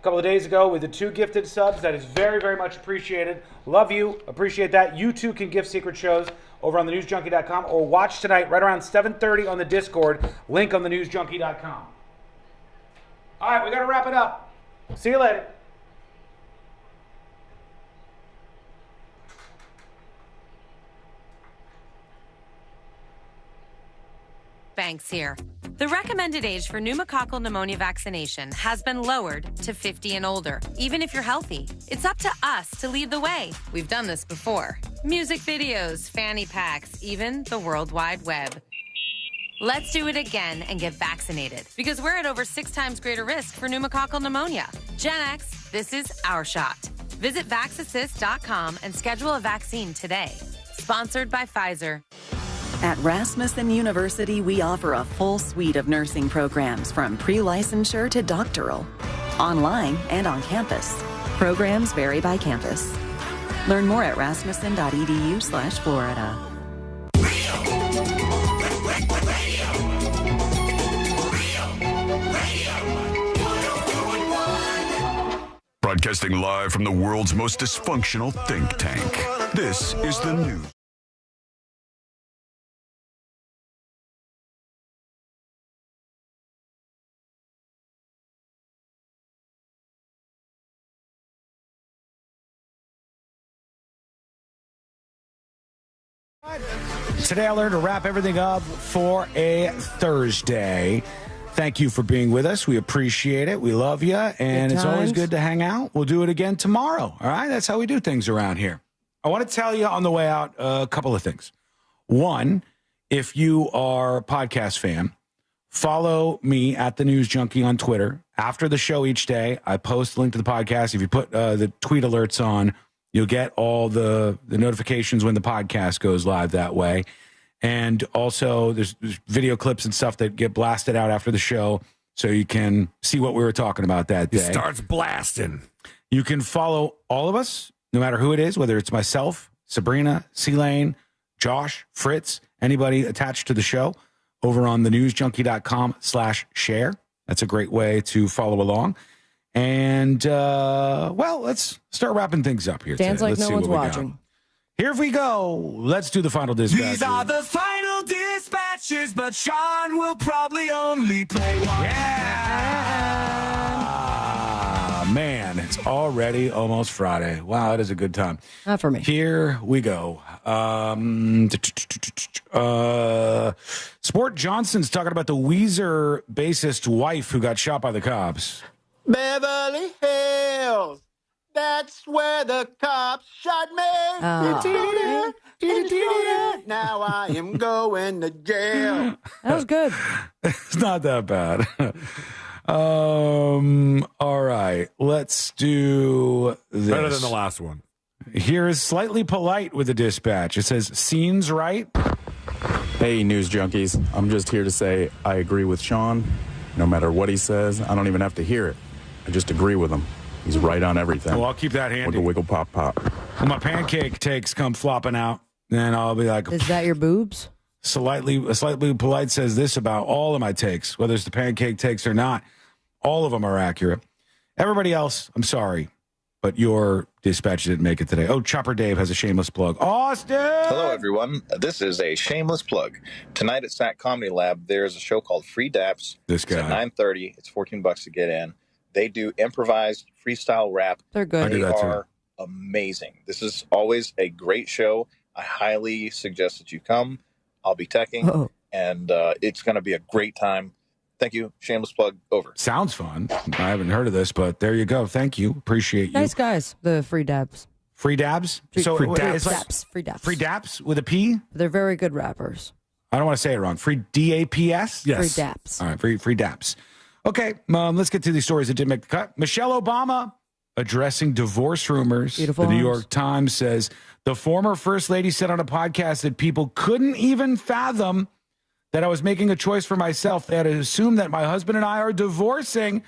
couple of days ago with the 2 gifted subs. That is very, very much appreciated. Love you. Appreciate that. You too can gift secret shows over on thenewsjunkie.com or watch tonight right around 7:30 on the Discord. Link on thenewsjunkie.com. All right, we got to wrap it up. See you later. Banks here. The recommended age for pneumococcal pneumonia vaccination has been lowered to 50 and older, even if you're healthy. It's up to us to lead the way. We've done this before. Music videos, fanny packs, even the World Wide Web. Let's do it again and get vaccinated, because we're at over 6 times greater risk for pneumococcal pneumonia. Gen X, this is our shot. Visit vaxassist.com and schedule a vaccine today. Sponsored by Pfizer. At Rasmussen University, we offer a full suite of nursing programs from pre-licensure to doctoral, online and on campus. Programs vary by campus. Learn more at rasmussen.edu/Florida. Broadcasting live from the world's most dysfunctional think tank. This is the news. Today I learned to wrap everything up for a Thursday. Thank you for being with us. We appreciate it. We love you. And it's always good to hang out. We'll do it again tomorrow. All right? That's how we do things around here. I want to tell you on the way out a couple of things. One, if you are a podcast fan, follow me at The News Junkie on Twitter. After the show each day, I post a link to the podcast. If you put the tweet alerts on, you'll get all the notifications when the podcast goes live that way. And also, there's video clips and stuff that get blasted out after the show, so you can see what we were talking about that day. It starts blasting. You can follow all of us, no matter who it is, whether it's myself, Sabrina, C-Lane, Josh, Fritz, anybody attached to the show, over on thenewsjunkie.com/share. That's a great way to follow along. And, well, let's start wrapping things up here. Sounds like no one's watching. Here we go. Let's do the final dispatches. These are the final dispatches, but Sean will probably only play one. Yeah! Man, it's already almost Friday. Wow, that is a good time. Not for me. Here we go. Sport Johnson's talking about the Weezer bassist wife who got shot by the cops. Beverly Hills. That's where the cops shot me. Now I am going to jail. That was good. It's not that bad. All right. Let's do this. Better than the last one. Here is Slightly Polite with a dispatch. It says, scenes right. Hey, news junkies. I'm just here to say I agree with Sean. No matter what he says, I don't even have to hear it. I just agree with him. He's right on everything. Well, I'll keep that handy. Wiggle, wiggle, pop, pop. When my pancake takes come flopping out, then I'll be like... Is that your boobs? Slightly Polite says this about all of my takes, whether it's the pancake takes or not. All of them are accurate. Everybody else, I'm sorry, but your dispatch didn't make it today. Oh, Chopper Dave has a shameless plug. Austin! Hello, everyone. This is a shameless plug. Tonight at SAC Comedy Lab, there's a show called Free Daps. This guy. It's at 9:30. It's $14 to get in. They do improvised freestyle rap. They're good. They are amazing. This is always a great show. I highly suggest that you come. I'll be teching, and it's going to be a great time. Thank you. Shameless plug, over. Sounds fun. I haven't heard of this, but there you go. Thank you. Appreciate you. Nice guys, the Free Dabs. Free Dabs? Free Daps. Free Daps with a P? They're very good rappers. I don't want to say it wrong. Free D-A-P-S? Yes. Free Daps. All right, free Daps. Okay, let's get to these stories that didn't make the cut. Michelle Obama addressing divorce rumors. Beautiful. The New York Times says the former First Lady said on a podcast that people couldn't even fathom that I was making a choice for myself. They had to assume that my husband and I are divorcing.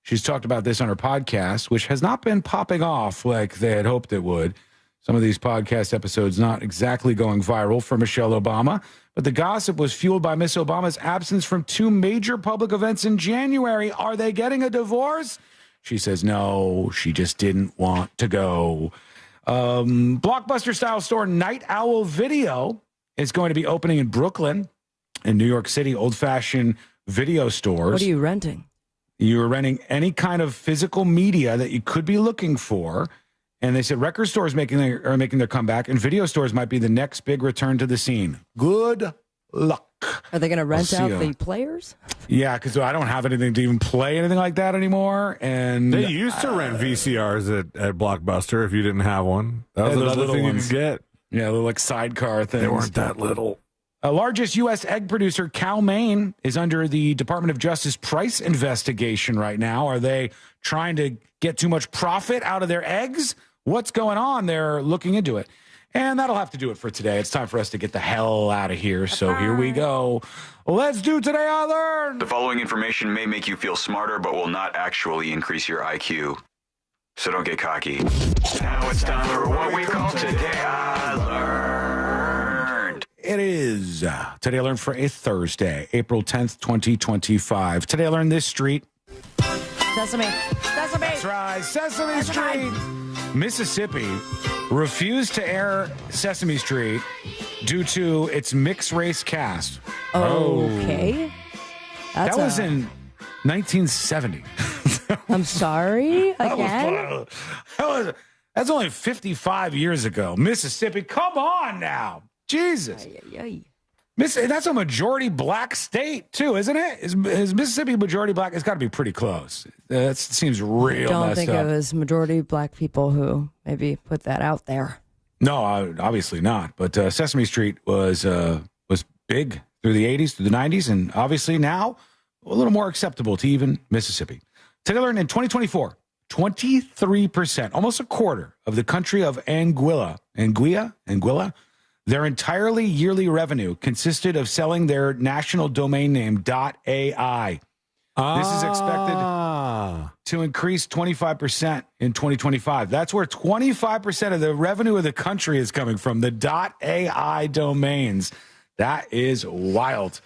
She's talked about this on her podcast, which has not been popping off like they had hoped it would. Some of these podcast episodes not exactly going viral for Michelle Obama, but the gossip was fueled by Miss Obama's absence from 2 major public events in January. Are they getting a divorce? She says no, she just didn't want to go. Blockbuster-style store Night Owl Video is going to be opening in Brooklyn, in New York City, old-fashioned video stores. What are you renting? You're renting any kind of physical media that you could be looking for. And they said record stores are making their comeback, and video stores might be the next big return to the scene. Good luck. Are they going to rent out the players? Yeah, because I don't have anything to even play anything like that anymore. And they used to rent VCRs at Blockbuster if you didn't have one. That was another thing you could get. Yeah, little like sidecar things. They weren't that little. Largest U.S. egg producer, Cal-Maine, is under the Department of Justice price investigation right now. Are they trying to get too much profit out of their eggs? What's going on? They're looking into it. And that'll have to do it for today. It's time for us to get the hell out of here. So here we go. Let's do Today I Learned. The following information may make you feel smarter, but will not actually increase your IQ. So don't get cocky. Now it's time for what we call Today I Learned. It is Today I Learned for a Thursday, April 10th, 2025. Today I learned this street. Sesame. That's right, Sesame Street. Mississippi refused to air Sesame Street due to its mixed race cast. Okay. That was in 1970. I'm sorry, again? That's only 55 years ago. Mississippi, come on now. Jesus. That's a majority black state, too, isn't it? Is Mississippi majority black? It's got to be pretty close. That seems real messed up. I don't think it was majority black people who maybe put that out there. No, obviously not. But Sesame Street was big through the 80s, through the 90s, and obviously now a little more acceptable to even Mississippi. Today I learned in 2024, 23%, almost a quarter of the country of Anguilla, their entirely yearly revenue consisted of selling their national domain name .ai. This is expected to increase 25% in 2025. That's where 25% of the revenue of the country is coming from, the .ai domains. That is wild.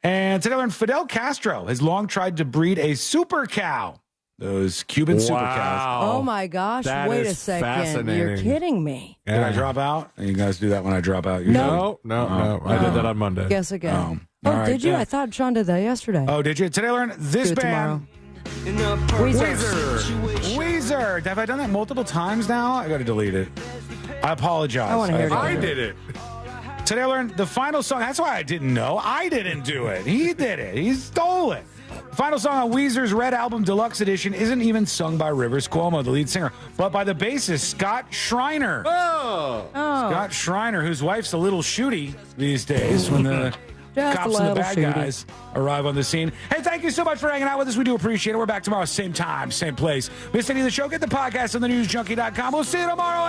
And today I learned Fidel Castro has long tried to breed a super cow. Those Cuban super cows. Oh my gosh! Wait a second. You're kidding me. Did I drop out? You guys do that when I drop out? No. I did that on Monday. Guess again. Right, did you? I thought Sean did that yesterday. Oh, did you? Today I learned this band. Weezer. Have I done that multiple times now? I got to delete it. I apologize. I want to hear it. I did it. Today I learned the final song. That's why I didn't know. I didn't do it. He did it. He stole it. The final song on Weezer's Red Album Deluxe Edition isn't even sung by Rivers Cuomo, the lead singer, but by the bassist Scott Schreiner. Scott Schreiner, whose wife's a little shooty these days when the cops and the bad guys arrive on the scene. Hey, thank you so much for hanging out with us. We do appreciate it. We're back tomorrow, same time, same place. Missed any of the show? Get the podcast on thenewsjunkie.com. We'll see you tomorrow.